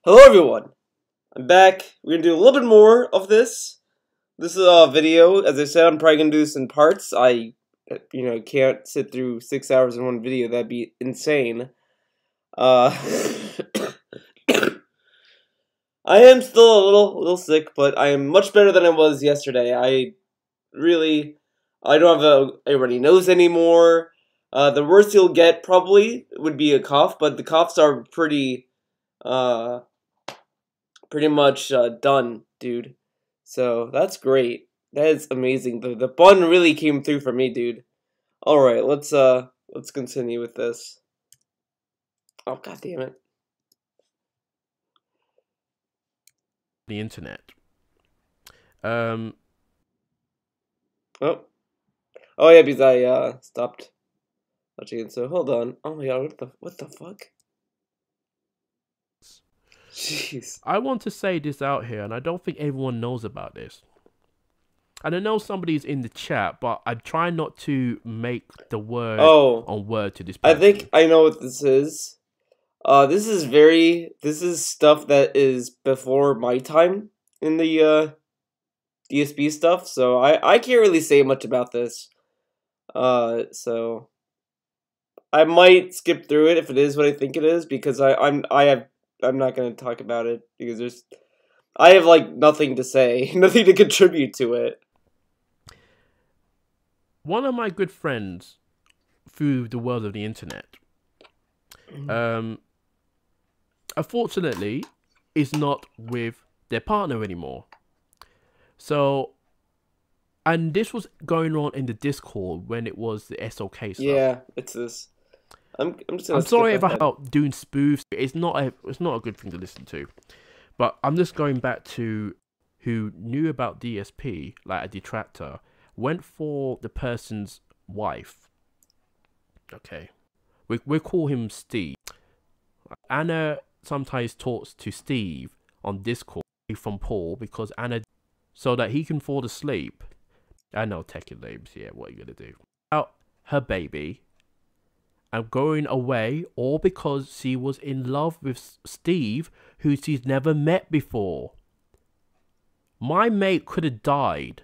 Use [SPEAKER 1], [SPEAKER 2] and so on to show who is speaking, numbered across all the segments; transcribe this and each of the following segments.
[SPEAKER 1] Hello everyone! I'm back. We're gonna do a little bit more of this. This is a video. As I said, I'm probably gonna do this in parts. I can't sit through 6 hours in one video. That'd be insane. I am still a little sick, but I am much better than I was yesterday. I don't have a runny nose anymore. The worst you'll get probably would be a cough, but the coughs are pretty much done, dude. So that's great. That is amazing. The bun really came through for me, dude. All right, let's continue with this. Oh, god damn it.
[SPEAKER 2] The internet.
[SPEAKER 1] Oh yeah, because I stopped watching it. So hold on. Oh my god, what the fuck? Jeez.
[SPEAKER 2] I want to say this out here, and I don't think everyone knows about this. And I know somebody's in the chat, but I try not to make the word on word to this person.
[SPEAKER 1] I think I know what this is. This is stuff that is before my time in the DSP stuff, so I can't really say much about this. So I might skip through it if it is what I think it is, because I'm not gonna talk about it because I have like nothing to say, nothing to contribute to it.
[SPEAKER 2] One of my good friends through the world of the internet, unfortunately, is not with their partner anymore. So, and this was going on in the Discord when it was the SOK stuff.
[SPEAKER 1] Yeah, it's this. I'm
[SPEAKER 2] sorry about doing spoofs. It's not a good thing to listen to. But I'm just going back to who knew about DSP, like a detractor, went for the person's wife. Okay. We call him Steve. Anna sometimes talks to Steve on Discord from Paul because Anna, so that he can fall asleep. I know techie names, yeah, what are you gonna do? About her baby and going away, all because she was in love with Steve, who she's never met before. My mate could have died.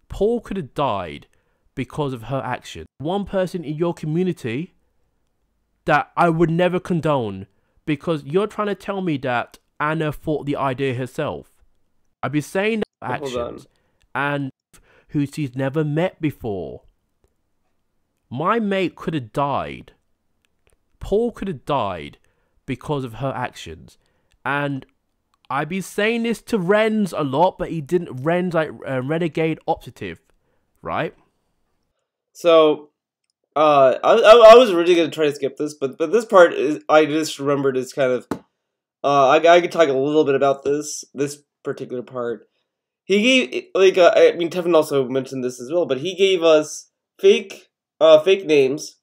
[SPEAKER 2] Paul could have died because of her action. One person in your community that I would never condone, because you're trying to tell me that Anna thought the idea herself. I've been saying that actions and who she's never met before. My mate could have died. Paul could have died because of her actions. And I've been saying this to Renz a lot, but he didn't. Renz, like renegade operative, right?
[SPEAKER 1] So, I was really gonna try to skip this, but this part is, I just remembered, is kind of, I could talk a little bit about this particular part. He gave, like, I mean, Tevin also mentioned this as well, but he gave us fake names,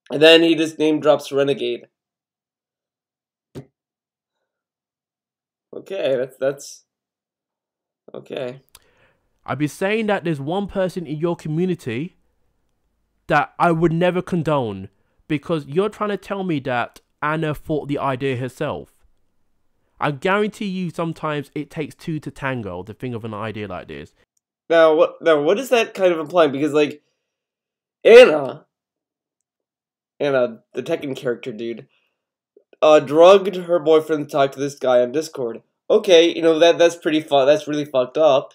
[SPEAKER 1] and then he just name drops Renegade. Okay, that's okay.
[SPEAKER 2] I've been saying that there's one person in your community that I would never condone, because you're trying to tell me that Anna thought the idea herself. I guarantee you sometimes it takes two to tango to think of an idea like this.
[SPEAKER 1] Now what is that kind of implying? Because, like, Anna, the Tekken character dude, drugged her boyfriend to talk to this guy on Discord. Okay, you know, that's pretty that's really fucked up.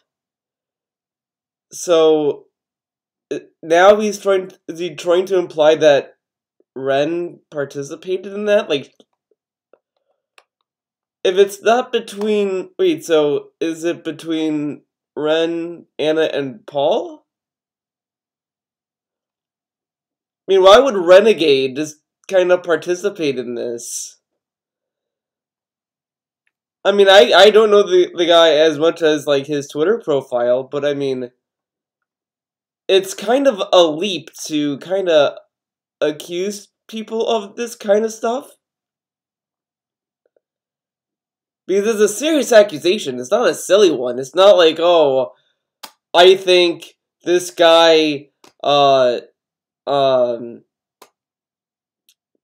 [SPEAKER 1] So now is he trying to imply that Ren participated in that? Like, if it's not between, wait, so is it between Ren, Anna, and Paul? I mean, why would Renegade just kind of participate in this? I mean, I don't know the guy as much as, like, his Twitter profile, but I mean, it's kind of a leap to kind of accuse people of this kind of stuff. Because it's a serious accusation. It's not a silly one. It's not like, oh, I think this guy,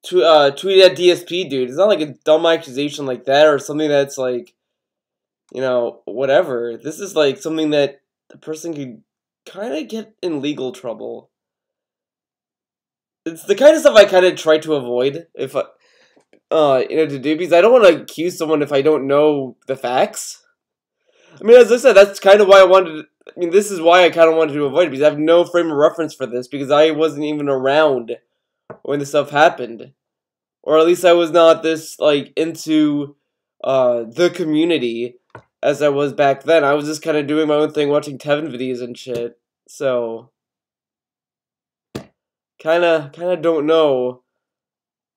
[SPEAKER 1] tweeted at DSP, dude. It's not like a dumb accusation like that or something that's like, whatever. This is like something that the person could kind of get in legal trouble. It's the kind of stuff I kind of try to avoid if to do, because I don't want to accuse someone if I don't know the facts. I mean, as I said, that's kind of why this is why I kind of wanted to avoid it, because I have no frame of reference for this, because I wasn't even around when this stuff happened. Or at least I was not this, like, into, the community as I was back then. I was just kind of doing my own thing, watching Tevin videos and shit. So, kind of don't know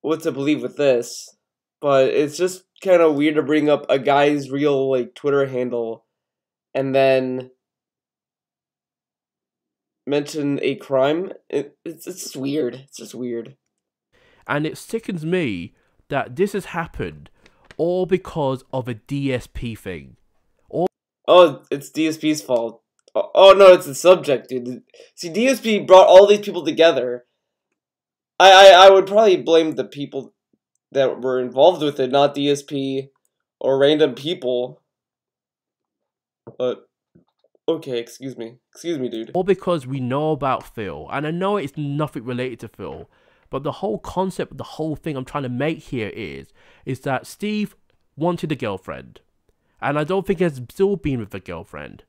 [SPEAKER 1] what to believe with this. But it's just kind of weird to bring up a guy's real, like, Twitter handle and then mention a crime. It's just weird. It's just weird.
[SPEAKER 2] And it sickens me that this has happened all because of a DSP thing.
[SPEAKER 1] Oh, it's DSP's fault. Oh no, it's the subject, dude. See, DSP brought all these people together. I would probably blame the people that were involved with it, not DSP or random people. But okay, excuse me, dude.
[SPEAKER 2] All because we know about Phil, and I know it's nothing related to Phil, but the whole concept, the whole thing I'm trying to make here is that Steve wanted a girlfriend, and I don't think has still been with a girlfriend,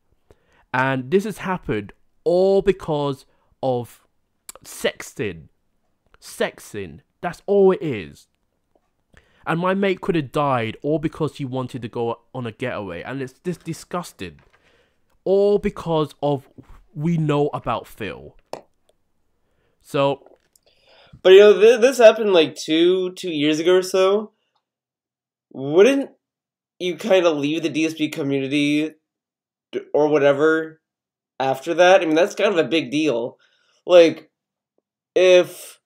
[SPEAKER 2] and this has happened all because of sexting. That's all it is. And my mate could have died all because he wanted to go on a getaway, and it's just disgusting. All because of we know about Phil. So,
[SPEAKER 1] but this happened like two years ago or so. Wouldn't you kind of leave the DSP community or whatever after that? I mean, that's kind of a big deal. Like, if,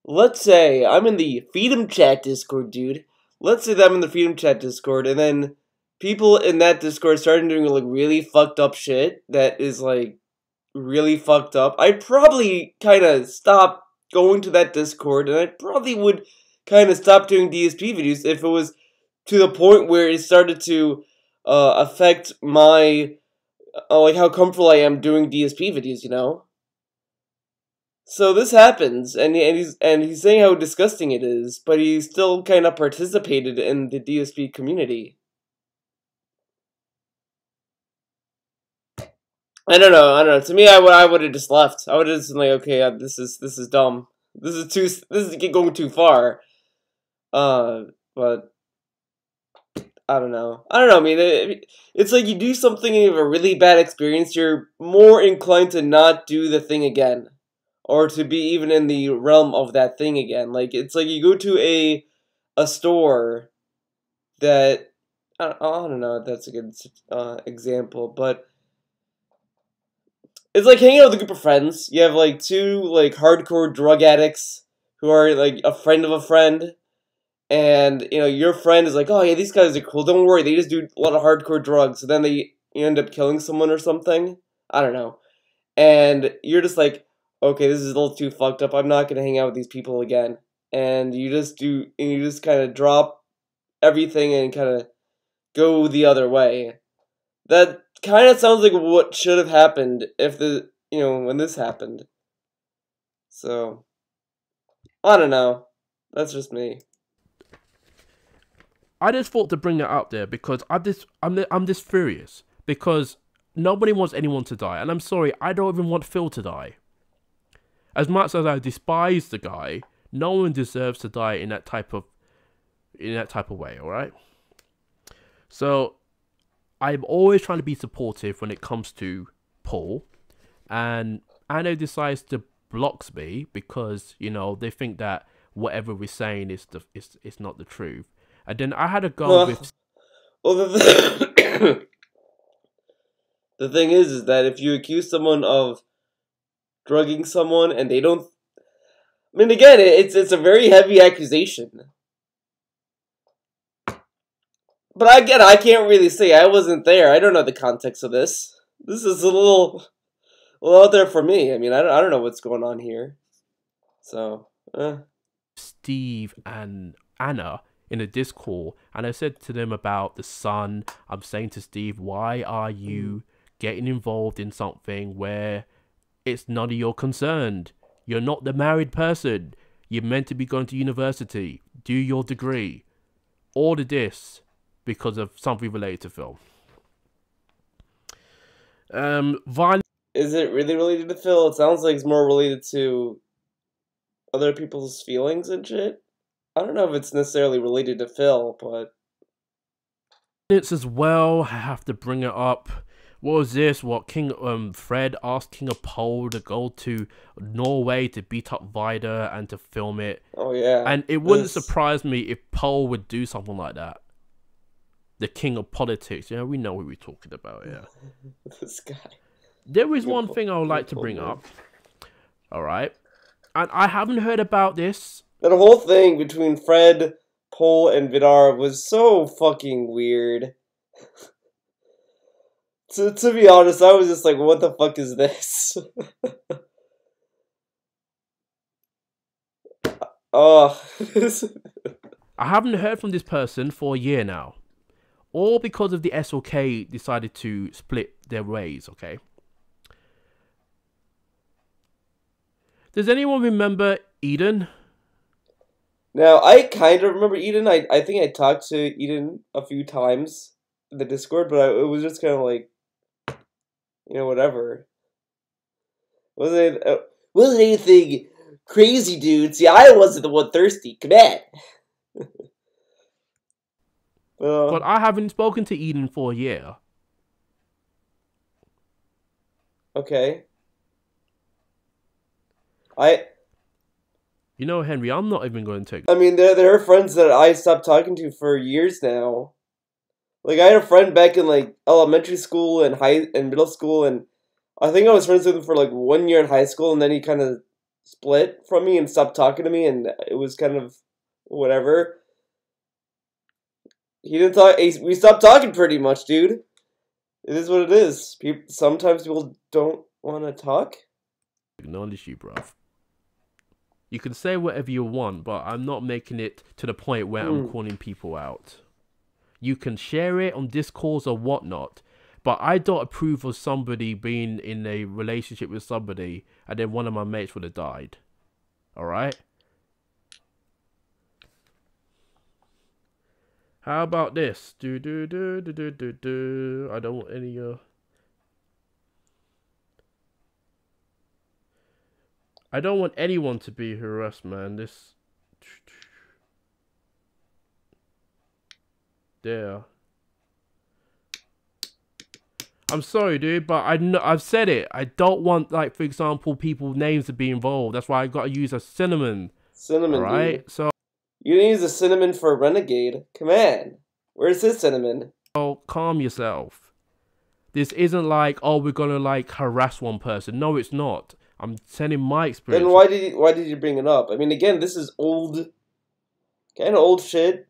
[SPEAKER 1] let's say I'm in the Freedom Chat Discord, dude. Let's say that I'm in the Freedom Chat Discord, and then people in that Discord started doing, like, really fucked up shit that is, like, really fucked up. I'd probably kind of stop going to that Discord, and I probably would kind of stop doing DSP videos if it was to the point where it started to affect my, like, how comfortable I am doing DSP videos, So this happens, and he's saying how disgusting it is, but he still kind of participated in the DSP community. I don't know. To me, I would have just left. I would have just been like, okay, this is dumb. This is going too far. But I don't know. I mean, it's like you do something and you have a really bad experience, you're more inclined to not do the thing again. Or to be even in the realm of that thing again. Like, it's like you go to a store that, I don't know if that's a good example, but it's like hanging out with a group of friends. You have, like, two, like, hardcore drug addicts who are, like, a friend of a friend. And, your friend is like, oh, yeah, these guys are cool. Don't worry, they just do a lot of hardcore drugs. So then you end up killing someone or something. I don't know. And you're just like, okay, this is a little too fucked up. I'm not going to hang out with these people again. And you just kind of drop everything and kind of go the other way. That kind of sounds like what should have happened if when this happened. So, I don't know. That's just me.
[SPEAKER 2] I just thought to bring that up there because I'm just furious because nobody wants anyone to die, and I'm sorry, I don't even want Phil to die. As much as I despise the guy, no one deserves to die in that type of way. All right. So I'm always trying to be supportive when it comes to Paul, and Anno decides to blocks me because they think that whatever we're saying is not the truth. And then I had a go with.
[SPEAKER 1] Well, the thing is that if you accuse someone of drugging someone and they don't, I mean, again, it's a very heavy accusation. But again, I can't really say. I wasn't there. I don't know the context of this. This is a little out there for me. I mean, I don't know what's going on here. So,
[SPEAKER 2] Steve and Anna in a Discord, and I said to them about the son. I'm saying to Steve, why are you getting involved in something where it's none of your concern? You're not the married person. You're meant to be going to university. Do your degree. All of this because of something related to film. Violence.
[SPEAKER 1] Is it really related to Phil? It sounds like it's more related to other people's feelings and shit. I don't know if it's necessarily related to Phil, but
[SPEAKER 2] It's as well. I have to bring it up. What was this? What Fred asked King of Pole to go to Norway to beat up Vidar and to film it.
[SPEAKER 1] Oh yeah.
[SPEAKER 2] And it wouldn't surprise me if Pole would do something like that. The king of politics. We know who we're talking about here.
[SPEAKER 1] This guy.
[SPEAKER 2] There is one thing I would like to bring up. Alright. And I haven't heard about this.
[SPEAKER 1] That whole thing between Fred, Pole, and Vidar was so fucking weird. To be honest, I was just like, what the fuck is this? Oh.
[SPEAKER 2] I haven't heard from this person for a year now. All because of the SOK decided to split their ways, okay? Does anyone remember Eden?
[SPEAKER 1] Now, I kind of remember Eden. I think I talked to Eden a few times in the Discord, but it was just kind of like, whatever. Wasn't anything crazy, dude. See, I wasn't the one thirsty. Come on.
[SPEAKER 2] But I haven't spoken to Eden for a year.
[SPEAKER 1] Okay.
[SPEAKER 2] Henry, I'm not even going to take...
[SPEAKER 1] I mean, there are friends that I stopped talking to for years now. Like, I had a friend back in, like, elementary school and middle school, and I think I was friends with him for, like, 1 year in high school, and then he kind of split from me and stopped talking to me, and it was kind of whatever. He didn't talk. We stopped talking pretty much, dude. It is what it is. Sometimes people don't want to talk.
[SPEAKER 2] Acknowledge you, bruv. You can say whatever you want, but I'm not making it to the point where I'm calling people out. You can share it on Discourse or whatnot, but I don't approve of somebody being in a relationship with somebody and then one of my mates would have died. Alright? How about this? I don't want any I don't want anyone to be harassed, man. There. I'm sorry, dude, but I've said it. I don't want, like, for example, people's names to be involved. That's why I got to use a cinnamon.
[SPEAKER 1] Cinnamon,
[SPEAKER 2] right?
[SPEAKER 1] Dude.
[SPEAKER 2] So
[SPEAKER 1] you didn't use a cinnamon for a renegade. Come on. Where's his cinnamon?
[SPEAKER 2] Oh, calm yourself. This isn't like, oh, we're gonna like harass one person. No, it's not. I'm telling my experience.
[SPEAKER 1] Then why did you bring it up? I mean, again, this is kind of old shit,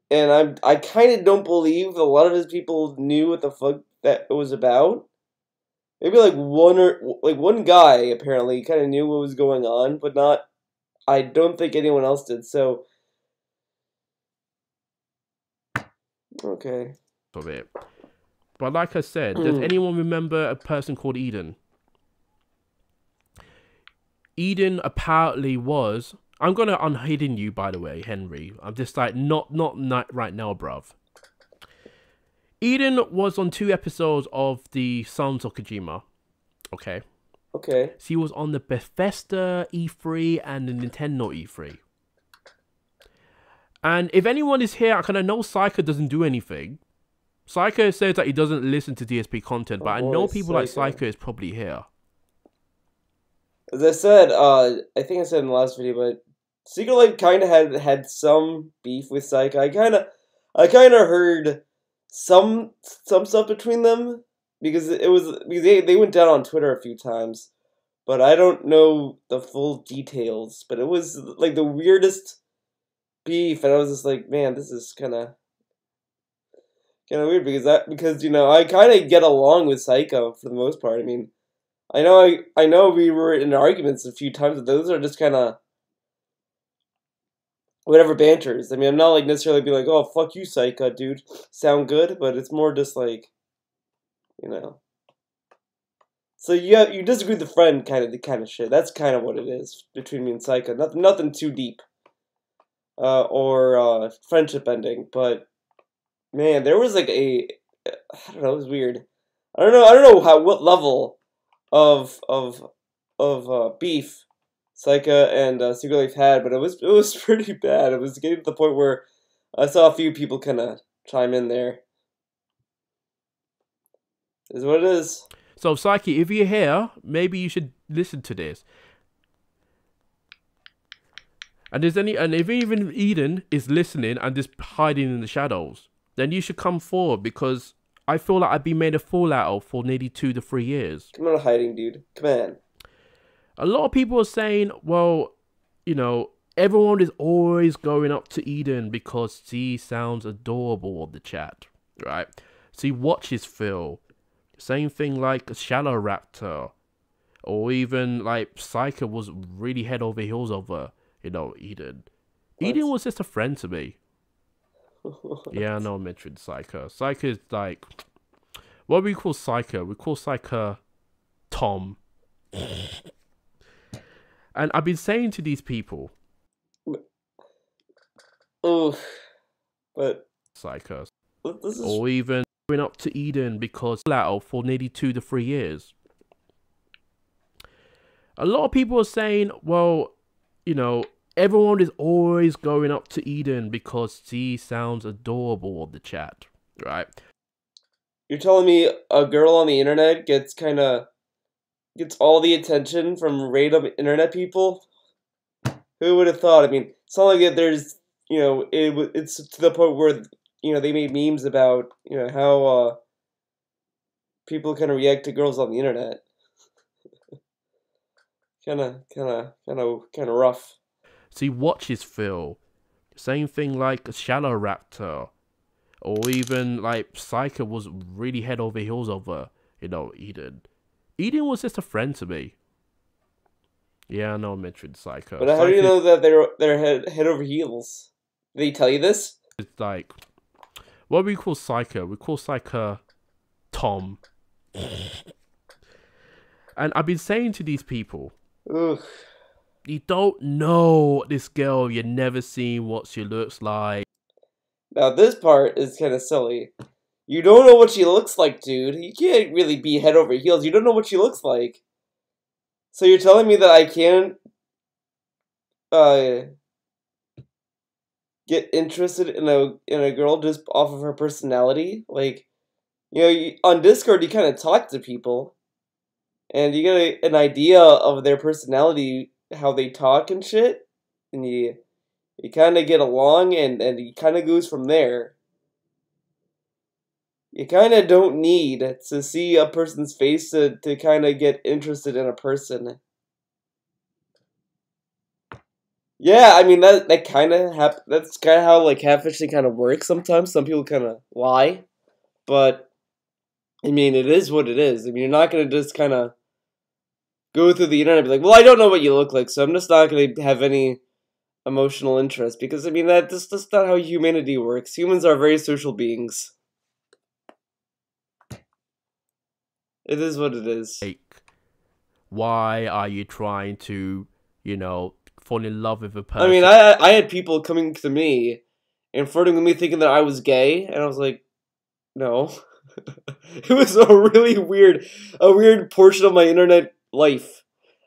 [SPEAKER 1] and I kind of don't believe a lot of his people knew what the fuck that it was about. Maybe like one guy apparently kind of knew what was going on, but not. I don't think anyone else did. So, okay.
[SPEAKER 2] Of it. But like I said, does anyone remember a person called Eden? Eden apparently was... I'm going to unhidden you, by the way, Henry. I'm just like, not right now, bruv. Eden was on 2 episodes of the Sons of Kojima. Okay.
[SPEAKER 1] Okay.
[SPEAKER 2] She was on the Bethesda E3 and the Nintendo E3. And if anyone is here, I kind of know Psycho doesn't do anything. Psycho says that he doesn't listen to DSP content, but I know people like Psycho is probably here.
[SPEAKER 1] As I said, I think I said in the last video, but Secret Life kind of had some beef with Psycho. I kind of heard some stuff between them because they went down on Twitter a few times, but I don't know the full details. But it was like the weirdest beef, and I was just like, man, this is kind of weird because I kind of get along with Psycho for the most part. I mean, I know we were in arguments a few times, but those are just kind of whatever banters. I mean, I'm not like necessarily being like, oh fuck you, Psycha, dude. Sound good, but it's more just like, you know. So you disagree with the friend kind of shit. That's kind of what it is between me and Psycha. Nothing too deep. Or friendship ending, but man, there was like I don't know, it was weird. I don't know what level of beef Psycha and Secret Life had, but it was pretty bad. It was getting to the point where I saw a few people kind of chime in there. Is what it is.
[SPEAKER 2] So, Psyche, if you're here, maybe you should listen to this. And if even Eden is listening and just hiding in the shadows, then you should come forward, because I feel like I've been made a fool out of for nearly 2 to 3 years.
[SPEAKER 1] Come on, hiding, dude. Come on.
[SPEAKER 2] A lot of people are saying, well, you know, everyone is always going up to Eden because she sounds adorable on the chat, right? She watches Phil. Same thing like a Shallow Raptor. Or even like Psycha was really head over heels over, you know, Eden.
[SPEAKER 1] What?
[SPEAKER 2] Eden was just a friend to me. Yeah, I know I mentioned Psycha. Psycha is like, what do we call Psycha? We call Psycha Tom. And I've been saying to these people,
[SPEAKER 1] oh, but
[SPEAKER 2] Psycha,
[SPEAKER 1] this is...
[SPEAKER 2] or even going up to Eden because out for nearly 2 to 3 years. A lot of people are saying, well, you know, everyone is always going up to Eden because she sounds adorable on the chat, right?
[SPEAKER 1] You're telling me a girl on the internet gets all the attention from random internet people? Who would have thought? I mean, it's not like that there's, you know, it's to the point where, you know, they made memes about, you know, how people kind of react to girls on the internet. kind of rough.
[SPEAKER 2] She watches Phil. Same thing like a Shallow Raptor. Or even like Psycha was really head over heels over, you know, Eden. Eden was just a friend to me. Yeah, I know I mentioned Psycha.
[SPEAKER 1] But how do you know that they're head over heels? Did they tell you this?
[SPEAKER 2] It's like, what do we call Psycha? We call Psycha Tom. And I've been saying to these people,
[SPEAKER 1] ugh,
[SPEAKER 2] you don't know this girl, you've never seen what she looks like.
[SPEAKER 1] Now this part is kind of silly. You don't know what she looks like, dude. You can't really be head over heels. You don't know what she looks like. So you're telling me that I can't get interested in a girl just off of her personality? Like, you know, on Discord you kind of talk to people, and you get an idea of their personality, how they talk and shit, and you kind of get along, and it kind of goes from there. You kind of don't need to see a person's face to kind of get interested in a person. Yeah, I mean that's kind of how like catfishing kind of works sometimes. Some people kind of lie, but I mean it is what it is. I mean you're not gonna just kind of go through the internet and be like, well, I don't know what you look like, so I'm just not gonna have any emotional interest, because I mean that's not how humanity works. Humans are very social beings. It is what it is.
[SPEAKER 2] Like, why are you trying to, you know, fall in love with a person?
[SPEAKER 1] I mean, I had people coming to me and flirting with me thinking that I was gay, and I was like, no. It was a really weird portion of my internet life.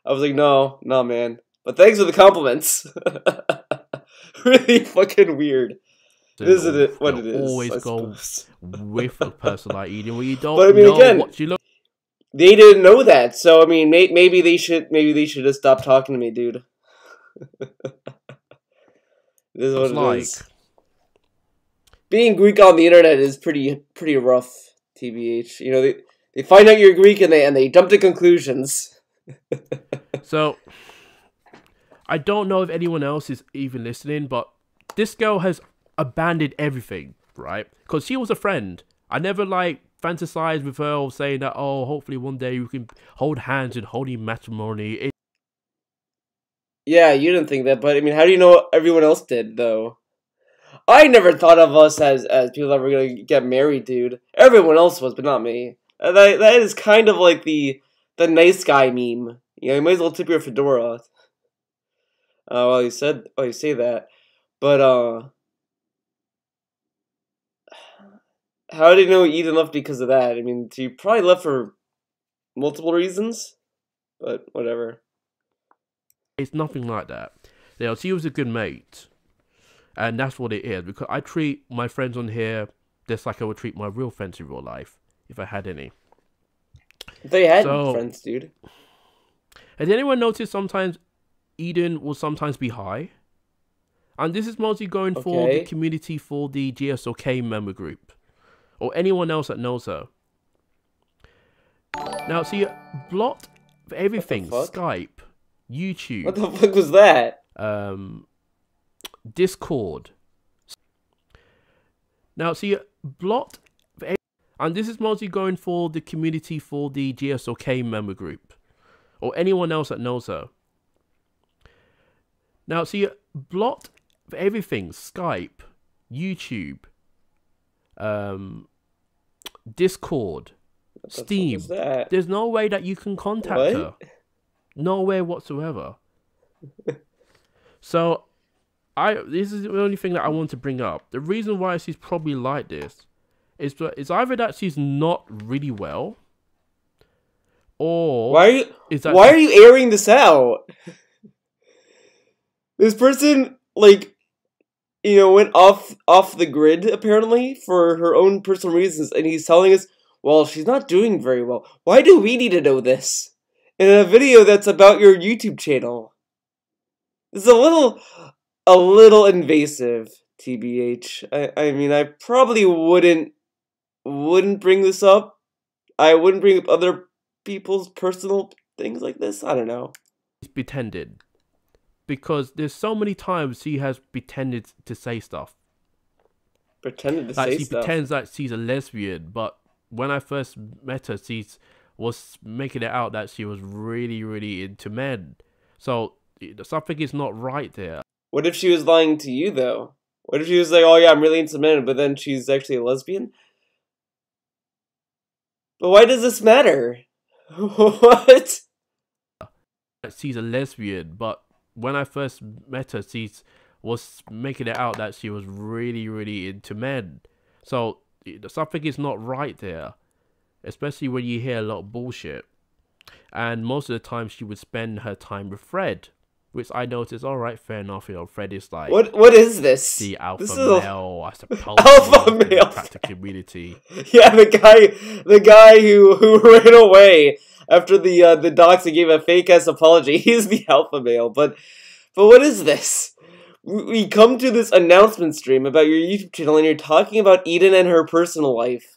[SPEAKER 1] I was like, no, man. But thanks for the compliments. Really fucking weird. Isn't it what it is?
[SPEAKER 2] Always go with a person like Eden where you don't
[SPEAKER 1] but I mean,
[SPEAKER 2] know
[SPEAKER 1] again,
[SPEAKER 2] what you look.
[SPEAKER 1] They didn't know that, so I mean, maybe they should just stop talking to me, dude. This is what it is. Being Greek on the internet is pretty rough, TBH. You know, they find out you're Greek and they jump to conclusions.
[SPEAKER 2] So, I don't know if anyone else is even listening, but this girl has abandoned everything, right? Because she was a friend. I never like fantasize with her or saying that, oh, hopefully one day we can hold hands in holy matrimony.
[SPEAKER 1] Yeah, you didn't think that, but I mean, how do you know everyone else did though? I never thought of us as people that were gonna get married, dude. Everyone else was, but not me. That is kind of like the nice guy meme. You know, you might as well tip your fedora. Well, you say that, but how did you know Eden left because of that? I mean, she probably left for multiple reasons, but whatever.
[SPEAKER 2] It's nothing like that. You know, she was a good mate, and that's what it is. Because I treat my friends on here just like I would treat my real friends in real life, if I had any.
[SPEAKER 1] They had
[SPEAKER 2] So,
[SPEAKER 1] friends, dude.
[SPEAKER 2] has anyone noticed sometimes Eden will sometimes be high? And this is mostly going for the
[SPEAKER 1] Okay.
[SPEAKER 2] community for the GSOK member group, or anyone else that knows her. Now, see, blocked everything:
[SPEAKER 1] fuck?
[SPEAKER 2] Skype,
[SPEAKER 1] What
[SPEAKER 2] YouTube,
[SPEAKER 1] the fuck was that?
[SPEAKER 2] Discord. Now, see, blocked, and this is mostly going for the community for the GSOK member group, or anyone else that knows her. Now, see, blocked everything: Skype, YouTube, Discord,
[SPEAKER 1] What the fuck
[SPEAKER 2] Steam.
[SPEAKER 1] was that?
[SPEAKER 2] There's no way that you can contact
[SPEAKER 1] What?
[SPEAKER 2] her. No way whatsoever. So, this is the only thing that I want to bring up. The reason why she's probably like this is either that she's not really well, or
[SPEAKER 1] Why
[SPEAKER 2] is that
[SPEAKER 1] are you airing this out? This person, like, you know, went off the grid apparently for her own personal reasons, and he's telling us, well, she's not doing very well. Why do we need to know this in a video that's about your YouTube channel? It's a little invasive, TBH. I mean, I probably wouldn't bring this up. I wouldn't bring up other people's personal things like this. I don't know.
[SPEAKER 2] she's pretended? Because there's so many times she has pretended to say stuff.
[SPEAKER 1] Pretended to
[SPEAKER 2] Like
[SPEAKER 1] say
[SPEAKER 2] she
[SPEAKER 1] stuff.
[SPEAKER 2] pretends that she's a lesbian, but when I first met her, she was making it out that she was really, really into men. So something is not right there.
[SPEAKER 1] What if she was lying to you, though? What if she was like, oh yeah, I'm really into men, but then she's actually a lesbian? But why does this matter? What?
[SPEAKER 2] She's a lesbian, but when I first met her, she was making it out that she was really, really into men. So something is not right there, especially when you hear a lot of bullshit. And most of the time, she would spend her time with Fred, which I noticed. All right, fair enough. You know, Fred is like
[SPEAKER 1] What is this?
[SPEAKER 2] the alpha
[SPEAKER 1] This is
[SPEAKER 2] male, I suppose.
[SPEAKER 1] alpha
[SPEAKER 2] in the
[SPEAKER 1] male.
[SPEAKER 2] attractive community.
[SPEAKER 1] Yeah, the guy who ran away after the doxing gave a fake ass apology. He's the alpha male. But what is this? We come to this announcement stream about your YouTube channel, and you're talking about Eden and her personal life.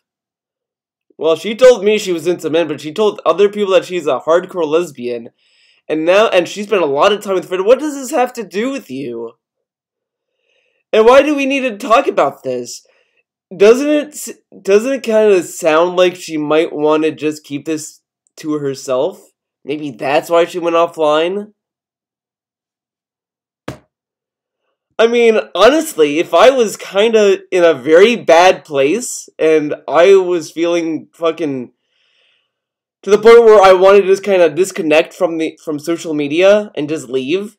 [SPEAKER 1] Well, she told me she was into men, but she told other people that she's a hardcore lesbian. And she spent a lot of time with Fred. What does this have to do with you? And why do we need to talk about this? Doesn't it kind of sound like she might want to just keep this to herself? Maybe that's why she went offline? I mean, honestly, if I was kind of in a very bad place and I was feeling fucking to the point where I wanted to just kind of disconnect from social media and just leave,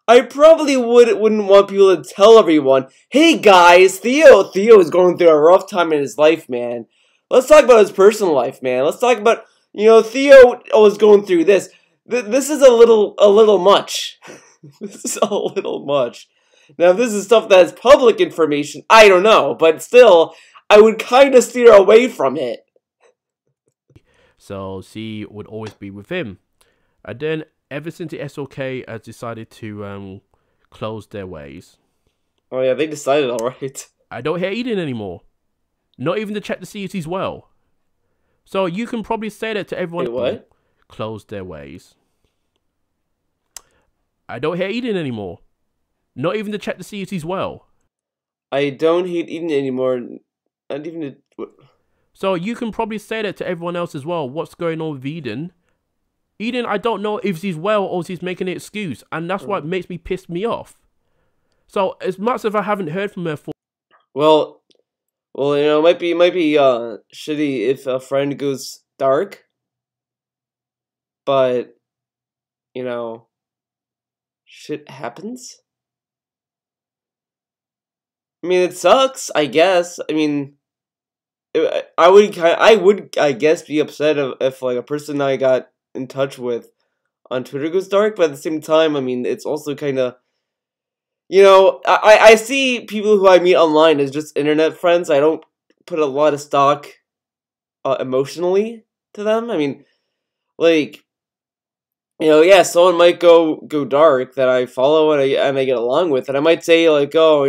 [SPEAKER 1] I probably wouldn't want people to tell everyone, "Hey guys, Theo is going through a rough time in his life, man. Let's talk about his personal life, man. Let's talk about, Theo was going through this. This is a little much. This is a little much." Now, if this is stuff that's public information, I don't know, but still, I would kind of steer away from it.
[SPEAKER 2] So she would always be with him. And then, ever since the SOK has decided to close their ways,
[SPEAKER 1] Oh yeah, they decided alright.
[SPEAKER 2] I don't hear Eden anymore. Not even to check to see if he's well. So you can probably say that to everyone.
[SPEAKER 1] Wait, what?
[SPEAKER 2] Closed their ways. I don't hear Eden anymore. Not even to check to see if he's well.
[SPEAKER 1] I don't hate Eden anymore. Not even to...
[SPEAKER 2] So you can probably say that to everyone else as well. What's going on with Eden? Eden, I don't know if she's well or she's making an excuse, and that's what makes me piss me off. So as much as I haven't heard from her for
[SPEAKER 1] Well, it might be shitty if a friend goes dark, but shit happens. I mean, it sucks, I guess. I mean, I would, I guess, be upset if like a person I got in touch with on Twitter goes dark, but at the same time, I mean, it's also kind of, I see people who I meet online as just internet friends. I don't put a lot of stock emotionally to them. I mean, like, yeah, someone might go dark that I follow and I get along with, and I might say like, oh,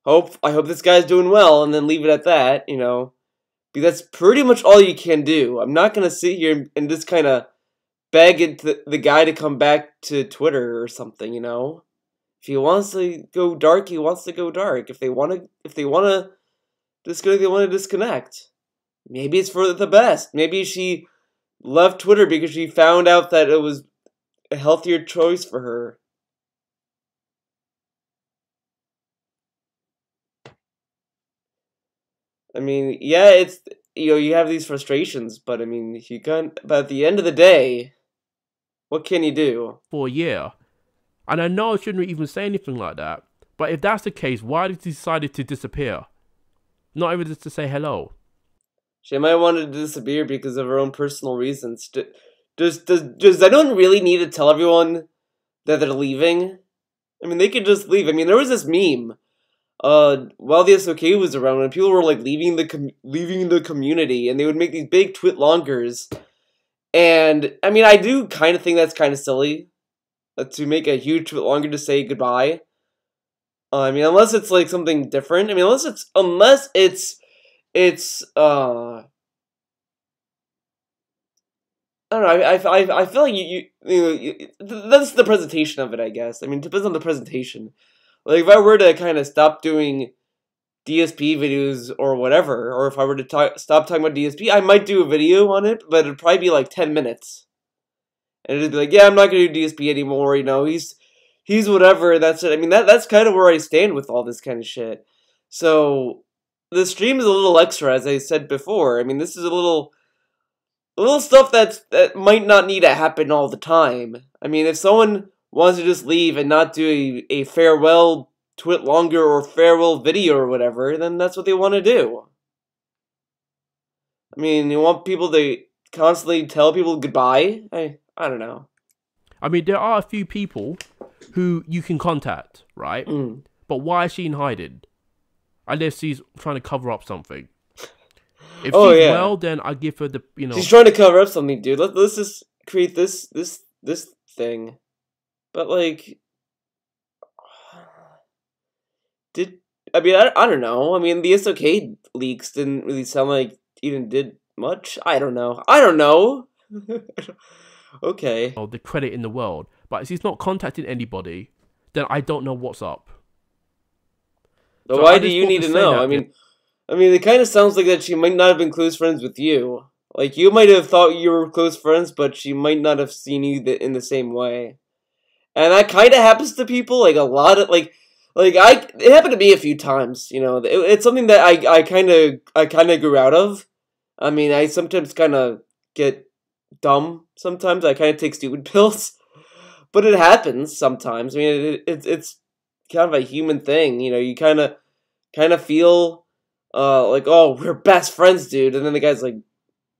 [SPEAKER 1] I hope this guy's doing well, and then leave it at that, because that's pretty much all you can do. I'm not gonna sit here and just kind of beg the guy to come back to Twitter or something, If he wants to go dark, he wants to go dark. If they wanna disconnect, they want to disconnect. Maybe it's for the best. Maybe she left Twitter because she found out that it was a healthier choice for her. I mean, yeah, it's you have these frustrations, but I mean, but at the end of the day, what can you do?
[SPEAKER 2] a year. And I know I shouldn't even say anything like that, but if that's the case, why did she decide to disappear? Not even just to say hello.
[SPEAKER 1] She might want to disappear because of her own personal reasons. Does anyone really need to tell everyone that they're leaving? I mean, they could just leave. I mean, there was this meme while the SOK was around, when people were like leaving the community, and they would make these big twit longers. And I mean, I do kind of think that's kind of silly to make a huge twit longer to say goodbye. I mean, unless it's like something different. I mean, unless it's I don't know. I feel like that's the presentation of it, I guess. I mean, it depends on the presentation. Like, if I were to kind of stop doing DSP videos or whatever, or if I were to stop talking about DSP, I might do a video on it, but it'd probably be like 10 minutes. And it'd be like, yeah, I'm not going to do DSP anymore, he's whatever, that's it. I mean, that's kind of where I stand with all this kind of shit. So, the stream is a little extra, as I said before. I mean, this is a little stuff that might not need to happen all the time. I mean, if someone wants to just leave and not do a farewell twit longer or farewell video or whatever, then that's what they want to do. I mean, you want people to constantly tell people goodbye? I don't know.
[SPEAKER 2] I mean, there are a few people who you can contact, right? But why is she in hiding? Unless she's trying to cover up something. If she's well, then I give her the,
[SPEAKER 1] She's trying to cover up something, dude. Let's just create this thing. But like, I don't know. I mean, the SOK leaks didn't really sound like Eden did much. I don't know. Okay.
[SPEAKER 2] The credit in the world, but if she's not contacting anybody, then I don't know what's up.
[SPEAKER 1] But so why do you need to know? I mean, it kind of sounds like that she might not have been close friends with you. Like, you might have thought you were close friends, but she might not have seen you in the same way. And that kind of happens to people, like, a lot of, it happened to me a few times, It's something that I kind of grew out of. I mean, I sometimes kind of get dumb sometimes. I kind of take stupid pills. But it happens sometimes. I mean, it's kind of a human thing, You kind of feel like, oh, we're best friends, dude. And then the guy's like,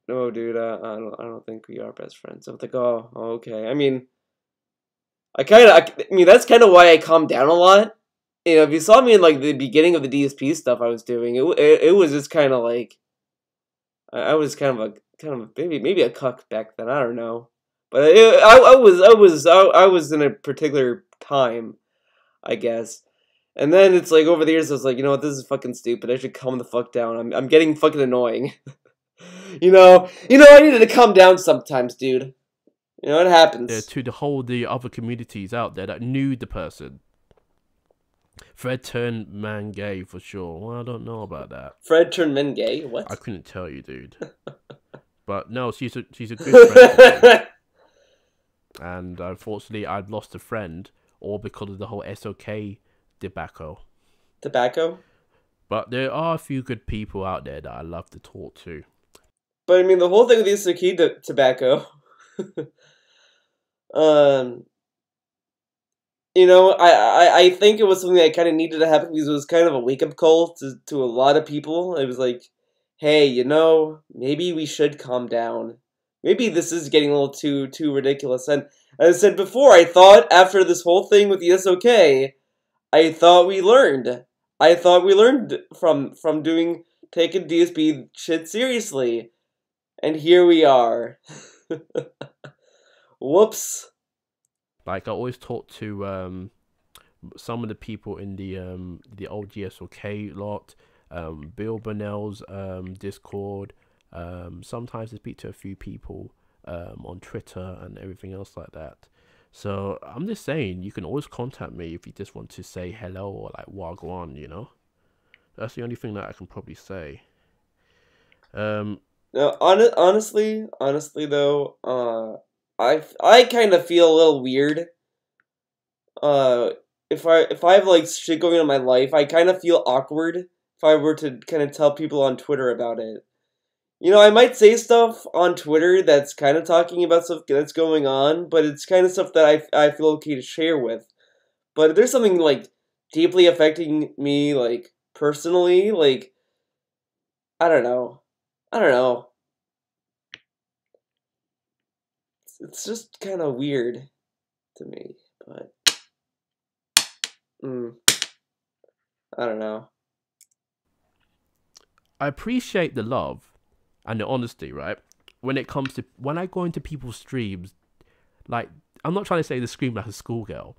[SPEAKER 1] no, dude, I don't think we are best friends. I'm like, oh, okay. I mean, that's kind of why I calmed down a lot. If you saw me in like the beginning of the DSP stuff I was doing, it was just kind of like, I was kind of maybe a cuck back then. I don't know, but I was in a particular time, I guess. And then it's like over the years I was like, you know what, this is fucking stupid. I should calm the fuck down. I'm getting fucking annoying. I needed to calm down sometimes, dude. It happens.
[SPEAKER 2] To the other communities out there that knew the person. Fred turned man gay for sure. Well, I don't know about that.
[SPEAKER 1] Fred turned man gay? What?
[SPEAKER 2] I couldn't tell you, dude. But no, she's a good friend. and unfortunately, I've lost a friend, all because of the whole SOK debacle.
[SPEAKER 1] Tobacco.
[SPEAKER 2] But there are a few good people out there that I love to talk to.
[SPEAKER 1] But I mean, the whole thing with the Sakida tobacco, um, I think it was something that kind of needed to happen because it was kind of a wake up call to a lot of people. It was like, hey, maybe we should calm down. Maybe this is getting a little too ridiculous. And as I said before, I thought after this whole thing with the SOK, I thought we learned. I thought we learned from taking DSP shit seriously. And here we are. Whoops.
[SPEAKER 2] Like, I always talk to some of the people in the old GSOK lot, Bill Burnell's Discord. Sometimes I speak to a few people on Twitter and everything else like that. So I'm just saying, you can always contact me if you just want to say hello or like wagwan, you know. That's the only thing that I can probably say.
[SPEAKER 1] Now, honestly though, I kind of feel a little weird. If I have like shit going on in my life, I kind of feel awkward if I were to kind of tell people on Twitter about it. I might say stuff on Twitter that's kind of talking about stuff that's going on, but it's kind of stuff that I feel okay to share with. But if there's something like deeply affecting me, like personally, like I don't know. I don't know. It's just kind of weird to me, but I don't know.
[SPEAKER 2] I appreciate the love and the honesty, right? When I go into people's streams, like, I'm not trying to say they scream like a schoolgirl,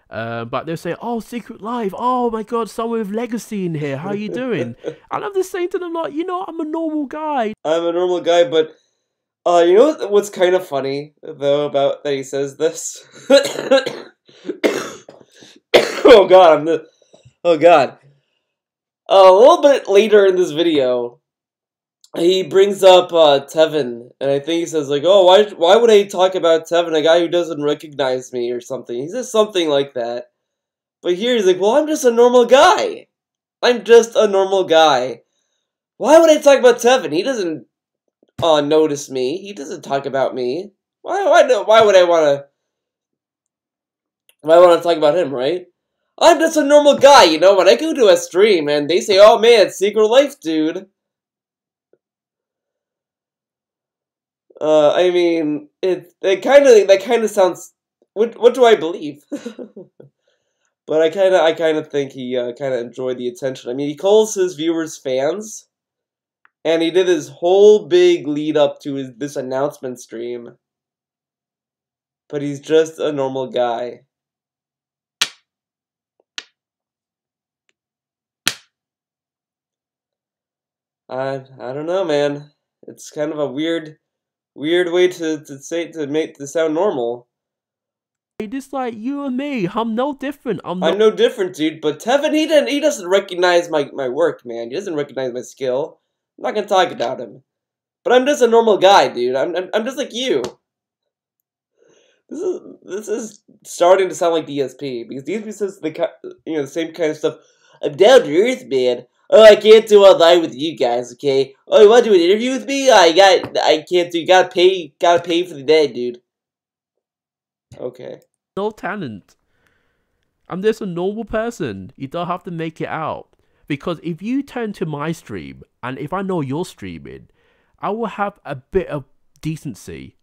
[SPEAKER 2] but they'll say, "Oh, Secret Life! Oh my God, someone with legacy in here. How are you doing?" And I'm just saying to them, like, I'm a normal guy.
[SPEAKER 1] I'm a normal guy, but you know what's kind of funny though about that he says this? Oh God, oh God. A little bit later in this video, he brings up Tevin, and I think he says like, "Oh, why would I talk about Tevin, a guy who doesn't recognize me or something?" He says something like that. But here he's like, "Well, I'm just a normal guy. I'm just a normal guy. Why would I talk about Tevin? He doesn't notice me. He doesn't talk about me. Why would I want to talk about him, right? I'm just a normal guy, when I go to a stream and they say, "Oh man, Secret Life, dude." I mean, that kind of sounds. What do I believe? But I kind of think he kind of enjoyed the attention. I mean, he calls his viewers fans, and he did his whole big lead up to this announcement stream. But he's just a normal guy. I don't know, man. It's kind of a weird way to sound normal.
[SPEAKER 2] Just like you and me, I'm no different.
[SPEAKER 1] I'm no different, dude. But Tevin, he doesn't recognize my work, man. He doesn't recognize my skill. I'm not gonna talk about him. But I'm just a normal guy, dude. I'm just like you. This is starting to sound like DSP because DSP says the same kind of stuff. I'm down to earth, man. Oh, I can't do online with you guys, okay? Oh, you want to do an interview with me? I can't do. You gotta pay for the day, dude. Okay.
[SPEAKER 2] No talent. I'm just a normal person. You don't have to make it out. Because if you turn to my stream, and if I know you're streaming, I will have a bit of decency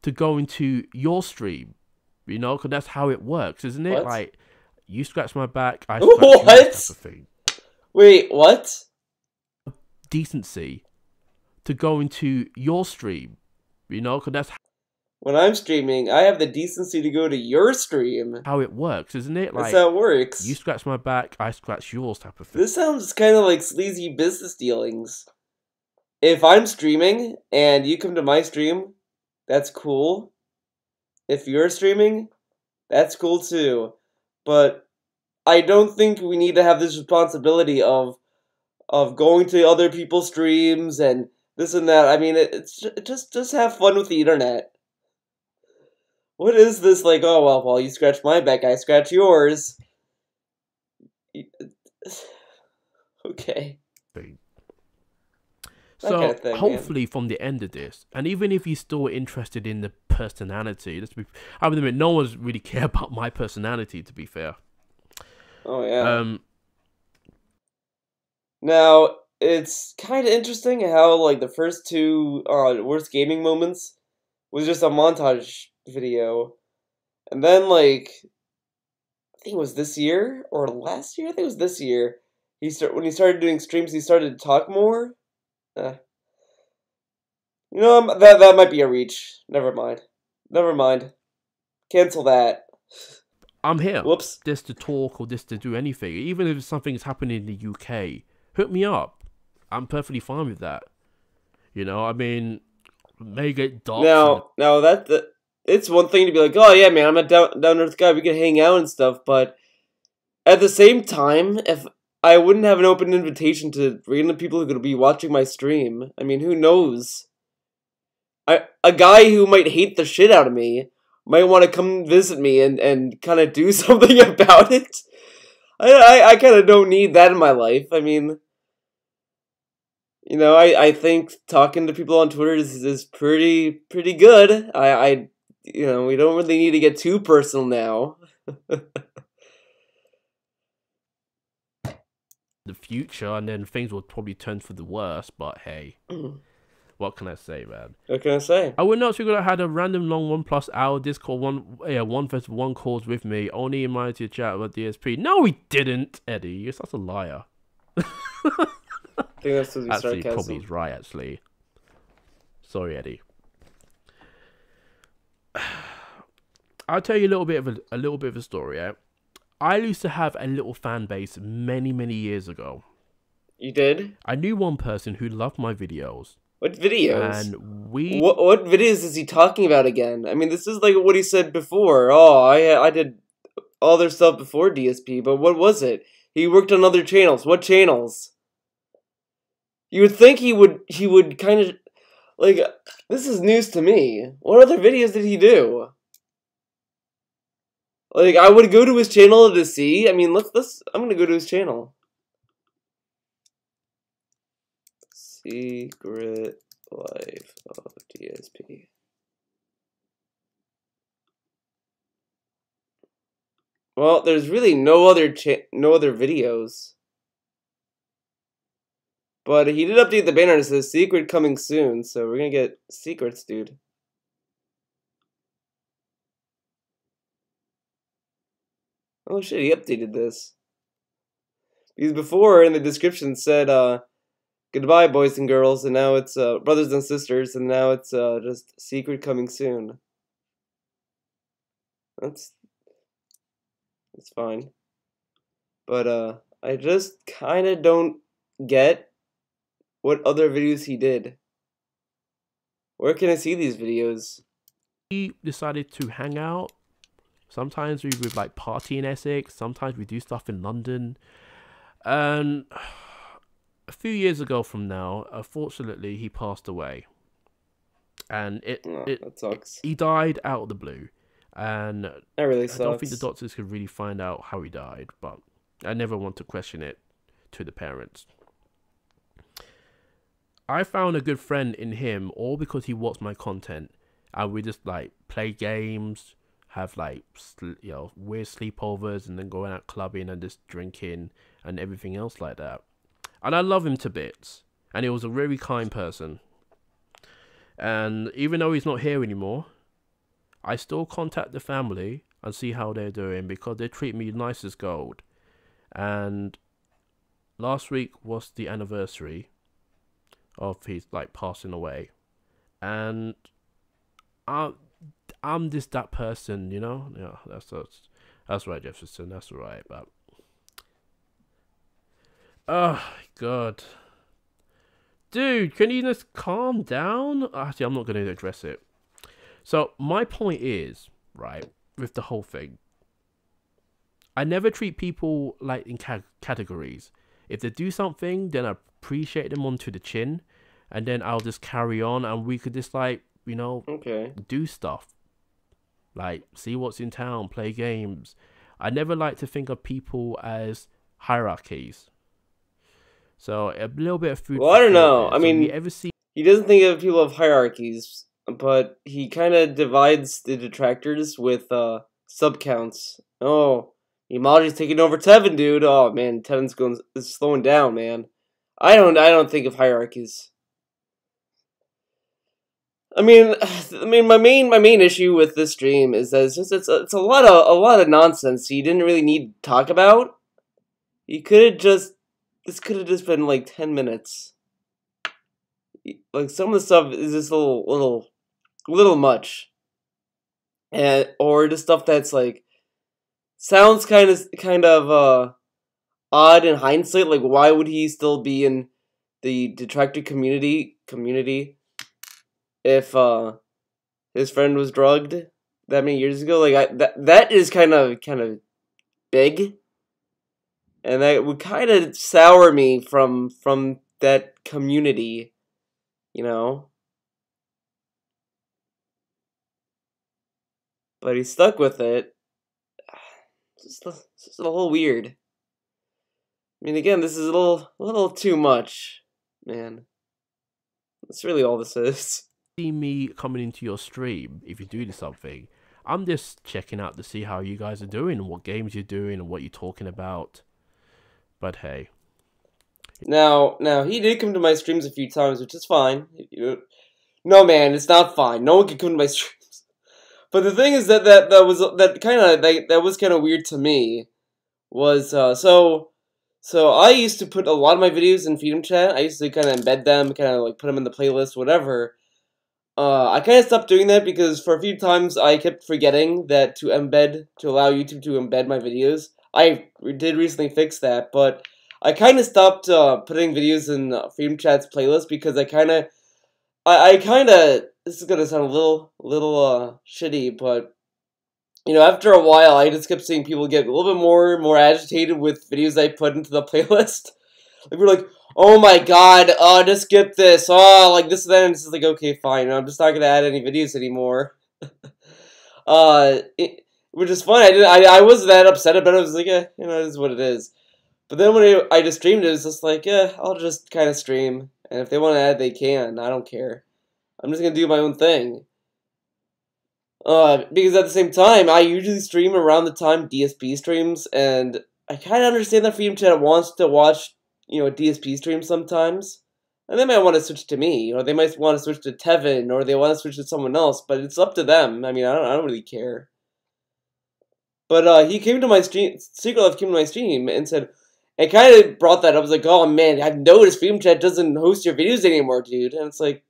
[SPEAKER 2] to go into your stream. Because that's how it works, isn't it?
[SPEAKER 1] What?
[SPEAKER 2] Like, you scratch my back, I scratch you, type of thing.
[SPEAKER 1] Wait, what?
[SPEAKER 2] Decency to go into your stream. Because that's
[SPEAKER 1] when I'm streaming, I have the decency to go to your stream.
[SPEAKER 2] How it works, isn't it?
[SPEAKER 1] Like, that's how it works.
[SPEAKER 2] You scratch my back, I scratch yours, type of thing.
[SPEAKER 1] This sounds kind of like sleazy business dealings. If I'm streaming and you come to my stream, that's cool. If you're streaming, that's cool too. But I don't think we need to have this responsibility of going to other people's streams and this and that. I mean, it's just have fun with the internet. What is this, like, oh, well, while you scratch my back, I scratch yours. Okay. That kind
[SPEAKER 2] So
[SPEAKER 1] of thing, man.
[SPEAKER 2] hopefully from the end of this, and even if you're still interested in the personality, I would admit no one's really care about my personality, to be fair.
[SPEAKER 1] Oh, yeah.
[SPEAKER 2] Um,
[SPEAKER 1] Now, it's kind of interesting how, like, the first two worst gaming moments was just a montage video. And then, like, I think it was this year or last year. I think it was this year. When he started doing streams, he started to talk more. That might be a reach. Never mind. Never mind. Cancel that.
[SPEAKER 2] I'm here.
[SPEAKER 1] Whoops.
[SPEAKER 2] Just to talk or just to do anything. Even if something's happening in the UK, hook me up. I'm perfectly fine with that. You know, I mean, may get doxed.
[SPEAKER 1] Now it's one thing to be like, oh yeah, man, I'm a down earth guy. We can hang out and stuff, but at the same time, if I wouldn't have an open invitation to random people who are going to be watching my stream, I mean, who knows? A guy who might hate the shit out of me might want to come visit me and kind of do something about it. I kind of don't need that in my life. I mean, I think talking to people on Twitter is pretty good. We don't really need to get too personal now.
[SPEAKER 2] The future, and then things will probably turn for the worse, but hey. What can I say, man?
[SPEAKER 1] What can I say?
[SPEAKER 2] I would not figure out had a random long 1+ hour Discord one versus one calls with me, only invited to chat about DSP. No, he didn't, Eddie. You're such a liar.
[SPEAKER 1] I think that's
[SPEAKER 2] actually
[SPEAKER 1] sarcasm.
[SPEAKER 2] Probably is right. Actually, sorry, Eddie. I'll tell you a little bit of a story. Yeah? I used to have a little fan base many years ago.
[SPEAKER 1] You did?
[SPEAKER 2] I knew one person who loved my videos.
[SPEAKER 1] What videos?
[SPEAKER 2] And we...
[SPEAKER 1] What videos is he talking about again? I mean, this is like what he said before. Oh, I did all their stuff before DSP, but what was it? He worked on other channels. What channels? You would think he would kind of... Like, this is news to me. What other videos did he do? Like, I would go to his channel to see. I mean, I'm gonna go to his channel. Secret Life of DSP. Well, there's really no other videos. But he did update the banner and it says secret coming soon, so we're gonna get secrets, dude. Oh shit, he updated this. Because before in the description said goodbye, boys and girls, and now it's brothers and sisters, and now it's just secret coming soon. That's fine. But I just kind of don't get what other videos he did. Where can I see these videos?
[SPEAKER 2] We decided to hang out. Sometimes we would like party in Essex. Sometimes we do stuff in London. And a few years ago from now, unfortunately, he passed away. And
[SPEAKER 1] that sucks.
[SPEAKER 2] He died out of the blue. And
[SPEAKER 1] that really sucks.
[SPEAKER 2] I don't think the doctors could really find out how he died, but I never want to question it to the parents. I found a good friend in him, all because he watched my content, and we just like play games, have like weird sleepovers, and then going out clubbing and just drinking and everything else like that. And I love him to bits, and he was a really kind person. And even though he's not here anymore, I still contact the family and see how they're doing because they treat me nice as gold. And last week was the anniversary of his like passing away, and I'm just that person, you know. Yeah, that's right, Jefferson. That's right, but oh god, dude, can you just calm down? Actually, I'm not going to address it. So my point is, right, with the whole thing, I never treat people like in categories. If they do something, then I appreciate them onto the chin, and then I'll just carry on, and we could just like, okay, do stuff. Like, see what's in town, play games. I never like to think of people as hierarchies. So a little bit of food
[SPEAKER 1] Well,
[SPEAKER 2] for
[SPEAKER 1] I don't
[SPEAKER 2] thought
[SPEAKER 1] know.
[SPEAKER 2] there.
[SPEAKER 1] I
[SPEAKER 2] So you
[SPEAKER 1] mean,
[SPEAKER 2] ever see
[SPEAKER 1] he doesn't think of people of hierarchies, but he kind of divides the detractors with sub counts. Oh, Imaji's taking over Tevin, dude. Oh man, Tevin's going is slowing down, man. I don't think of hierarchies. My main issue with this stream is that it's a lot of nonsense he didn't really need to talk about. He could have just this could have just been like 10 minutes. Like some of the stuff is just a little much, and or the stuff that's like sounds kind of odd in hindsight. Like why would he still be in the detractor community if his friend was drugged that many years ago? Like that is kind of big, and that would kind of sour me from that community, you know. But he stuck with it. It's just a little weird. I mean, again, this is a little too much, man. That's really all this is.
[SPEAKER 2] see me coming into your stream if you're doing something? I'm just checking out to see how you guys are doing and what games you're doing and what you're talking about. But hey,
[SPEAKER 1] Now, he did come to my streams a few times, which is fine. No, man, it's not fine. No one can come to my streams. But the thing is that was kind of weird to me. Was so I used to put a lot of my videos in Freedom Chat. I used to kind of embed them, kind of like put them in the playlist, whatever. I kind of stopped doing that because for a few times I kept forgetting that to allow YouTube to embed my videos. I did recently fix that, but I kind of stopped putting videos in Freedom Chat's playlist because I kind of, this is gonna sound a little shitty, but after a while, I just kept seeing people get a little bit more agitated with videos I put into the playlist. Like we're like, oh my god, just skip this, like this and that, and it's just like, okay, fine, I'm just not gonna add any videos anymore. Which is fine. I wasn't that upset about it. I was like, it is what it is. But then when I just streamed it, was just like, I'll just kind of stream, and if they want to add, they can. I don't care. I'm just gonna do my own thing. Because at the same time, I usually stream around the time DSP streams, and I kind of understand that Freedom Chat wants to watch, a DSP stream sometimes. And they might want to switch to me, or they might want to switch to Tevin, or they want to switch to someone else, but it's up to them. I mean, I don't really care. But he came to my stream, Secret Life came to my stream and said, it kind of brought that up. I was like, oh man, I've noticed Freedom Chat doesn't host your videos anymore, dude. And it's like,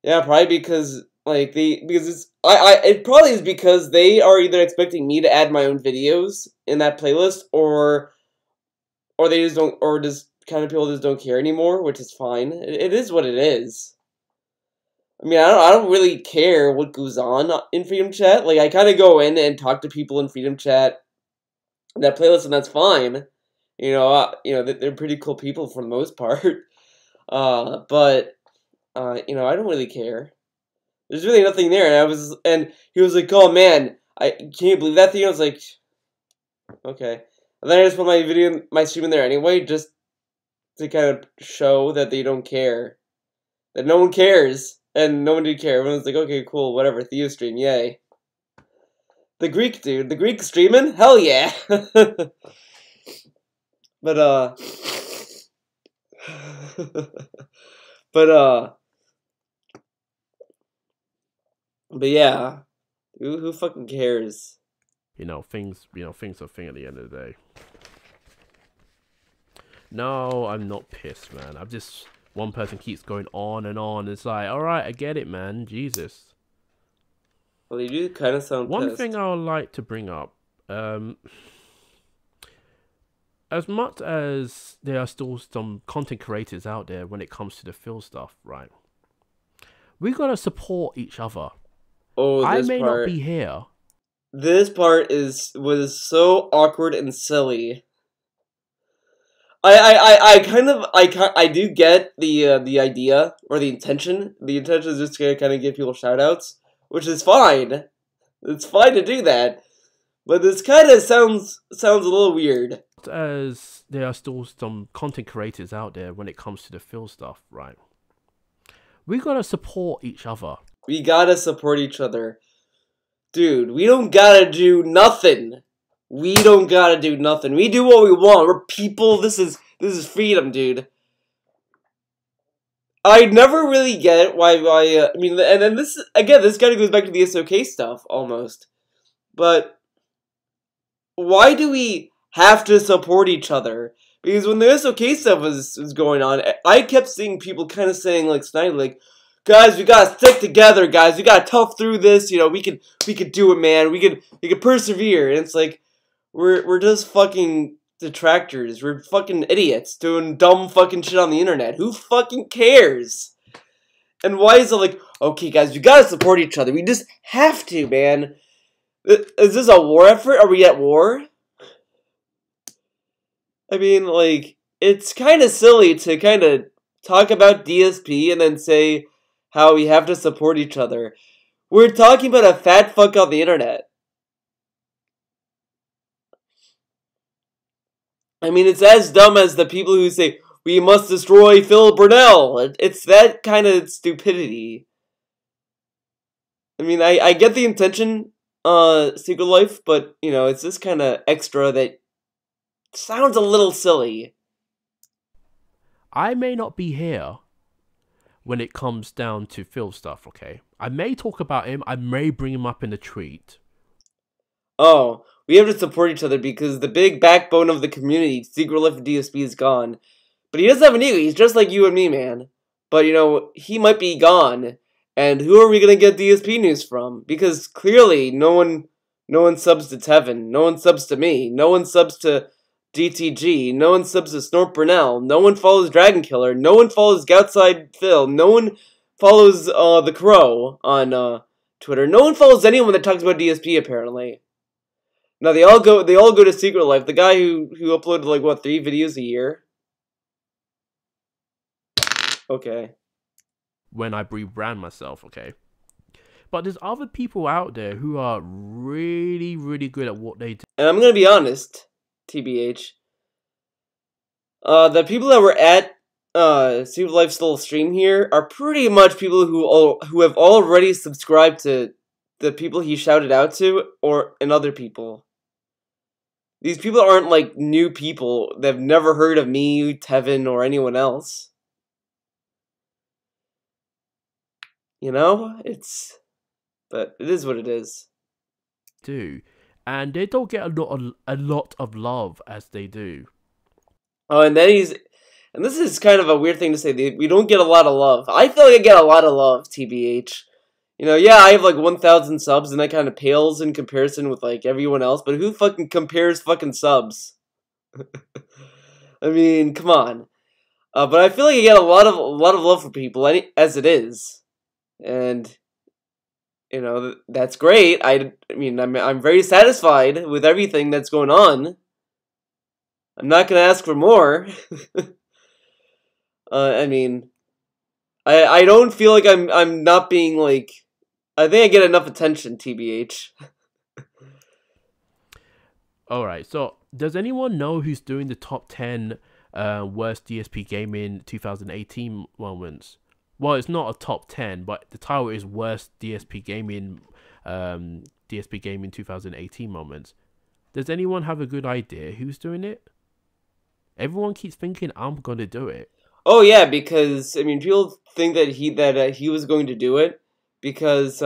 [SPEAKER 1] yeah, probably because it probably is because they are either expecting me to add my own videos in that playlist, or they just don't, or just kind of people just don't care anymore, which is fine. It is what it is. I mean, I don't really care what goes on in Freedom Chat. Like, I kind of go in and talk to people in Freedom Chat in that playlist, and that's fine. They're pretty cool people for the most part. But I don't really care. There's really nothing there, and he was like, "Oh man, can you believe that thing?" I was like, "Okay." And then I just put my stream in there anyway, just to kind of show that they don't care, that no one cares, and no one did care. Everyone's like, "Okay, cool, whatever." Theo stream, yay. The Greek dude, the Greek streaming, hell yeah. But but but yeah. Who fucking cares?
[SPEAKER 2] things are a thing at the end of the day. No, I'm not pissed, man. I'm just, one person keeps going on and on. It's like, all right, I get it, man. Jesus.
[SPEAKER 1] Well, you do kind of sound
[SPEAKER 2] One
[SPEAKER 1] pissed.
[SPEAKER 2] thing I would like to bring up, as much as there are still some content creators out there when it comes to the Phil stuff, right? We gotta support each other.
[SPEAKER 1] Oh,
[SPEAKER 2] I
[SPEAKER 1] this
[SPEAKER 2] may
[SPEAKER 1] part.
[SPEAKER 2] not be here.
[SPEAKER 1] This part was so awkward and silly. I do get the idea or the intention. The intention is just to kind of give people shout outs, which is fine. It's fine to do that, but this kind of sounds a little weird.
[SPEAKER 2] As there are still some content creators out there when it comes to the Phil stuff, right? We gotta support each other.
[SPEAKER 1] We gotta support each other. Dude, we don't gotta do nothing. We don't gotta do nothing. We do what we want. We're people. This is freedom, dude. I never really get why I mean, and then this again, this kind of goes back to the SOK stuff almost. But why do we have to support each other? Because when the SOK stuff was going on, I kept seeing people kind of saying like snidely, like, guys, we gotta stick together, guys. We gotta tough through this. You know, we could do it, man. We could persevere. And it's like we're just fucking detractors. We're fucking idiots doing dumb fucking shit on the internet. Who fucking cares? And why is it like, okay, guys, we gotta support each other. We just have to, man. Is this a war effort? Are we at war? I mean, like, it's kind of silly to kind of talk about DSP and then say how we have to support each other. We're talking about a fat fuck on the internet. I mean, it's as dumb as the people who say, we must destroy Phil Burnell. It's that kind of stupidity. I mean, I get the intention, Secret Life, but, you know, it's this kind of extra that sounds a little silly.
[SPEAKER 2] I may not be here when it comes down to Phil stuff, okay? I may talk about him, I may bring him up in a tweet.
[SPEAKER 1] Oh, we have to support each other because the big backbone of the community, Secret Life of DSP, is gone. But he doesn't have an ego, he's just like you and me, man. But, you know, he might be gone. And who are we gonna get DSP news from? Because clearly, no one subs to Tevin, no one subs to me, no one subs to DTG, no one subs to Snort Burnell, no one follows Dragon Killer, no one follows Goutside Phil, no one follows the Crow on Twitter, no one follows anyone that talks about DSP apparently. No, they all go to Secret Life. The guy who uploaded like what 3 videos a year. Okay.
[SPEAKER 2] When I rebrand myself, okay? But there's other people out there who are really, really good at what they do.
[SPEAKER 1] And I'm gonna be honest, TBH. The people that were at Secret Life's little stream here are pretty much people who have already subscribed to the people he shouted out to, and other people. These people aren't like new people. They've never heard of me, Tevin, or anyone else. You know? But it is what it is.
[SPEAKER 2] And they don't get a lot of love as they do.
[SPEAKER 1] Oh, and this is kind of a weird thing to say. We don't get a lot of love. I feel like I get a lot of love, TBH. You know, yeah, I have like 1,000 subs, and that kind of pales in comparison with like everyone else. But who fucking compares fucking subs? I mean, come on. But I feel like I get a lot of love for people, as it is, and you know that's great. I mean, I'm very satisfied with everything that's going on. I'm not gonna ask for more. I mean, I don't feel like I'm not being like. I think I get enough attention, TBH.
[SPEAKER 2] Alright, so does anyone know who's doing the top 10 worst DSP gaming 2018 moments? Well, it's not a top 10, but the title is worst DSP gaming 2018 moments. Does anyone have a good idea who's doing it? Everyone keeps thinking I'm gonna do it.
[SPEAKER 1] Oh yeah, because I mean, people think that he was going to do it because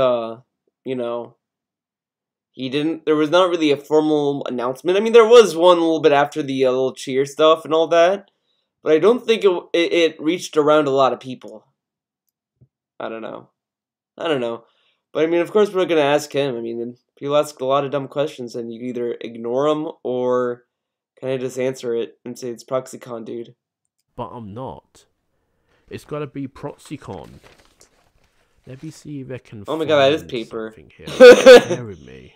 [SPEAKER 1] you know, he didn't. There was not really a formal announcement. I mean, there was one a little bit after the little cheer stuff and all that, but I don't think it reached around a lot of people. I don't know. But I mean, of course, we're gonna ask him. I mean, people ask a lot of dumb questions, and you either ignore them or kind of just answer it and say it's ProxyCon, dude.
[SPEAKER 2] But I'm not. It's gotta be ProxyCon. Let me see if I can.
[SPEAKER 1] Oh my god, that is paper.
[SPEAKER 2] Here. Bear with me.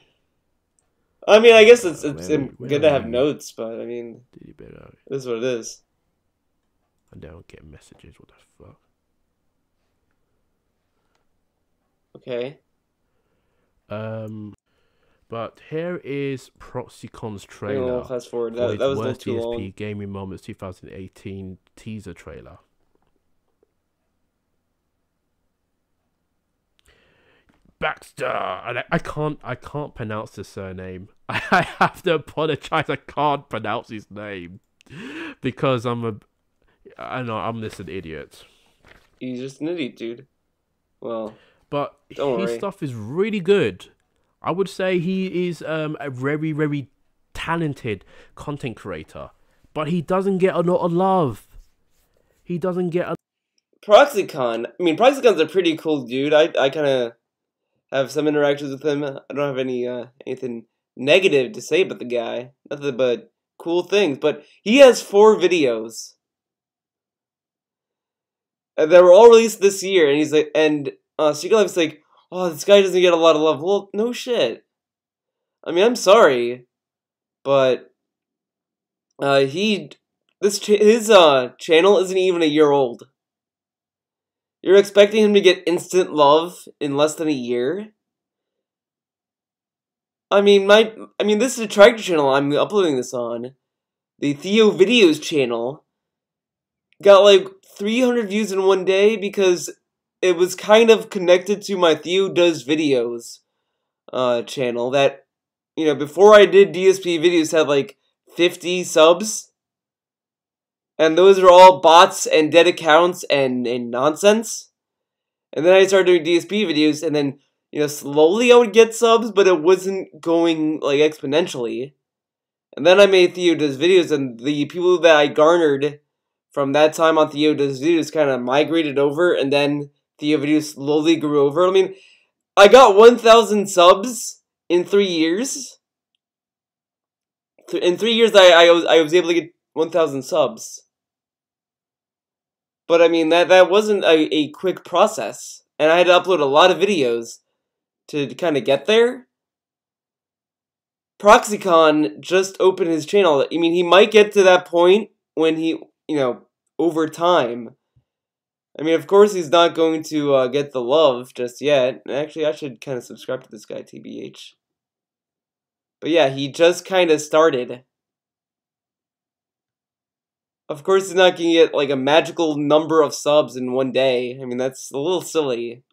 [SPEAKER 1] I mean, I guess it's good to have notes, but I mean, it is what it is.
[SPEAKER 2] I don't get messages. What the fuck?
[SPEAKER 1] Okay.
[SPEAKER 2] But here is Proxycon's
[SPEAKER 1] You know,
[SPEAKER 2] trailer
[SPEAKER 1] fast forward.
[SPEAKER 2] for
[SPEAKER 1] That
[SPEAKER 2] its
[SPEAKER 1] was a little
[SPEAKER 2] worst
[SPEAKER 1] too long.
[SPEAKER 2] DSP gaming moments 2018 teaser trailer. Baxter, and I can't pronounce the surname. I have to apologize. I can't pronounce his name because I know I'm just an idiot.
[SPEAKER 1] He's just an idiot, dude. Well,
[SPEAKER 2] But
[SPEAKER 1] don't
[SPEAKER 2] his
[SPEAKER 1] worry.
[SPEAKER 2] stuff is really good. I would say he is a very, very talented content creator, but he doesn't get a lot of love. He doesn't get a...
[SPEAKER 1] Proxycon. I mean, Proxycon's a pretty cool dude. I kind of have some interactions with him. I don't have anything negative to say about the guy. Nothing but cool things. But he has 4 videos that were all released this year, and he's like, and Secret Life's like, oh, this guy doesn't get a lot of love. Well, no shit. I mean, I'm sorry, but his channel isn't even a year old. You're expecting him to get instant love in less than a year? I mean, this is a tractor channel I'm uploading this on. The Theo Videos channel got like 300 views in one day because it was kind of connected to my Theo Does Videos channel that, you know, before I did DSP videos had like 50 subs. And those are all bots and dead accounts and nonsense. And then I started doing DSP videos, and then, you know, slowly I would get subs, but it wasn't going, like, exponentially. And then I made Theo Does Videos, and the people that I garnered from that time on Theo Does Videos kind of migrated over, and then Theo Videos slowly grew over. I mean, I got 1,000 subs in 3 years. In 3 years, I was able to get 1,000 subs. But I mean, that wasn't a quick process. And I had to upload a lot of videos to kind of get there. Proxycon just opened his channel. I mean, he might get to that point when he, you know, over time. I mean, of course he's not going to get the love just yet. Actually, I should kind of subscribe to this guy, TBH. But yeah, he just kind of started. Of course, he's not going to get, like, a magical number of subs in one day. I mean, that's a little silly.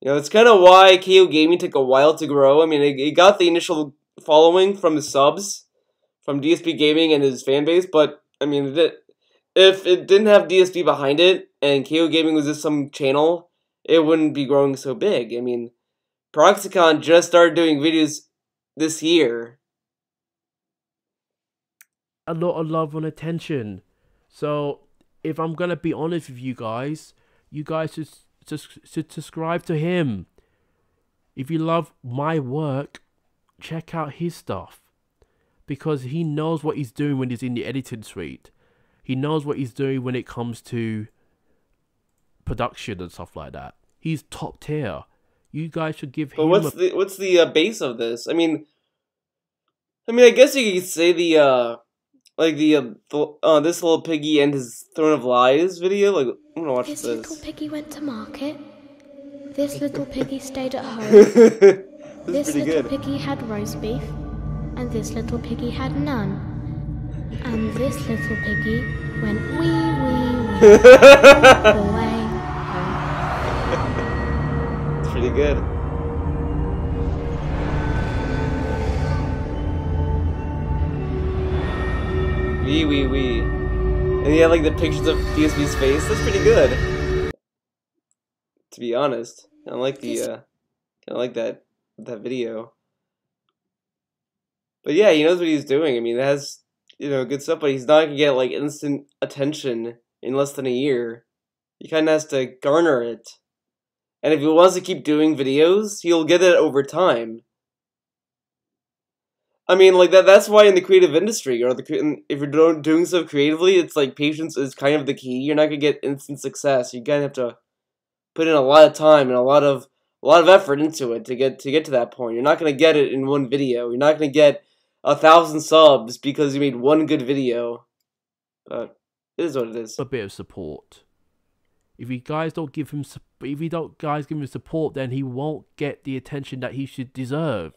[SPEAKER 1] You know, it's kind of why KO Gaming took a while to grow. I mean, it got the initial following from the subs, from DSP Gaming and his fan base, but, I mean, if it didn't have DSP behind it, and KO Gaming was just some channel, it wouldn't be growing so big. I mean, Proxycon just started doing videos this year.
[SPEAKER 2] a lot of love and attention. So if I'm gonna be honest with you guys should subscribe to him. If you love my work, check out his stuff, because he knows what he's doing when he's in the editing suite. He knows what he's doing when it comes to production and stuff like that. He's top tier. You guys should give him.
[SPEAKER 1] But what's the base of this? I mean, I guess you could say this little piggy and his Throne of Lies video. Like, I'm gonna watch this.
[SPEAKER 3] This little piggy went to market. This little piggy stayed at home.
[SPEAKER 1] This
[SPEAKER 3] little piggy had roast beef, and this little piggy had none. And this little piggy went wee all the way home.
[SPEAKER 1] It's pretty good. Wee. And he had like the pictures of DSB's face. That's pretty good. To be honest, I like that video. But yeah, he knows what he's doing. I mean, it has, you know, good stuff, but he's not gonna get like instant attention in less than a year. He kind of has to garner it. And if he wants to keep doing videos, he'll get it over time. I mean, like, that's why in the creative industry, or if you're doing stuff creatively, it's like patience is kind of the key. You're not gonna get instant success. You kind of have to put in a lot of time and a lot of effort into it to get to that point. You're not gonna get it in one video. You're not gonna get 1,000 subs because you made one good video. But it is what it is.
[SPEAKER 2] A bit of support. If you guys don't give him support, then he won't get the attention that he should deserve.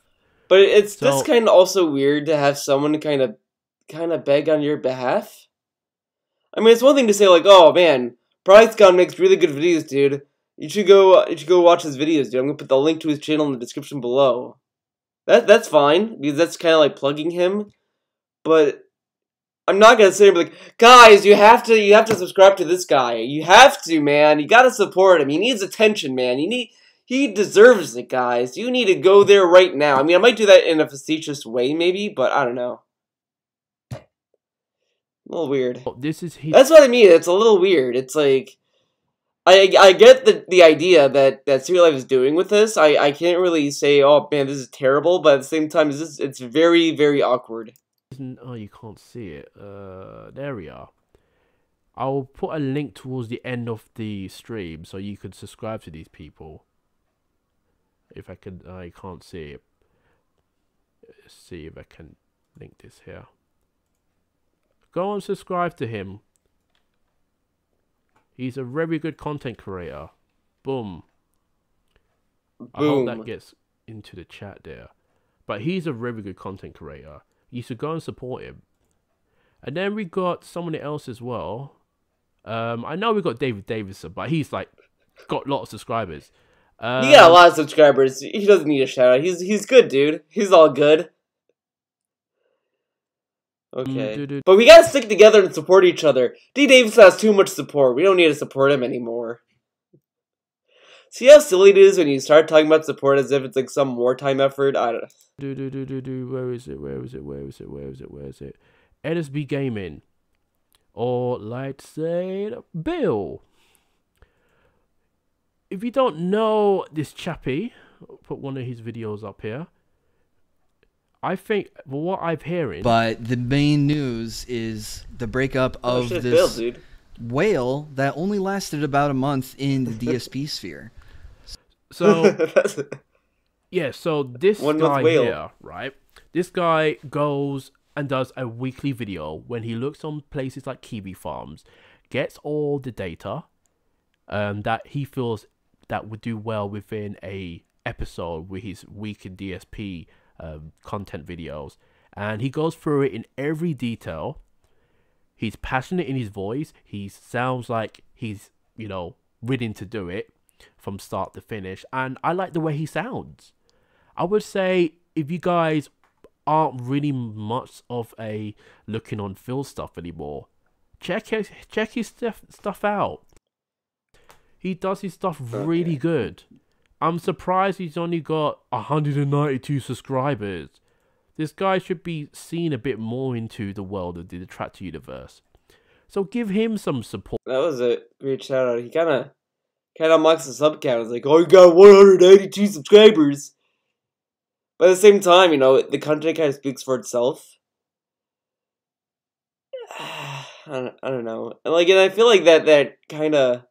[SPEAKER 1] But it's
[SPEAKER 2] So,
[SPEAKER 1] just kind of also weird to have someone kind of beg on your behalf. I mean, it's one thing to say like, "Oh man, Pricecon makes really good videos, dude. You should go watch his videos, dude. I'm gonna put the link to his channel in the description below." That's fine because that's kind of like plugging him. But I'm not gonna sit here and be like, "Guys, you have to subscribe to this guy. You have to, man. You gotta support him. He needs attention, man. He deserves it, guys. You need to go there right now." I mean, I might do that in a facetious way, maybe, but I don't know. A little weird. That's what I mean. It's a little weird. It's like I get the idea that Secret Life is doing with this. I can't really say, "Oh man, this is terrible," but at the same time, it's very, very awkward.
[SPEAKER 2] Oh, you can't see it. There we are. I'll put a link towards the end of the stream so you can subscribe to these people. If I can, I can't see it. Let's see if I can link this here. Go and subscribe to him. He's a very good content creator. Boom. I hope that gets into the chat there. But he's a very good content creator. You should go and support him. And then we got someone else as well. I know we got David Davison, but he's like got a lot of subscribers.
[SPEAKER 1] He got a lot of subscribers. He doesn't need a shout out. He's good, dude. He's all good. Okay. But we gotta stick together and support each other. D. Davis has too much support. We don't need to support him anymore. See how silly it is when you start talking about support as if it's like some wartime effort? I don't know.
[SPEAKER 2] Where is it? NSB Gaming. Or let's say Bill. If you don't know this chappie, I'll put one of his videos up here. I think, well, what I'm hearing...
[SPEAKER 4] But the main news is the breakup of this whale that only lasted about a month in the DSP sphere.
[SPEAKER 2] So, yeah, so this guy here, right? This guy goes and does a weekly video when he looks on places like Kiwi Farms, gets all the data that he feels that would do well within a episode with his week in DSP content videos, and he goes through it in every detail. He's passionate in his voice. He sounds like he's, you know, willing to do it from start to finish, and I like the way he sounds. I would say if you guys aren't really much of a looking on Phil stuff anymore, check his stuff out. He does his stuff really good. I'm surprised he's only got 192 subscribers. This guy should be seen a bit more into the world of the Detractor universe. So give him some support.
[SPEAKER 1] That was a great shout out. He kind of mocks the sub count. It's like, "Oh, you got 182 subscribers." But at the same time, you know, the content kind of speaks for itself. I don't know. And I feel like that kind of...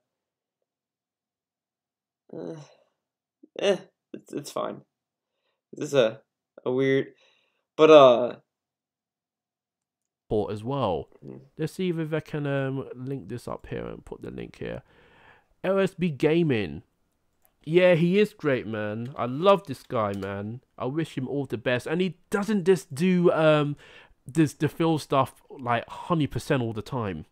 [SPEAKER 1] it's fine. This is a weird... But,
[SPEAKER 2] as well. Let's see if I can link this up here and put the link here. LSB Gaming. Yeah, he is great, man. I love this guy, man. I wish him all the best. And he doesn't just do the Phil stuff like 100% all the time.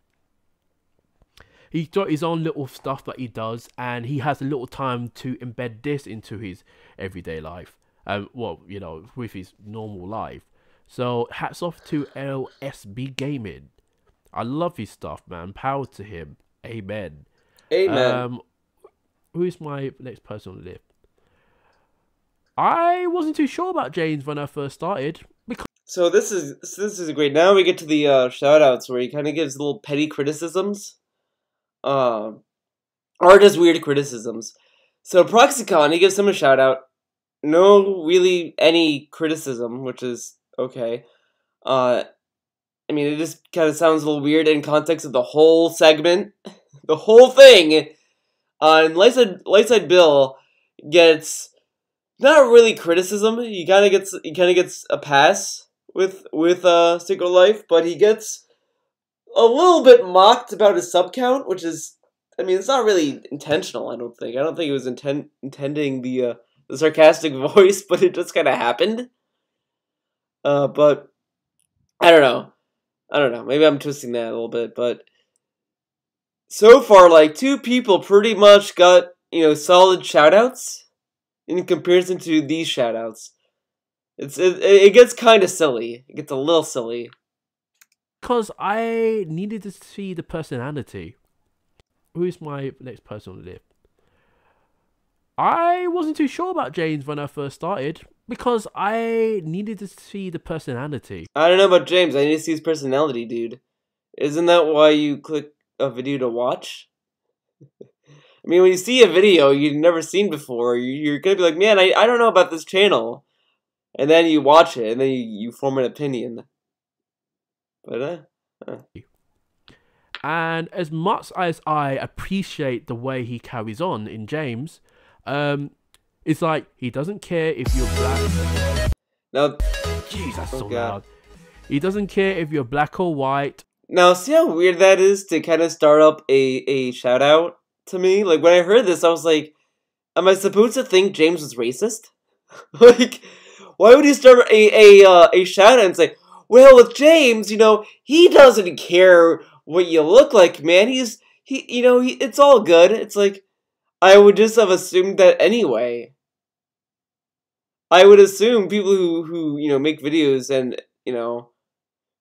[SPEAKER 2] He's got his own little stuff that he does, and he has a little time to embed this into his everyday life. Well, you know, with his normal life. So, hats off to LSB Gaming. I love his stuff, man. Power to him. Amen.
[SPEAKER 1] Amen.
[SPEAKER 2] Who's my next person on the list? I wasn't too sure about James when I first started.
[SPEAKER 1] So this is great. Now we get to the shout-outs where he kind of gives little petty criticisms. Or just weird criticisms. So Proxicon, he gives him a shout-out. No really any criticism, which is okay. I mean, it just kind of sounds a little weird in context of the whole segment. The whole thing. And Lightside Bill gets not really criticism. He kind of gets a pass with Secret Life, but he gets a little bit mocked about his sub count, which is I mean, it's not really intentional. I don't think. I don't think it was intending the sarcastic voice, but it just kind of happened. But I don't know. I don't know. Maybe I'm twisting that a little bit, but so far, like 2 people pretty much got solid shoutouts in comparison to these shoutouts. It gets kind of silly. It gets a little silly.
[SPEAKER 2] Because I needed to see the personality. Who's my next person on the list? I wasn't too sure about James when I first started because I needed to see the personality.
[SPEAKER 1] I don't know about James. I need to see his personality, dude. Isn't that why you click a video to watch? I mean, when you see a video you've never seen before, you're gonna be like, man, I don't know about this channel. And then you watch it, and then you form an opinion. But,
[SPEAKER 2] And as much as I appreciate the way he carries on in James, it's like he doesn't care if you're black.
[SPEAKER 1] Now,
[SPEAKER 2] jeez, that's so loud. He doesn't care if you're black or white.
[SPEAKER 1] Now, see how weird that is to kind of start up a shout out to me? Like, when I heard this, I was like, am I supposed to think James was racist? Like, why would you start a shout out and say, well, with James, he doesn't care what you look like, man. It's all good. It's like, I would just have assumed that anyway. I would assume people who make videos and,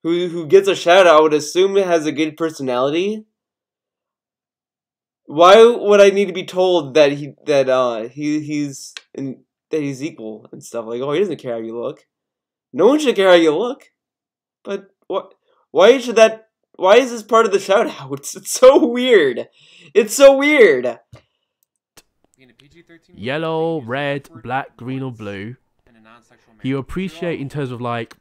[SPEAKER 1] who gets a shout out, I would assume it has a good personality. Why would I need to be told that he's equal and stuff? Like, oh, he doesn't care how you look. No one should care how you look. But what? Why is this part of the shout out? It's so weird. It's so weird.
[SPEAKER 2] Yellow, red, black, green, or blue. You appreciate in terms of like,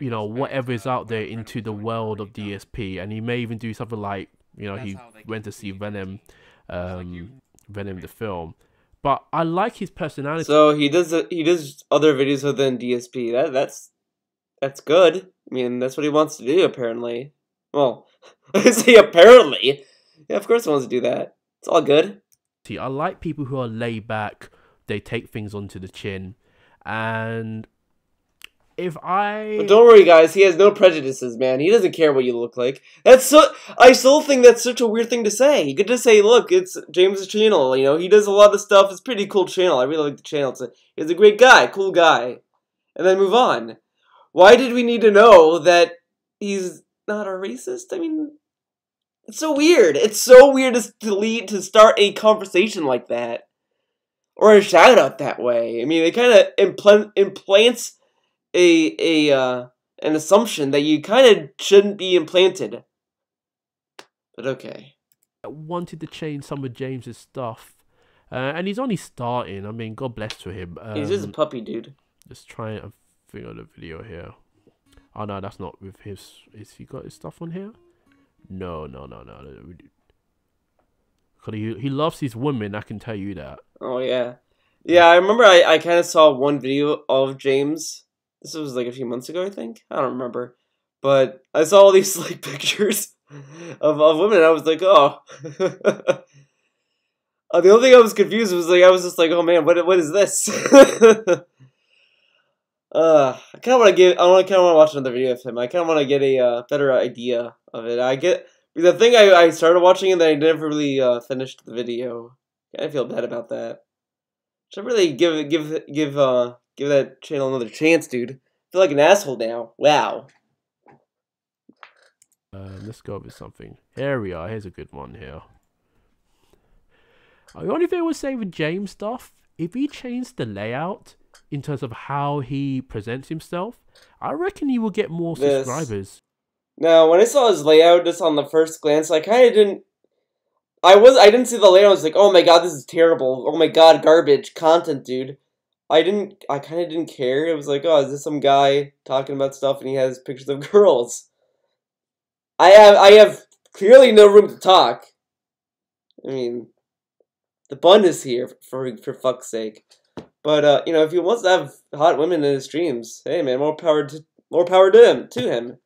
[SPEAKER 2] whatever is out there into the world of DSP, and he may even do something like, he went to see Venom, Venom the film. But I like his personality.
[SPEAKER 1] So he does other videos other than DSP. That's good. I mean, that's what he wants to do apparently. Well, I say apparently. Yeah, of course he wants to do that. It's all good.
[SPEAKER 2] I like people who are laid back. They take things onto the chin, and But
[SPEAKER 1] don't worry, guys. He has no prejudices, man. He doesn't care what you look like. I still think that's such a weird thing to say. You could just say, look, it's James' channel. He does a lot of stuff. It's a pretty cool channel. I really like the channel. He's a great guy, cool guy, and then move on. Why did we need to know that he's not a racist? I mean, it's so weird. It's so weird to start a conversation like that, or a shout out that way. I mean, it kind of implants an assumption that you kind of shouldn't be implanted. But okay.
[SPEAKER 2] I wanted to change some of James's stuff, and he's only starting. I mean, God bless to him.
[SPEAKER 1] He's just a puppy, dude.
[SPEAKER 2] Just trying to figure out the video here. Oh no, that's not with his. Is he got his stuff on here? No. He loves his women. I can tell you that.
[SPEAKER 1] Oh yeah, yeah. I remember. I kind of saw one video of James. This was like a few months ago, I think. I don't remember, but I saw all these like pictures of women, and I was like, oh. The only thing I was confused was I was just like, oh man, what is this? I kind of want to watch another video of him. I kind of want to get a better idea of it. The thing I started watching and then I never really finished the video. I feel bad about that. Should really give that channel another chance, dude. I feel like an asshole now. Wow.
[SPEAKER 2] Let's go with something. Here we are. Here's a good one here. The only thing I would say with James stuff, if he changed the layout in terms of how he presents himself, I reckon he will get more subscribers.
[SPEAKER 1] Now, when I saw his layout just on the first glance, I kind of didn't. I didn't see the layout. I was like, oh my god, this is terrible. Oh my god, garbage content, dude. I kind of didn't care. It was like, oh, is this some guy talking about stuff and he has pictures of girls? I have clearly no room to talk. I mean, the bun is here for fuck's sake. But if he wants to have hot women in his streams, hey man, more power to him.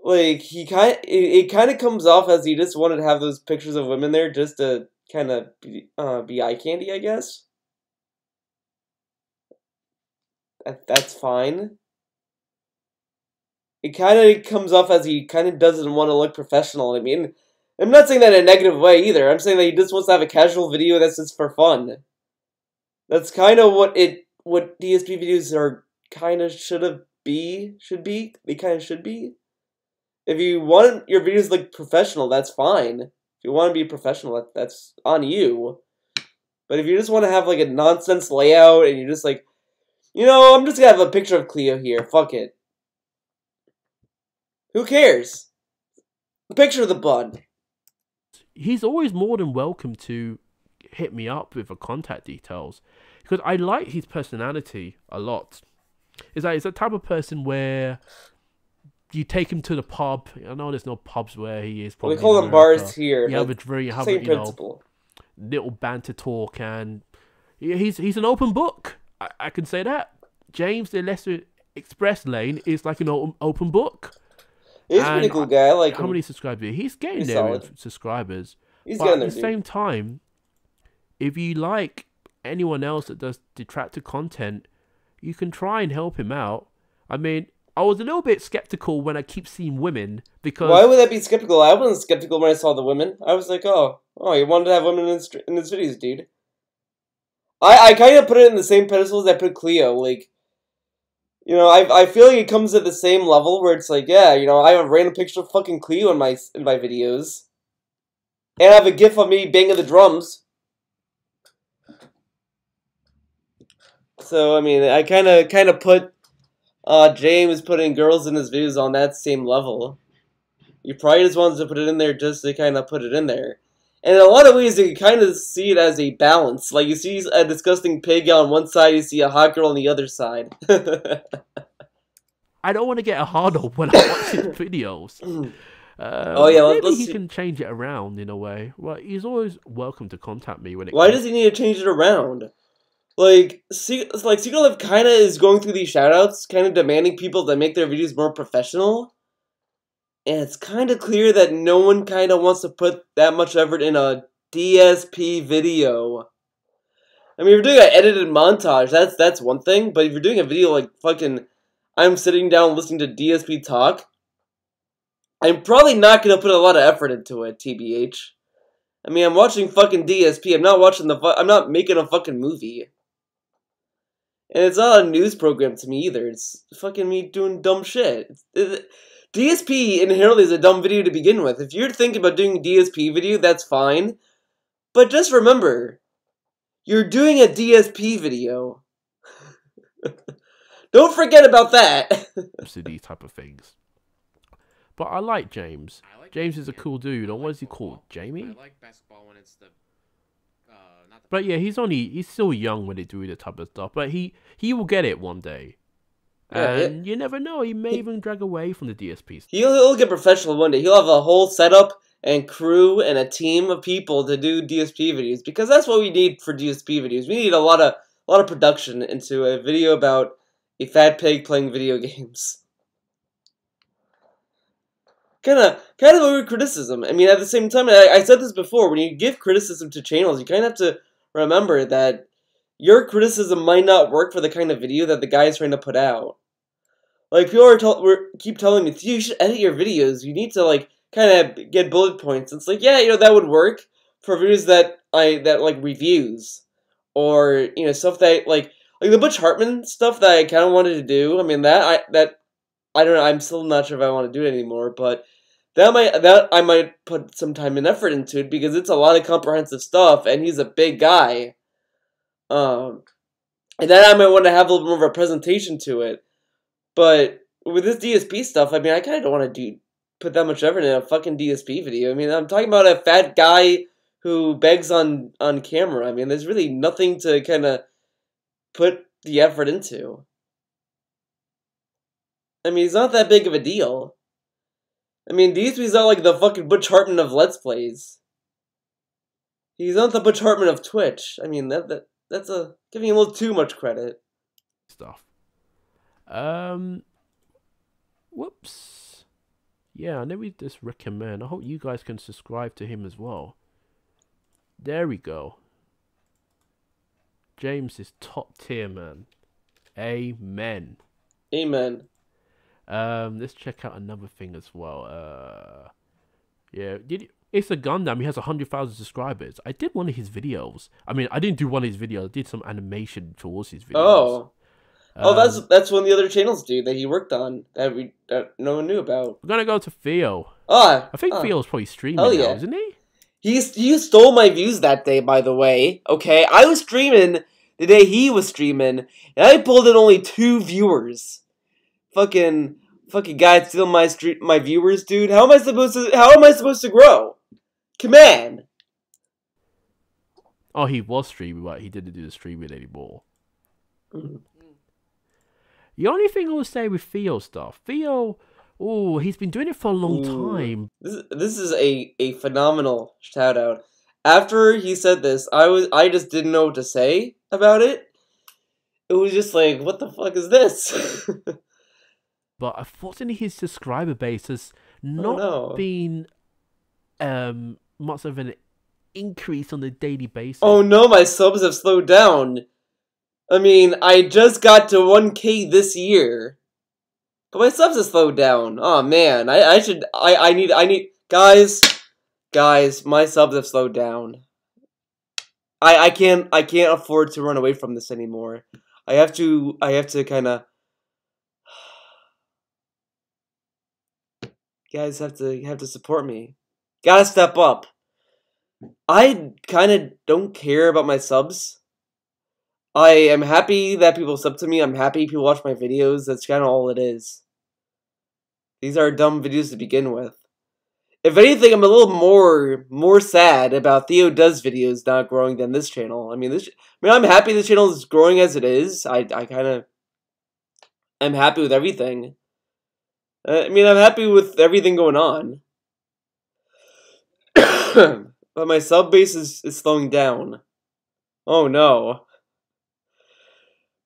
[SPEAKER 1] like it kind of comes off as he just wanted to have those pictures of women there just to kind of be eye candy, I guess. That's fine. It kind of comes off as he kind of doesn't want to look professional. I mean, I'm not saying that in a negative way either. I'm saying that he just wants to have a casual video that's just for fun. That's kind of what DSP videos are kind of should be. They kind of should be. If you want your videos to look professional, that's fine. If you want to be professional, that's on you. But if you just want to have like a nonsense layout and you're just like, you know, I'm just gonna have a picture of Cleo here. Fuck it. Who cares? A picture of the bud.
[SPEAKER 2] He's always more than welcome to hit me up with the contact details, because I like his personality a lot. It's the type of person where you take him to the pub. I know there's no pubs where he is.
[SPEAKER 1] We call them bars here.
[SPEAKER 2] You have a drink, you have
[SPEAKER 1] same principle.
[SPEAKER 2] Little banter talk, and he's an open book. I can say that. James, the Leicester Express lane, is like an open book.
[SPEAKER 1] He's a pretty cool guy. I like
[SPEAKER 2] how
[SPEAKER 1] him.
[SPEAKER 2] many subscribers? He's getting there with subscribers.
[SPEAKER 1] He's
[SPEAKER 2] but
[SPEAKER 1] getting there,
[SPEAKER 2] at the same time, if you like anyone else that does detractor content, you can try and help him out. I mean, I was a little bit skeptical when I keep seeing women, because...
[SPEAKER 1] Why would I be skeptical? I wasn't skeptical when I saw the women. I was like, oh, you wanted to have women in his videos, dude. I kind of put it in the same pedestal as I put Cleo. Like, you know, I feel like it comes at the same level where it's like, yeah, you know, I have a random picture of fucking Cleo in my videos. And I have a gif of me banging the drums. So, I mean, I kind of put James putting girls in his videos on that same level. You probably just wanted to put it in there just to kind of put it in there. And in a lot of ways, you can kind of see it as a balance. Like, you see a disgusting pig on one side, you see a hot girl on the other side.
[SPEAKER 2] I don't want to get a hard on when I watch his videos.
[SPEAKER 1] Oh yeah,
[SPEAKER 2] maybe he can change it around in a way. Well, he's always welcome to contact me when it.
[SPEAKER 1] Why does he need to change it around? Like, Secret Life kind of is going through these shoutouts, kind of demanding people to make their videos more professional. And it's kind of clear that no one kind of wants to put that much effort in a DSP video. I mean, if you're doing an edited montage, that's one thing. But if you're doing a video like fucking, I'm sitting down listening to DSP talk, I'm probably not going to put a lot of effort into it, TBH. I mean, I'm watching fucking DSP. I'm not making a fucking movie. And it's not a news program to me either. It's fucking me doing dumb shit. DSP inherently is a dumb video to begin with. If you're thinking about doing a DSP video, that's fine. But just remember, you're doing a DSP video. Don't forget about that.
[SPEAKER 2] To these type of things. But I like James. James is a cool dude. Or what is he called? Jamie?
[SPEAKER 5] I like basketball when it's the...
[SPEAKER 2] But yeah, he's still young when they do that type of stuff. But he will get it one day. And you never know, he may even drag away from the DSPs.
[SPEAKER 1] He'll get professional one day. He'll have a whole setup and crew and a team of people to do DSP videos, because that's what we need for DSP videos. We need a lot of production into a video about a fat pig playing video games. Kind of a weird criticism. I mean, at the same time, I said this before, when you give criticism to channels, you kind of have to remember that your criticism might not work for the kind of video that the guy is trying to put out. Like, people keep telling me, you should edit your videos. You need to, like, kind of get bullet points. It's like, yeah, you know, that would work for videos that like, reviews. Or, you know, stuff that, like the Butch Hartman stuff that I kind of wanted to do. I mean, I don't know, I'm still not sure if I want to do it anymore, but that I might put some time and effort into it, because it's a lot of comprehensive stuff, and he's a big guy. And then I might want to have a little more of a presentation to it. But with this DSP stuff, I mean, I kind of don't want to put that much effort in a fucking DSP video. I mean, I'm talking about a fat guy who begs on camera. I mean, there's really nothing to kind of put the effort into. I mean, he's not that big of a deal. I mean, DSP's not like the fucking Butch Hartman of Let's Plays. He's not the Butch Hartman of Twitch. I mean, that's giving him a little too much credit.
[SPEAKER 2] Stuff. Whoops. Yeah, let me just recommend. I hope you guys can subscribe to him as well. There we go. James is top tier, man. Amen.
[SPEAKER 1] Amen.
[SPEAKER 2] Let's check out another thing as well. Yeah, it's a Gundam. He has 100,000 subscribers. I did one of his videos. I mean, I didn't do one of his videos. I did some animation towards his videos.
[SPEAKER 1] That's one of the other channels, dude, that he worked on that no one knew about.
[SPEAKER 2] We're gonna go to Theo.
[SPEAKER 1] I
[SPEAKER 2] think Theo's probably streaming now, isn't he?
[SPEAKER 1] He stole my views that day, by the way. Okay, I was streaming the day he was streaming, and I pulled in only 2 viewers. Fucking guy stealing my viewers, dude. How am I supposed to grow? Come on.
[SPEAKER 2] Oh, he was streaming, but he didn't do the streaming anymore.
[SPEAKER 1] Mm-hmm.
[SPEAKER 2] The only thing I would say with Theo stuff, he's been doing it for a long time.
[SPEAKER 1] This is a phenomenal shout out. After he said this, I just didn't know what to say about it. It was just like, what the fuck is this?
[SPEAKER 2] But unfortunately, his subscriber base has not been much of an increase on a daily basis.
[SPEAKER 1] Oh no, my subs have slowed down. I mean, I just got to 1K this year. But my subs have slowed down. Oh man, I need guys, my subs have slowed down. I can't afford to run away from this anymore. I have to kind of. You guys have to support me. Gotta step up. I kind of don't care about my subs. I am happy that people sub to me. I'm happy people watch my videos. That's kind of all it is. These are dumb videos to begin with. If anything, I'm a little more sad about Theo Does videos not growing than this channel. I mean, I'm happy this channel is growing as it is. I'm happy with everything. I mean, I'm happy with everything going on. But my sub base is slowing down. Oh no.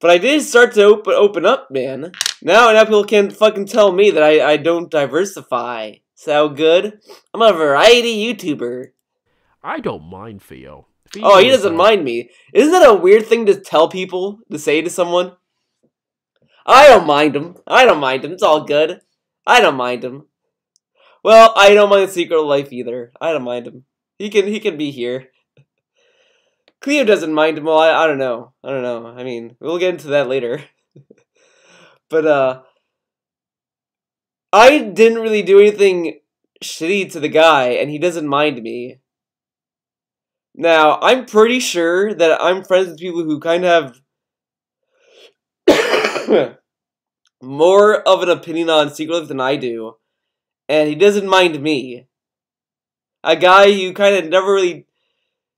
[SPEAKER 1] But I did start to open up, man. Now people can fucking tell me that I don't diversify. Sound good? I'm a variety YouTuber.
[SPEAKER 2] I don't mind Theo. He
[SPEAKER 1] doesn't mind me. Isn't that a weird thing to tell people, to say to someone? I don't mind him. It's all good. I don't mind him. Well, I don't mind the Secret Life either. I don't mind him. He can be here. Kleo doesn't mind him. Well, I don't know. I mean, we'll get into that later. But, I didn't really do anything shitty to the guy, and he doesn't mind me. Now, I'm pretty sure that I'm friends with people who kind of have more of an opinion on Secret Life than I do, and he doesn't mind me. A guy who kind of never really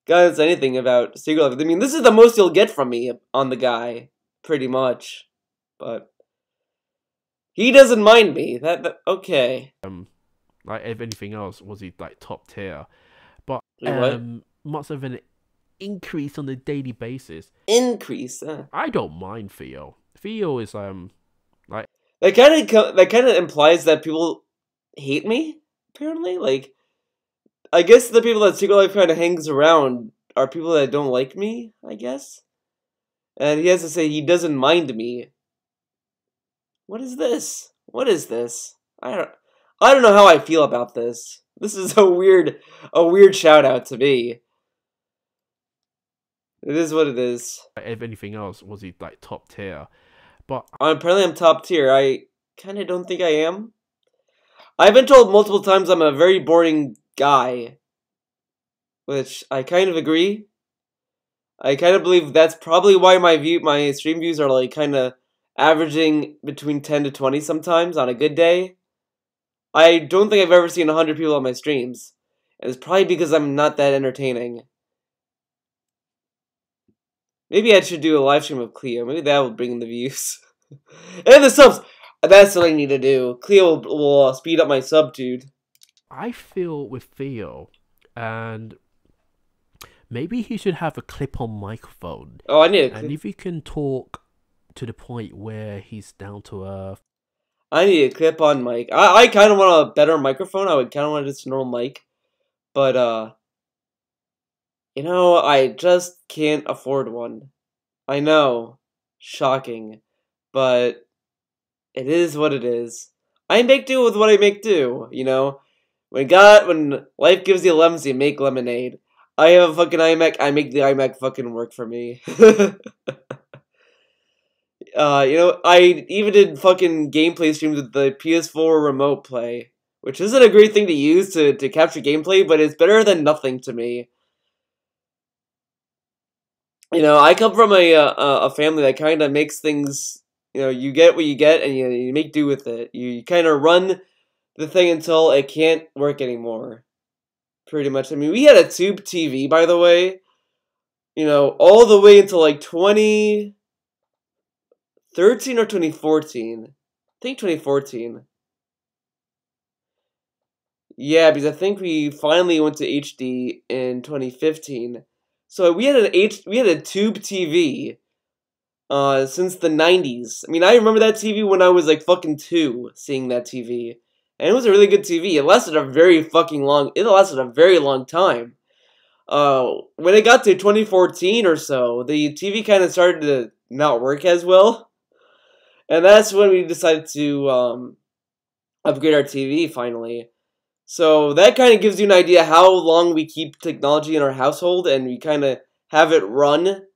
[SPEAKER 1] got into anything about Secret Life. I mean, this is the most you'll get from me on the guy, pretty much. But he doesn't mind me. That okay.
[SPEAKER 2] Like if anything else, was he like top tier? But much of an increase on a daily basis.
[SPEAKER 1] Increase.
[SPEAKER 2] I don't mind Theo. Theo is like
[SPEAKER 1] that kind of implies that people hate me. Apparently, like I guess the people that Secret Life kind of hangs around are people that don't like me. I guess, and he has to say he doesn't mind me. What is this? I don't know how I feel about this. This is a weird shout out to me. It is what it is.
[SPEAKER 2] If anything else, was he like top tier? But
[SPEAKER 1] apparently I'm top tier. I kind of don't think I am. I've been told multiple times I'm a very boring guy, which I kind of agree. I kind of believe that's probably why my stream views are like kind of averaging between 10 to 20 sometimes on a good day. I don't think I've ever seen 100 people on my streams. And it's probably because I'm not that entertaining. Maybe I should do a live stream of Kleo. Maybe that will bring in the views. And the subs! That's what I need to do. Kleo will speed up my sub, dude.
[SPEAKER 2] I feel with Theo, and maybe he should have a clip-on microphone.
[SPEAKER 1] Oh, I need a clip.
[SPEAKER 2] And if he can talk to the point where he's down to earth.
[SPEAKER 1] I need a clip-on mic. I kind of want a better microphone. I would kind of want just a normal mic. But, you know, I just can't afford one. I know. Shocking. But it is what it is. I make do with what I make do, you know? When life gives you lemons, you make lemonade. I have a fucking iMac, I make the iMac fucking work for me. You know, I even did fucking gameplay streams with the PS4 remote play, which isn't a great thing to use to capture gameplay, but it's better than nothing to me. You know, I come from a family that kind of makes things, you know, you get what you get and you make do with it. You kind of run the thing until it can't work anymore. Pretty much. I mean, we had a tube TV, by the way, you know, all the way until like 2013 or 2014. I think 2014. Yeah, because I think we finally went to HD in 2015. So we had a tube TV since the 90s. I mean, I remember that TV when I was like fucking 2, seeing that TV. And it was a really good TV. It lasted a very long time. When it got to 2014 or so, the TV kind of started to not work as well. And that's when we decided to upgrade our TV finally. So that kind of gives you an idea how long we keep technology in our household, and we kind of have it run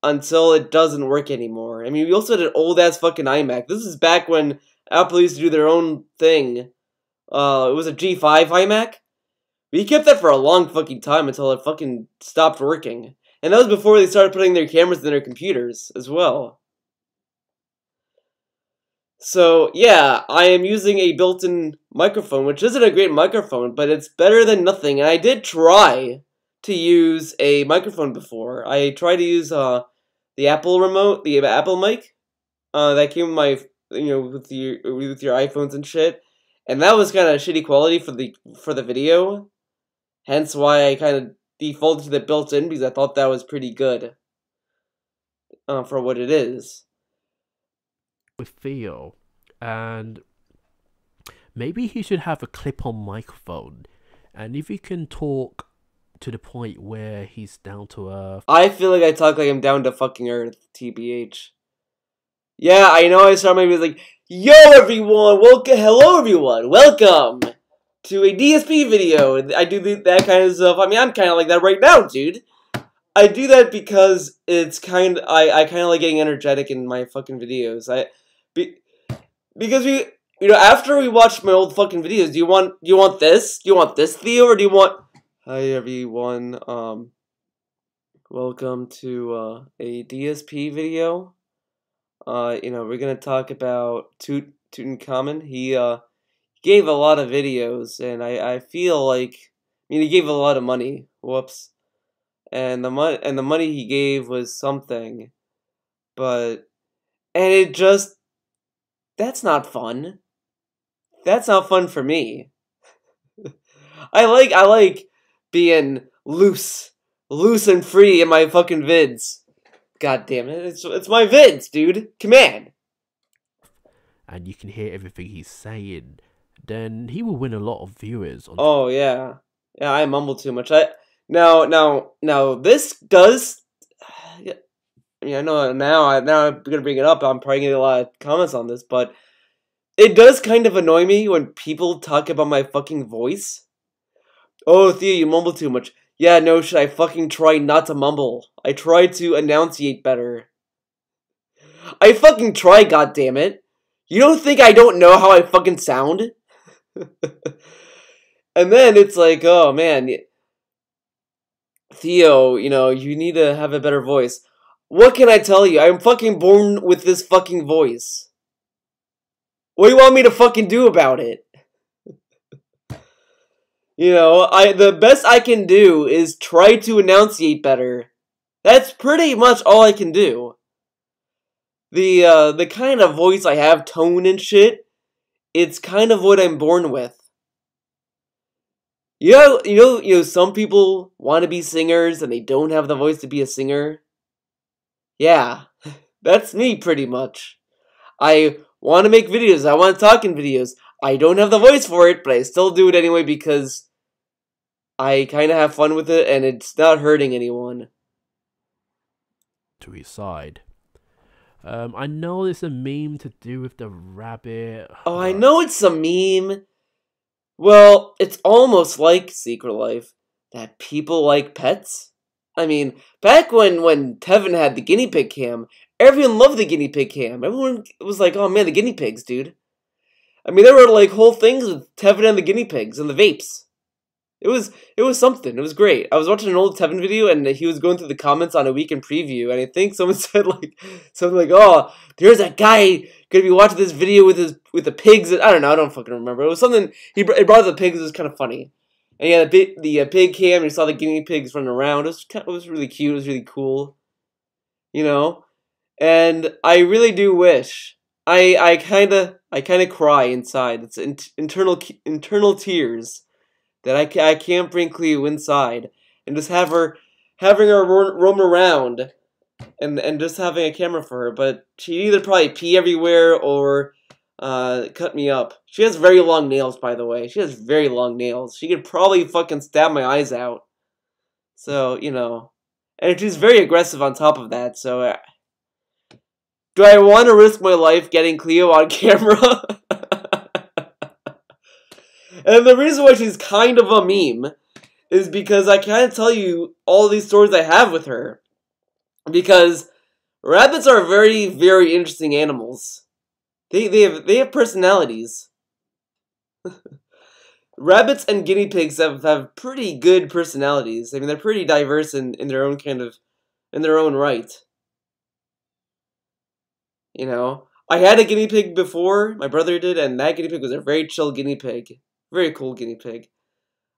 [SPEAKER 1] until it doesn't work anymore. I mean, we also had an old-ass fucking iMac. This is back when Apple used to do their own thing. It was a G5 iMac. We kept that for a long fucking time until it fucking stopped working. And that was before they started putting their cameras in their computers as well. So, yeah, I am using a built-in microphone, which isn't a great microphone, but it's better than nothing. And I did try to use a microphone before. I tried to use the Apple remote, the Apple mic that came with my, you know, with your iPhones and shit. And that was kind of shitty quality for the video. Hence why I kind of defaulted to the built-in, because I thought that was pretty good for what it is.
[SPEAKER 2] With Theo, and maybe he should have a clip-on microphone, and if he can talk to the point where he's down to earth.
[SPEAKER 1] I feel like I talk like I'm down to fucking earth, TBH. Yeah, I know I started my video like, yo everyone, hello everyone, welcome to a DSP video. I do that kind of stuff. I mean, I'm kind of like that right now, dude. I do that because it's I kind of like getting energetic in my fucking videos. Because we, you know, after we watch my old fucking videos, do you want this? Do you want this, Theo, or do you want? Hi everyone. Welcome to a DSP video. You know, we're gonna talk about Tutankhamun. He gave a lot of videos, and I feel like, I mean, he gave a lot of money. Whoops. And the money he gave was something, and it just, that's not fun. That's not fun for me. I like being loose and free in my fucking vids. God damn it, it's my vids, dude. Come on.
[SPEAKER 2] And you can hear everything he's saying, then he will win a lot of viewers.
[SPEAKER 1] Oh yeah, I mumble too much. Now, this does. I mean, I know now I'm gonna bring it up. I'm probably gonna get a lot of comments on this, but it does kind of annoy me when people talk about my fucking voice. Oh, Theo, you mumble too much. Yeah, no, should I fucking try not to mumble? I try to enunciate better. I fucking try, goddammit. You don't think I don't know how I fucking sound? And then it's like, oh man, Theo, you know, you need to have a better voice. What can I tell you? I'm fucking born with this fucking voice. What do you want me to fucking do about it? You know, the best I can do is try to enunciate better. That's pretty much all I can do. The kind of voice I have, tone and shit, it's kind of what I'm born with. You know, some people want to be singers and they don't have the voice to be a singer. Yeah, that's me pretty much. I want to make videos. I want to talk in videos. I don't have the voice for it, but I still do it anyway because I kind of have fun with it and it's not hurting anyone.
[SPEAKER 2] To his side. I know it's a meme to do with the rabbit.
[SPEAKER 1] Oh, I know it's a meme. Well, it's almost like Secret Life that people like pets. I mean, back when Tevin had the guinea pig cam, everyone loved the guinea pig cam. Everyone was like, oh man, the guinea pigs, dude. I mean, there were like whole things with Tevin and the guinea pigs and the vapes. It was something. It was great. I was watching an old Tevin video and he was going through the comments on a weekend preview, and I think someone said something like, "Oh, there's that guy gonna be watching this video with the pigs." I don't know. I don't fucking remember. It was something he brought up the pigs. It was kind of funny. And yeah, the pig cam. You saw the guinea pigs running around. It was really cute. It was really cool. You know, and I really do wish. I kind of cry inside. It's internal tears that I can't bring Cleo inside and just having her roam around and just having a camera for her. But she'd either probably pee everywhere or cut me up. She has very long nails, by the way. She has very long nails. She could probably fucking stab my eyes out. So, you know. And she's very aggressive on top of that, so do I want to risk my life getting Cleo on camera? And the reason why she's kind of a meme is because I can't tell you all these stories I have with her. Because rabbits are very, very interesting animals. They have personalities. Rabbits and guinea pigs have pretty good personalities. I mean, they're pretty diverse in their own in their own right. You know, I had a guinea pig before, my brother did, and that guinea pig was a very chill guinea pig. Very cool guinea pig.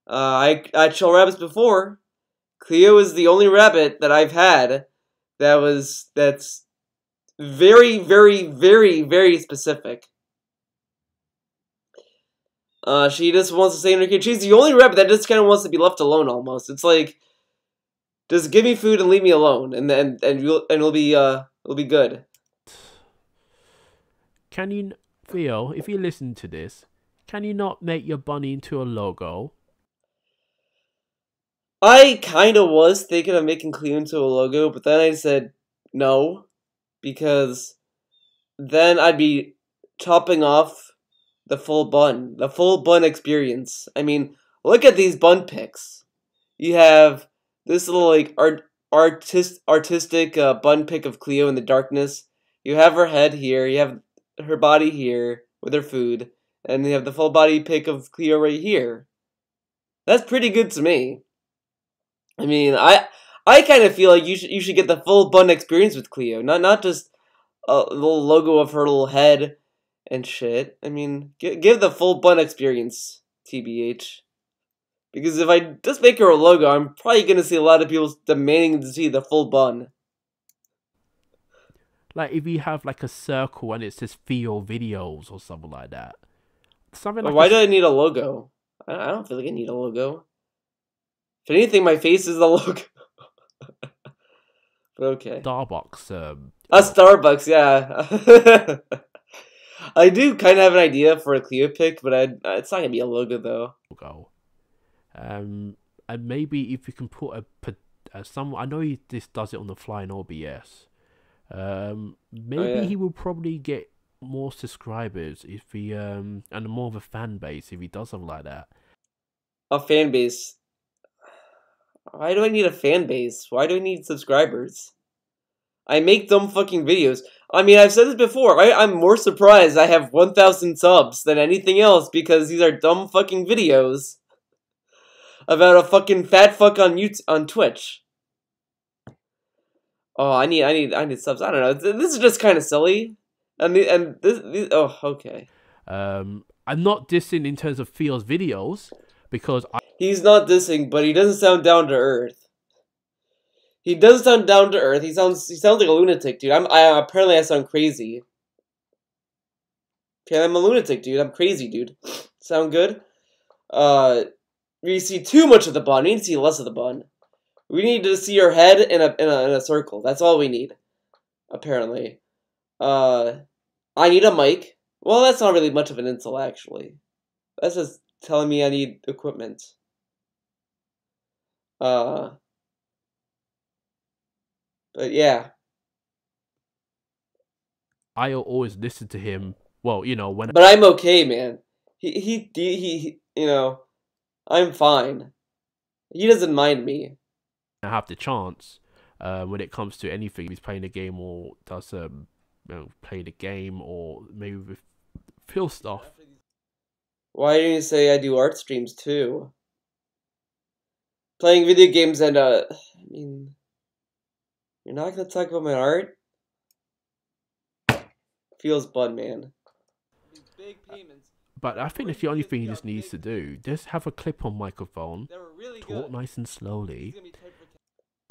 [SPEAKER 1] I had chill rabbits before. Cleo is the only rabbit that I've had that's very, very, very, very specific. She just wants to stay in her cage. She's the only rabbit that just kind of wants to be left alone almost. It's like, just give me food and leave me alone, and it'll be good.
[SPEAKER 2] Can you, Theo, if you listen to this, can you not make your bunny into a logo?
[SPEAKER 1] I kind of was thinking of making Cleo into a logo, but then I said no, because then I'd be chopping off the full bun experience. I mean, look at these bun pics. You have this little like artistic bun pic of Cleo in the darkness. You have her head here. You have her body here with her food. And you have the full body pic of Cleo right here. That's pretty good to me. I mean, I kind of feel like you should get the full bun experience with Cleo, not just a little logo of her little head and shit. I mean, give the full bun experience, TBH. Because if I just make her a logo, I'm probably gonna see a lot of people demanding to see the full bun.
[SPEAKER 2] Like if you have like a circle and it says Theo videos or something like that. Something like
[SPEAKER 1] why do I need a logo? I don't feel like I need a logo. If anything, my face is the logo. But okay.
[SPEAKER 2] Starbucks.
[SPEAKER 1] A Starbucks, yeah. I do kind of have an idea for a Cleo pic, but it's not gonna be a logo though.
[SPEAKER 2] Logo. And maybe if you can put I know this does it on the fly in OBS. Maybe he will probably get more subscribers if he and more of a fan base if he does something like that.
[SPEAKER 1] A fan base. Why do I need a fan base? Why do I need subscribers? I make dumb fucking videos. I mean, I've said this before, right? I'm more surprised I have 1,000 subs than anything else because these are dumb fucking videos about a fucking fat fuck on Twitch. Oh, I need subs. I don't know. This is just kind of silly. And this oh, okay.
[SPEAKER 2] I'm not dissing in terms of Theo's videos because
[SPEAKER 1] he's not dissing, but he doesn't sound down to earth. He doesn't sound down to earth. He sounds like a lunatic, dude. Apparently I sound crazy. Okay, I'm a lunatic, dude. I'm crazy, dude. Sound good? We see too much of the bun. We need to see less of the bun. We need to see her head in a circle. That's all we need. Apparently. I need a mic. Well, that's not really much of an insult, actually. That's just telling me I need equipment. But yeah.
[SPEAKER 2] I always listen to him. Well, you know, when.
[SPEAKER 1] But I'm okay, man. He you know, I'm fine. He doesn't mind me.
[SPEAKER 2] I have the chance. When it comes to anything, he's playing a game or does play the game or maybe with Phil stuff.
[SPEAKER 1] Why didn't you say I do art streams too? Playing video games and I mean, you're not gonna talk about my art? Feels bad, man. These big payments.
[SPEAKER 2] But I think that's the only thing he just needs to do. Just have a clip on microphone.
[SPEAKER 1] Really
[SPEAKER 2] talk nice and slowly.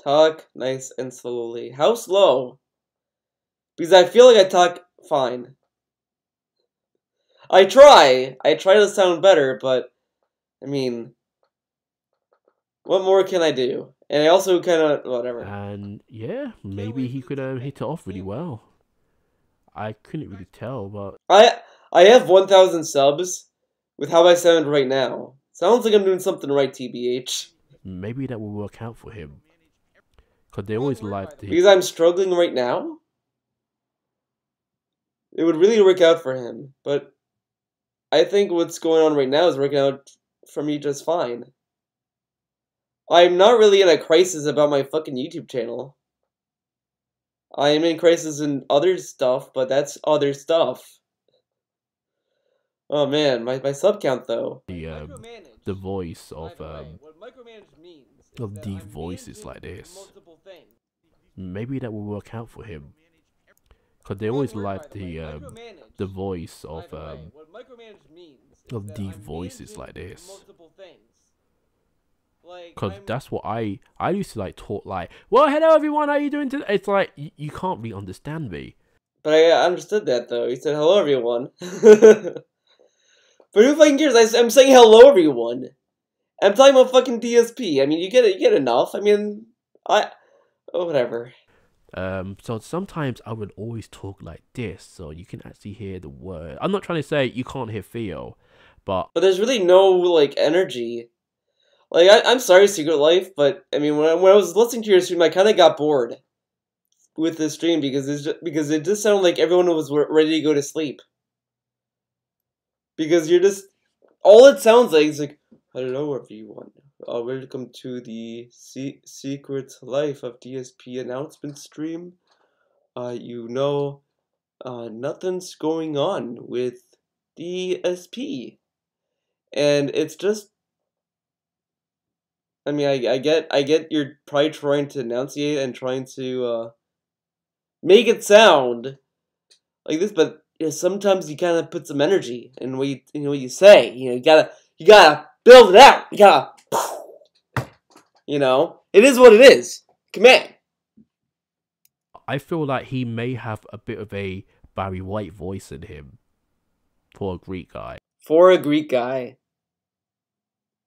[SPEAKER 1] Talk nice and slowly. How slow? Because I feel like I talk fine. I try to sound better, but I mean, what more can I do? And I also kind of whatever.
[SPEAKER 2] And yeah, maybe he could hit it off really well. I couldn't really tell, but
[SPEAKER 1] I have 1,000 subs with how I sound right now. Sounds like I'm doing something right, TBH.
[SPEAKER 2] Maybe that will work out for him. Because they always like to...
[SPEAKER 1] Because I'm struggling right now? It would really work out for him, but I think what's going on right now is working out for me just fine. I'm not really in a crisis about my fucking YouTube channel. I am in crisis in other stuff, but that's other stuff. Oh man, my sub count though.
[SPEAKER 2] The voice of deep voices like this. Maybe that will work out for him. Because they always like the voice of deep voices like this. Because that's what I used to like talk like, well, hello everyone, how you doing today? It's like, you can't really understand me.
[SPEAKER 1] But I understood that though. He said hello everyone. But who fucking cares? I'm saying hello everyone. I'm talking about fucking DSP. I mean, you get enough. I mean, oh, whatever.
[SPEAKER 2] So sometimes I would always talk like this, so you can actually hear the word. I'm not trying to say you can't hear Theo, but
[SPEAKER 1] there's really no like energy. Like I'm sorry, Secret Life, but I mean when I was listening to your stream, I kind of got bored with this stream because it just sounded like everyone was ready to go to sleep. Because you're just all it sounds like is like, hello everyone, welcome to the Secret Life of DSP announcement stream. You know, nothing's going on with DSP, and it's just. I mean, I get you're probably trying to enunciate and trying to make it sound like this, but you know, sometimes you kind of put some energy in what you say. You know, you gotta build it out. You gotta, you know, it is what it is. Command.
[SPEAKER 2] I feel like he may have a bit of a Barry White voice in him for a Greek guy.
[SPEAKER 1] For a Greek guy.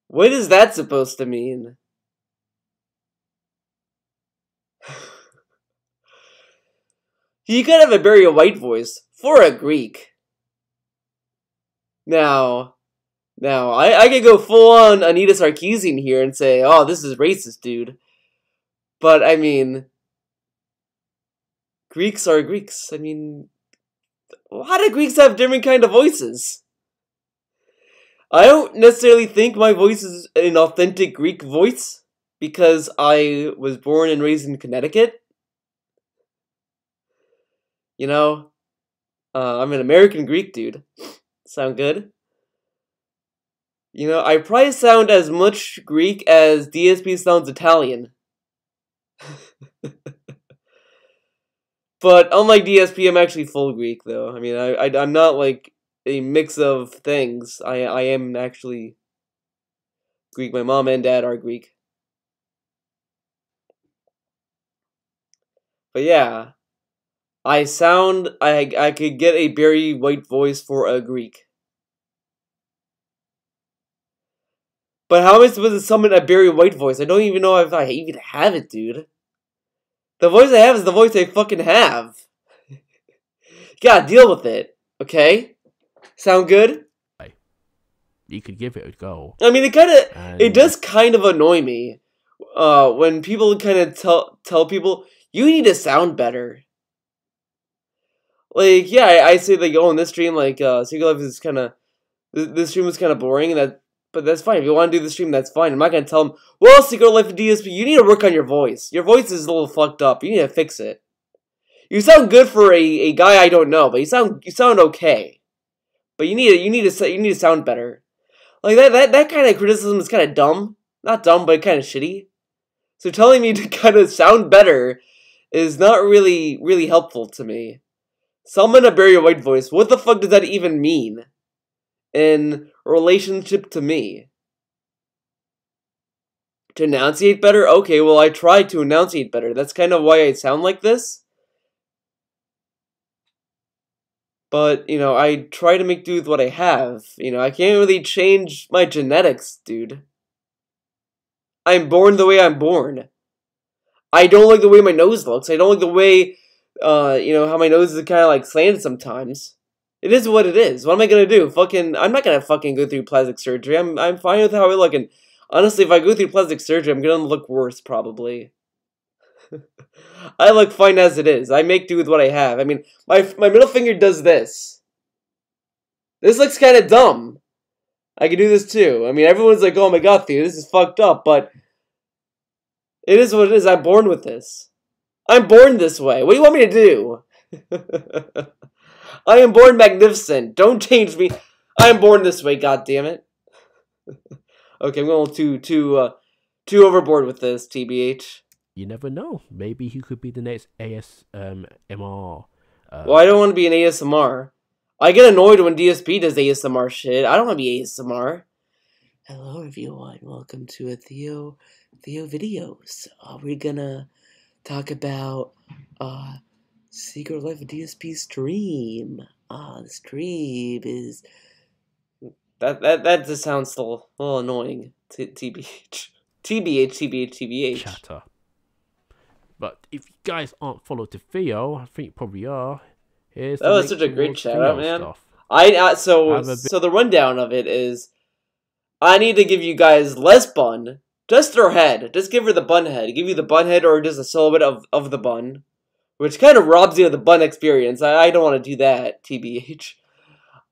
[SPEAKER 1] What is that supposed to mean? You could have a Barry White voice for a Greek. Now, I could go full on Anita Sarkeesian here and say, oh, this is racist, dude. But, I mean, Greeks are Greeks. I mean, how do Greeks have different kind of voices? I don't necessarily think my voice is an authentic Greek voice because I was born and raised in Connecticut. You know, I'm an American Greek dude. Sound good? You know, I probably sound as much Greek as DSP sounds Italian. But unlike DSP, I'm actually full Greek, though. I mean, I'm not like a mix of things. I am actually Greek. My mom and dad are Greek. But yeah, I could get a Barry White voice for a Greek. But how am I supposed to summon a Barry White voice? I don't even know if I even have it, dude. The voice I have is the voice I fucking have. You gotta deal with it, okay? Sound good?
[SPEAKER 2] You could give it a go.
[SPEAKER 1] I mean, it does kind of annoy me when people kind of tell people, you need to sound better. Like, yeah, I say, like, oh, in this stream, like, Secret Life is kind of, this stream was kind of boring, but that's fine. If you want to do the stream, that's fine. I'm not going to tell them, well, Secret Life of DSP, you need to work on your voice. Your voice is a little fucked up. You need to fix it. You sound good for a guy I don't know, but you sound okay. But you need to sound better. Like, that kind of criticism is kind of dumb. Not dumb, but kind of shitty. So telling me to kind of sound better is not really helpful to me. Summon a Barry White voice. What the fuck does that even mean in relationship to me? To enunciate better? Okay, well, I tried to enunciate better. That's kind of why I sound like this. But, you know, I try to make do with what I have. You know, I can't really change my genetics, dude. I'm born the way I'm born. I don't like the way my nose looks. I don't like the way, you know, how my nose is kind of like slanted sometimes. It is what it is. What am I gonna do? I'm not gonna fucking go through plastic surgery. I'm fine with how I look. And honestly, if I go through plastic surgery, I'm gonna look worse, probably. I look fine as it is. I make do with what I have. I mean, my middle finger does this. This looks kind of dumb. I can do this too. I mean, everyone's like, oh my god, Theo, this is fucked up, but it is what it is. I'm born with this. I'm born this way. What do you want me to do? I am born magnificent. Don't change me. I am born this way, god damn it. Okay, I'm going too overboard with this, TBH.
[SPEAKER 2] You never know. Maybe he could be the next ASMR.
[SPEAKER 1] Well, I don't want to be an ASMR. I get annoyed when DSP does ASMR shit. I don't want to be ASMR. Hello, everyone. Welcome to a Theo videos. We're gonna talk about Secret Life of DSP stream. The stream is that just sounds a little annoying. TBH.
[SPEAKER 2] Chatter. But if you guys aren't followed to Theo, I think you probably are. Here's
[SPEAKER 1] that was such a great shout out, man.
[SPEAKER 2] Stuff.
[SPEAKER 1] So the rundown of it is, I need to give you guys less bun, just her head. Just give her the bun head. Give you the bun head or just a silhouette of the bun, which kind of robs you of the bun experience. I don't want to do that, TBH.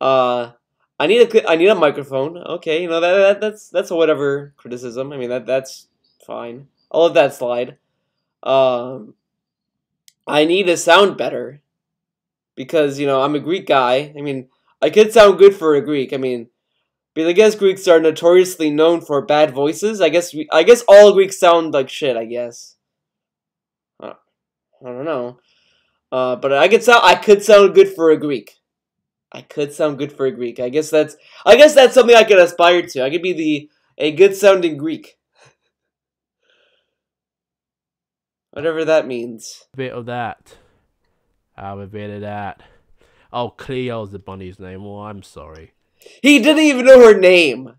[SPEAKER 1] I need a microphone. Okay, you know that's a whatever criticism. I mean that's fine. I'll let that slide. I need to sound better because, you know, I'm a Greek guy. I mean, I could sound good for a Greek. I mean, but I guess Greeks are notoriously known for bad voices. I guess all Greeks sound like shit, I guess. I don't know. But I could sound good for a Greek. I could sound good for a Greek. I guess that's something I could aspire to. I could be a good sounding Greek. Whatever that means.
[SPEAKER 2] A bit of that. Have a bit of that. Oh, Cleo's the bunny's name. Well, I'm sorry.
[SPEAKER 1] He didn't even know her name.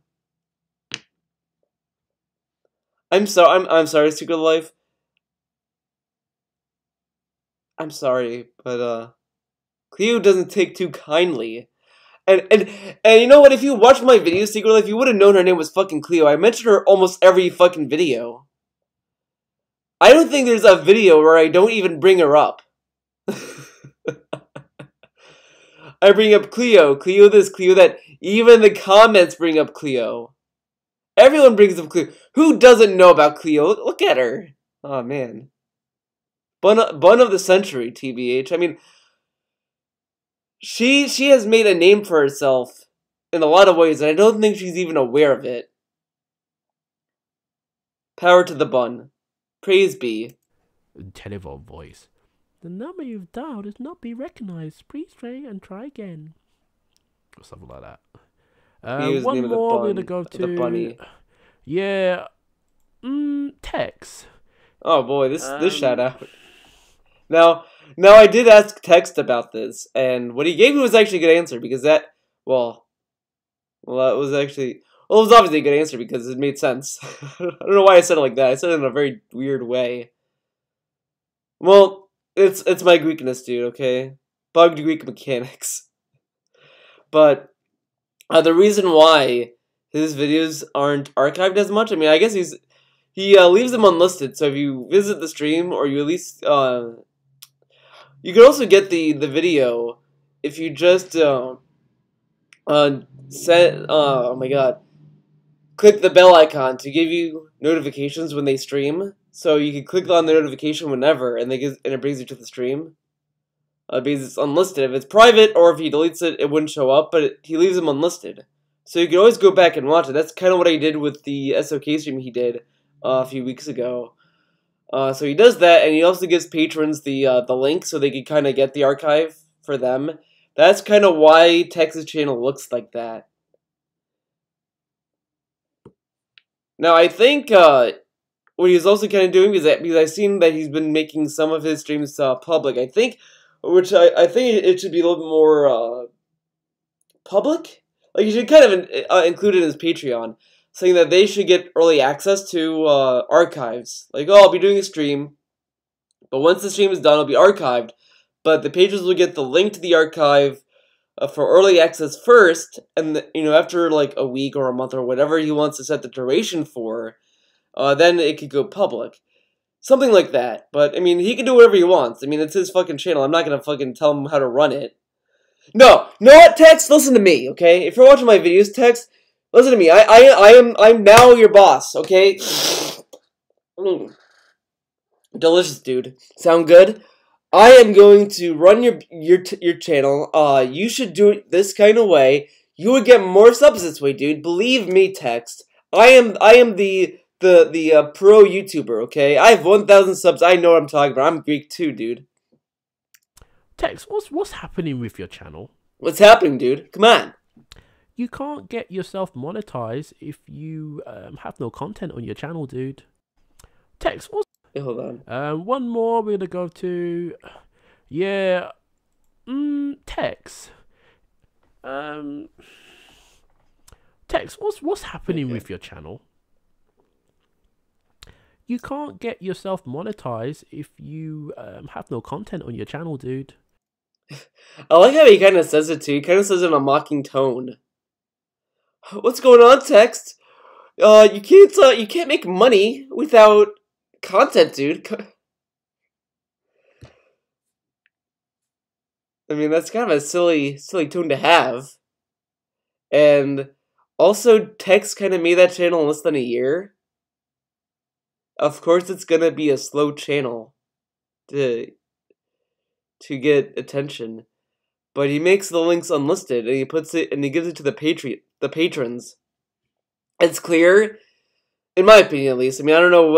[SPEAKER 1] I'm sorry, Secret Life. I'm sorry, but Cleo doesn't take too kindly. And you know what? If you watched my video, Secret Life, you would have known her name was fucking Cleo. I mentioned her almost every fucking video. I don't think there's a video where I don't even bring her up. I bring up Cleo this, Cleo that. Even the comments bring up Cleo. Everyone brings up Cleo. Who doesn't know about Cleo? Look at her. Oh, man. Bun of the century, TBH. I mean, she has made a name for herself in a lot of ways, and I don't think she's even aware of it. Power to the bun. Praise be.
[SPEAKER 2] Telephone voice. The number you've dialed has not been recognized. Please try and try again. Or something like that. One more we're gonna go to.
[SPEAKER 1] The bunny.
[SPEAKER 2] Yeah. Tex.
[SPEAKER 1] Oh boy, this shout out. Now I did ask Text about this, and what he gave me was actually a good answer because that was actually. Well, it was obviously a good answer because it made sense. I don't know why I said it like that. I said it in a very weird way. Well, it's my Greekness, dude, okay? bugged Greek mechanics. But the reason why his videos aren't archived as much, I mean, I guess he leaves them unlisted. So if you visit the stream, or you at least you can also get the video if you just set oh my god, click the bell icon to give you notifications when they stream. So you can click on the notification whenever, and it brings you to the stream. Because it's unlisted. If it's private or if he deletes it, it wouldn't show up, but he leaves them unlisted. So you can always go back and watch it. That's kind of what I did with the SOK stream he did a few weeks ago. So he does that, and he also gives patrons the link so they can kind of get the archive for them. That's kind of why Tex's channel looks like that. Now, I think what he's also kind of doing is that, because I've seen that he's been making some of his streams public, I think, which I think it should be a little bit more public. Like, you should kind of include it in his Patreon, saying that they should get early access to archives. Like, oh, I'll be doing a stream, but once the stream is done, it'll be archived. But the patrons will get the link to the archive for early access first, and after like a week or a month or whatever he wants to set the duration for, then it could go public. Something like that. But I mean, he can do whatever he wants. I mean, it's his fucking channel. I'm not gonna fucking tell him how to run it. No, you know what, Tex? Listen to me, okay? If you're watching my videos, Tex, listen to me. I'm now your boss, okay? Delicious, dude. Sound good? I am going to run your channel. You should do it this kind of way. You would get more subs this way, dude. Believe me, Tex. I am the pro YouTuber, okay? I have 1,000 subs. I know what I'm talking about. I'm Greek too, dude.
[SPEAKER 2] Tex, what's happening with your channel?
[SPEAKER 1] What's happening, dude? Come on.
[SPEAKER 2] You can't get yourself monetized if you have no content on your channel, dude. Tex, what's...
[SPEAKER 1] Hey, hold on.
[SPEAKER 2] One more we're gonna go to... Yeah... Tex. Tex, what's happening with your channel? You can't get yourself monetized if you have no content on your channel, dude.
[SPEAKER 1] I like how he kind of says it too. He kind of says it in a mocking tone. What's going on, Tex? You can't make money without content, dude. I mean, that's kind of a silly tone to have. And also, Tex kind of made that channel in less than a year. Of course, it's gonna be a slow channel to get attention, but he makes the links unlisted and he puts it and he gives it to the patrons. It's clear, in my opinion at least. I mean, I don't know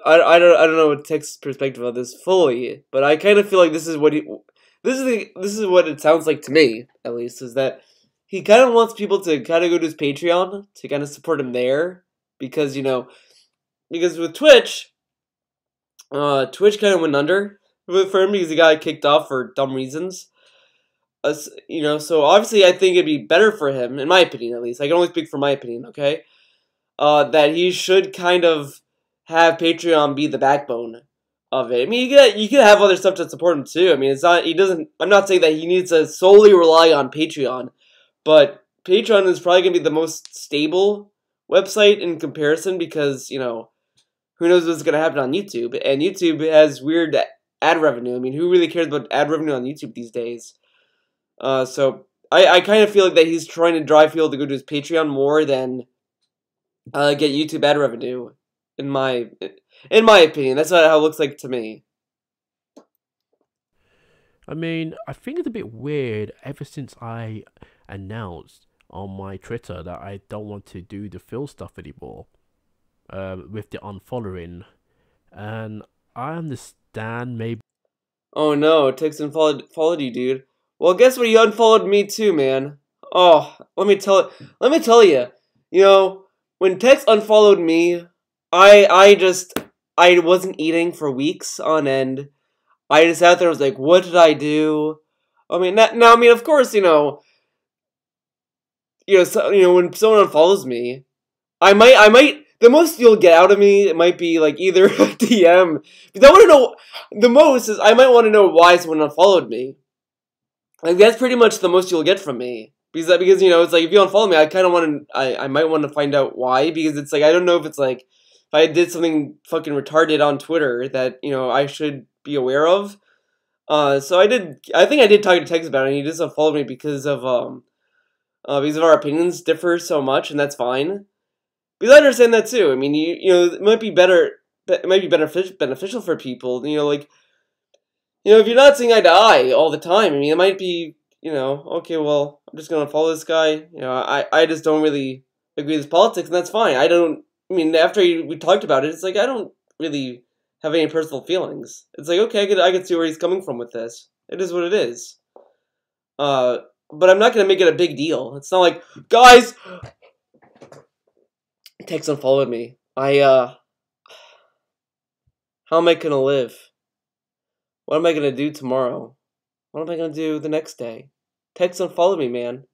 [SPEAKER 1] I don't know what Tex's perspective of this fully, but I kind of feel like this is what it sounds like to me, at least, is that he kind of wants people to kind of go to his Patreon to kind of support him there, because because with Twitch kind of went under for him because he got kicked off for dumb reasons. So obviously I think it'd be better for him, in my opinion at least. I can only speak for my opinion, okay? That he should kind of have Patreon be the backbone of it. I mean, you could have other stuff to support him too. I mean, I'm not saying that he needs to solely rely on Patreon, but Patreon is probably going to be the most stable website in comparison because, who knows what's going to happen on YouTube. And YouTube has weird ad revenue. I mean, who really cares about ad revenue on YouTube these days? So I kind of feel like that he's trying to drive people to go to his Patreon more than get YouTube ad revenue, in my opinion. That's how it looks like to me.
[SPEAKER 2] I mean, I think it's a bit weird ever since I announced on my Twitter that I don't want to do the Phil stuff anymore. With the unfollowing, and I understand maybe.
[SPEAKER 1] Oh no, Tex unfollowed you, dude. Well, guess what? You unfollowed me too, man. Oh, let me tell you. When Tex unfollowed me, I wasn't eating for weeks on end. I just sat there and was like, what did I do? I mean, of course, when someone unfollows me, I might. The most you'll get out of me, it might be like either a DM. Because I want to know, the most is I might want to know why someone unfollowed me. Like, that's pretty much the most you'll get from me. Because you know, it's like, if you unfollow me, I kind of want to, I might want to find out why, because it's like, I don't know if it's like, if I did something fucking retarded on Twitter that, you know, I should be aware of. So I think I did talk to Tex about it, and he just unfollowed me because of our opinions differ so much, and that's fine. Because I understand that too. I mean, you know, it might be beneficial for people, you know, like, you know, if you're not seeing eye to eye all the time, I mean, it might be, you know, okay, well, I'm just gonna follow this guy. You know, I just don't really agree with his politics, and that's fine. I mean, after we talked about it, it's like, I don't really have any personal feelings. It's like, okay, I could see where he's coming from with this. It is what it is. But I'm not gonna make it a big deal. It's not like, guys, Tex unfollowed me. How am I gonna live? What am I gonna do tomorrow? What am I gonna do the next day? Text unfollowed me, man.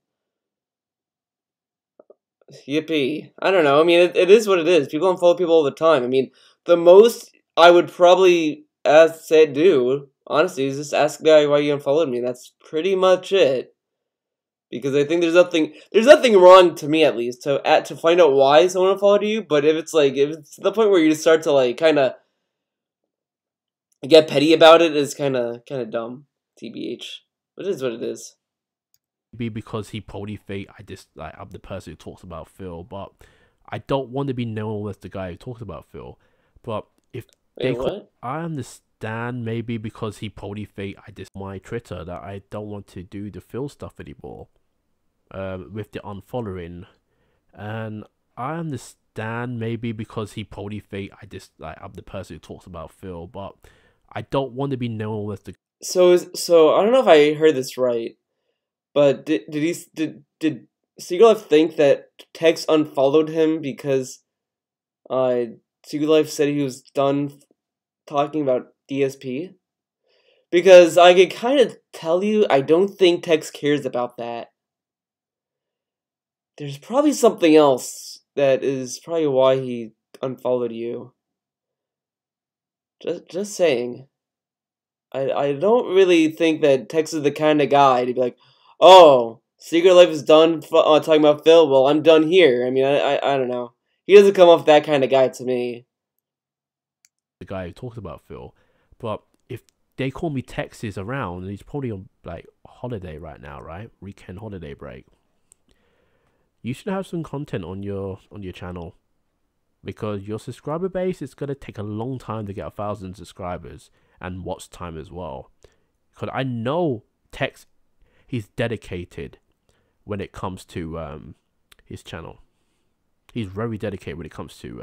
[SPEAKER 1] Yippee. I don't know. I mean, it is what it is. People unfollow people all the time. I mean, the most I would probably do, honestly, is just ask the guy why you unfollowed me. That's pretty much it. Because I think there's nothing wrong, to me at least, to find out why someone unfollowed you. But if it's to the point where you just start to like kind of get petty about it, is kind of dumb. TBH, but it is what it is.
[SPEAKER 2] Be because he probably think I'm the person who talks about Phil, but I don't want to be known as the guy who talks about Phil. But if I understand, maybe because he probably think my Twitter that I don't want to do the Phil stuff anymore, with the unfollowing, and I understand maybe because he probably think I'm the person who talks about Phil, but I don't want to be known as the.
[SPEAKER 1] So I don't know if I heard this right. But did Secret Life think that Tex unfollowed him because Secret Life said he was done talking about DSP? Because I could kind of tell you, I don't think Tex cares about that. There's probably something else that is probably why he unfollowed you. Just saying. I don't really think that Tex is the kind of guy to be like, oh, Secret Life is done talking about Phil. Well, I'm done here. I mean, I don't know. He doesn't come off that kind of guy to me.
[SPEAKER 2] The guy who talks about Phil, but if they call me Tex is around, and he's probably on like holiday right now, right? Weekend holiday break. You should have some content on your channel, because your subscriber base is gonna take a long time to get 1,000 subscribers and watch time as well. Because I know Tex. He's dedicated when it comes to his channel. He's very dedicated when it comes to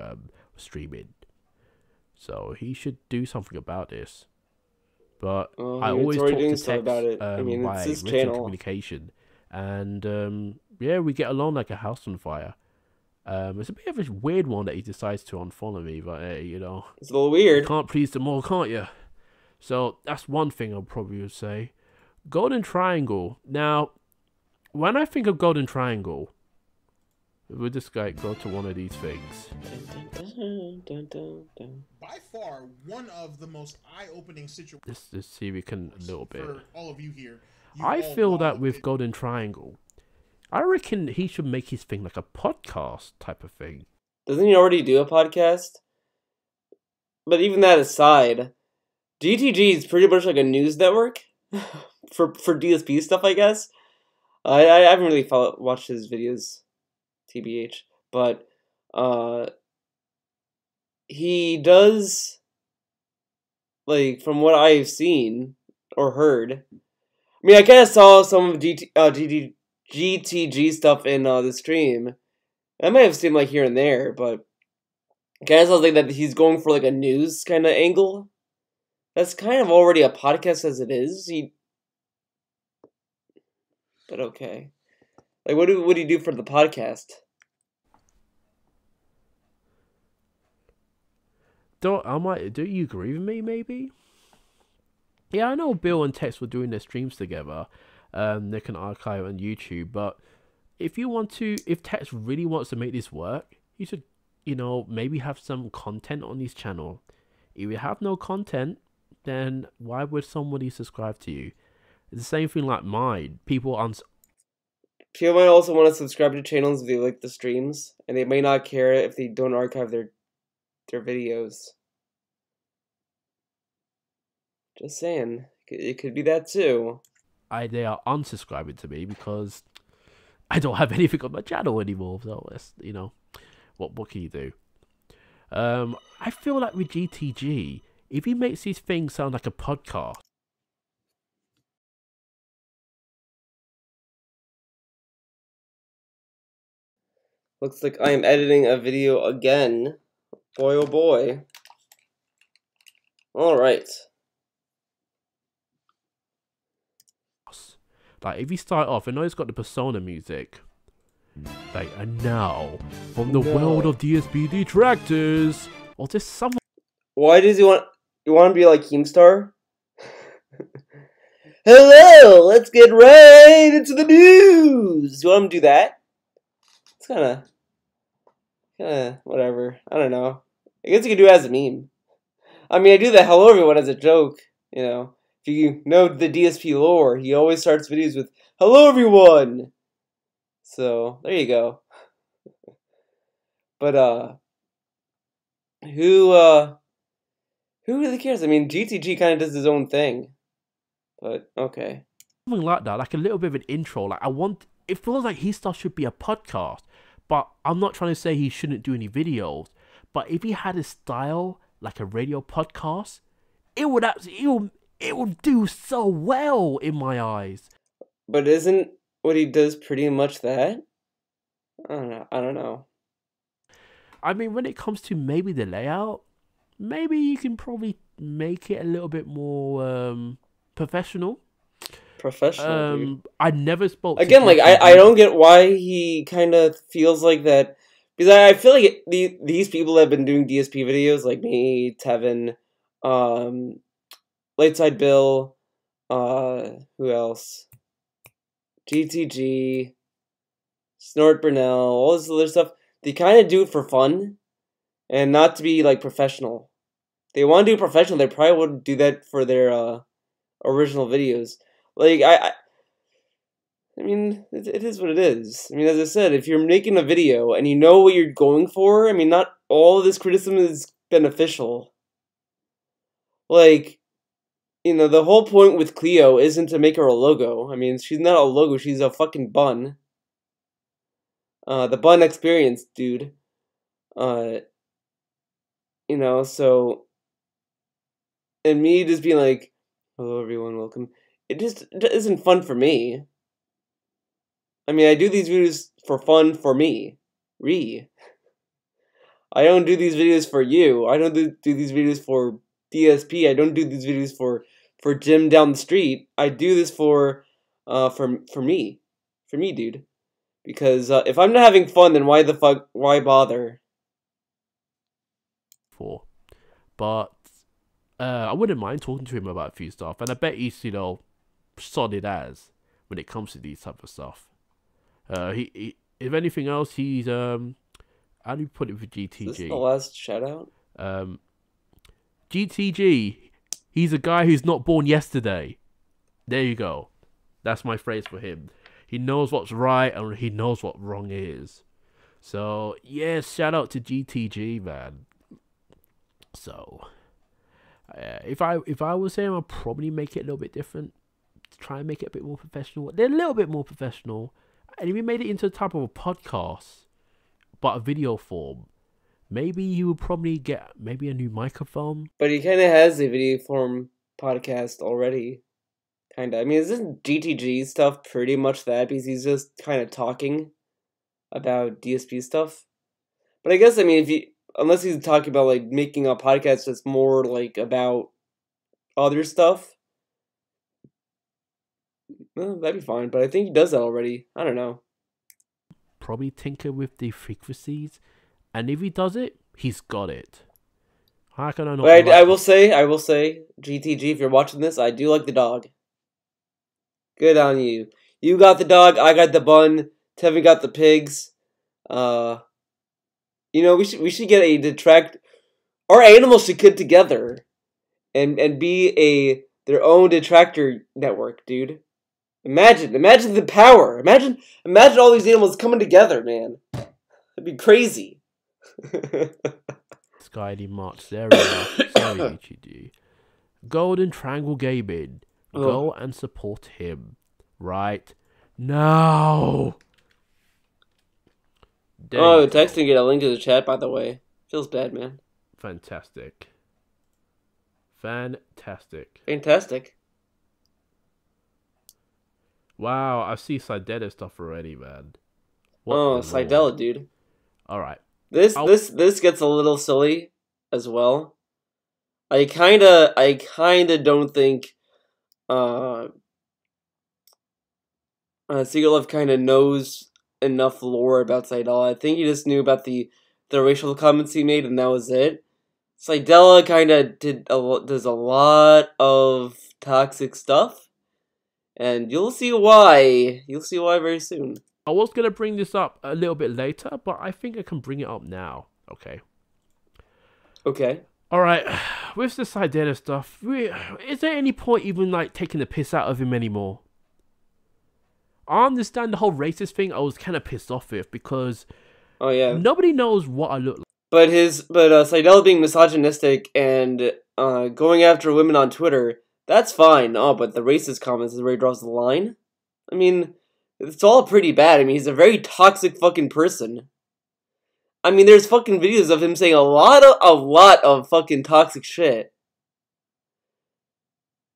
[SPEAKER 2] streaming. So he should do something about this. But I always talk to Tex
[SPEAKER 1] about it. I mean, it's his channel.
[SPEAKER 2] Communication. And yeah, we get along like a house on fire. It's a bit of a weird one that he decides to unfollow me, but hey, you know.
[SPEAKER 1] It's a little weird.
[SPEAKER 2] You can't please them all, can't you? So that's one thing I probably would say. Golden Triangle. Now, when I think of Golden Triangle, would this guy go to one of these things?
[SPEAKER 5] By far, one of the most eye-opening situations.
[SPEAKER 2] Let's see if we can a little bit.
[SPEAKER 5] For all of you here,
[SPEAKER 2] I feel that with Golden Triangle, I reckon he should make his thing like a podcast type of thing.
[SPEAKER 1] Doesn't he already do a podcast? But even that aside, GTG is pretty much like a news network. for DSP stuff, I guess. I haven't really watched his videos, TBH, but he does, like, from what I've seen or heard. I mean, I kind of saw some of GTG stuff in the stream. I might have seen like here and there, but it kind of sounds like that he's going for like a news kind of angle. That's kind of already a podcast as it is. But okay. Like, what do you do for the podcast?
[SPEAKER 2] Do you agree with me, maybe? Yeah, I know Bill and Tex were doing their streams together. They can archive on YouTube, but if Tex really wants to make this work, he should, you know, maybe have some content on his channel. If you have no content, then why would somebody subscribe to you? It's the same thing like mine. People
[SPEAKER 1] People might also want to subscribe to channels if they like the streams, and they may not care if they don't archive their videos. Just saying, it could be that too.
[SPEAKER 2] they are unsubscribing to me because I don't have anything on my channel anymore. So it's, you know, what can you do? I feel like with GTG, if he makes these things sound like a podcast.
[SPEAKER 1] Looks like I am editing a video again. Boy, oh boy. Alright.
[SPEAKER 2] Like, if you start off, I know it's got the Persona music. Like, and now, from the world of DSP detractors, or just someone.
[SPEAKER 1] Why does he want? You want to be like Keemstar? Hello, let's get right into the news. You want him to do that? It's kind of whatever. I don't know. I guess you could do it as a meme. I mean, I do the hello everyone as a joke. You know, if you know the DSP lore, he always starts videos with hello everyone. So there you go. But who really cares? I mean, GTG kind of does his own thing. But okay.
[SPEAKER 2] Something like that, like a little bit of an intro. Like it feels like his stuff should be a podcast. But I'm not trying to say he shouldn't do any videos. But if he had a style like a radio podcast, it would do so well in my eyes.
[SPEAKER 1] But isn't what he does pretty much that? I don't know.
[SPEAKER 2] I mean, when it comes to maybe the layout, maybe you can probably make it a little bit more professional.
[SPEAKER 1] Dude.
[SPEAKER 2] I never spoke
[SPEAKER 1] again. Like I don't get why he kind of feels like that, because I feel like these people that have been doing DSP videos, like me, Tevin, Lightside Bill, who else? GTG, Snort Burnell, all this other stuff. They kind of do it for fun, and not to be like professional. If they want to do professional, they probably would do that for their original videos. Like I mean, it is what it is. I mean, as I said, if you're making a video and you know what you're going for, I mean, not all of this criticism is beneficial. Like, you know, the whole point with Kleo isn't to make her a logo. I mean, she's not a logo, she's a fucking bun. The bun experience, dude. You know, so... And me just being like, hello everyone, welcome. It just isn't fun for me. I mean, I do these videos for fun for me. I don't do these videos for you. I don't do these videos for DSP. I don't do these videos for Jim down the street. I do this for me. For me, dude. Because if I'm not having fun, then why bother?
[SPEAKER 2] But I wouldn't mind talking to him about a few stuff, and I bet he's, you know, solid as when it comes to these type of stuff. He if anything else, he's how do you put it for GTG?
[SPEAKER 1] Is this the last shout out?
[SPEAKER 2] GTG, he's a guy who's not born yesterday. There you go. That's my phrase for him. He knows what's right and he knows what wrong is. So yeah, shout out to GTG, man. So if I was him, I'd probably make it a little bit different. Try and make it a bit more professional. They're a little bit more professional. And if we made it into a type of a podcast, but a video form, maybe you would probably get maybe a new microphone.
[SPEAKER 1] But he kind of has a video form podcast already. Kind of. I mean, isn't GTG stuff pretty much that? Because he's just kind of talking about DSP stuff. But I guess, I mean, unless he's talking about, like, making a podcast that's more, like, about other stuff, well, that'd be fine, but I think he does that already. I don't know.
[SPEAKER 2] Probably tinker with the frequencies, and if he does it, he's got it. How can I not?
[SPEAKER 1] But I will say, GTG, if you're watching this, I do like the dog. Good on you. You got the dog, I got the bun, Tevin got the pigs. You know, we should get our animals should get together and be their own detractor network, dude. Imagine the power. Imagine all these animals coming together, man. That'd be crazy.
[SPEAKER 2] Skyly March, there we are. Sorry, HED. Golden Triangle Gaming. Go and support him. Right now.
[SPEAKER 1] Texting get a link to the chat, by the way. Feels bad, man.
[SPEAKER 2] Fantastic. Wow, I see Sidella stuff already, man.
[SPEAKER 1] Sidella, dude.
[SPEAKER 2] Alright.
[SPEAKER 1] This gets a little silly as well. I kinda don't think Secret Love kinda knows enough lore about Sidella. I think he just knew about the racial comments he made and that was it. Sidella kinda does a lot of toxic stuff. And you'll see why. You'll see why very soon.
[SPEAKER 2] I was going to bring this up a little bit later, but I think I can bring it up now. Okay. Alright, with the Sidella stuff, is there any point even, like, taking the piss out of him anymore? I understand the whole racist thing I was kind of pissed off with, because nobody knows what I look like.
[SPEAKER 1] But Sidella being misogynistic and going after women on Twitter, that's fine. But the racist comments is where he draws the line. I mean, it's all pretty bad. I mean, he's a very toxic fucking person. I mean, there's fucking videos of him saying a lot of fucking toxic shit.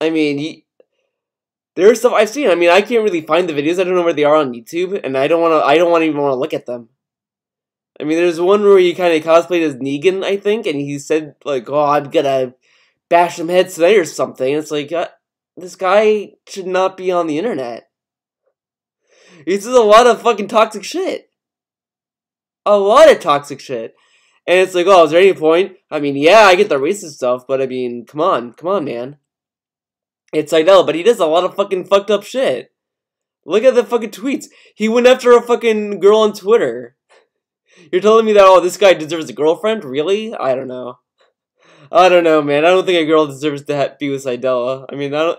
[SPEAKER 1] I mean, there's stuff I've seen. I mean, I can't really find the videos. I don't know where they are on YouTube, and I don't even want to look at them. I mean, there's one where he kind of cosplayed as Negan, I think, and he said, like, oh, I'm gonna bash some heads today or something. It's like, this guy should not be on the internet. He says a lot of fucking toxic shit. A lot of toxic shit. And it's like, oh, is there any point? I mean, yeah, I get the racist stuff, but I mean, come on, man. It's Sidella, but he does a lot of fucking fucked up shit. Look at the fucking tweets. He went after a fucking girl on Twitter. You're telling me that, oh, this guy deserves a girlfriend? Really? I don't know. I don't know, man. I don't think a girl deserves to be with Sidella. I mean, I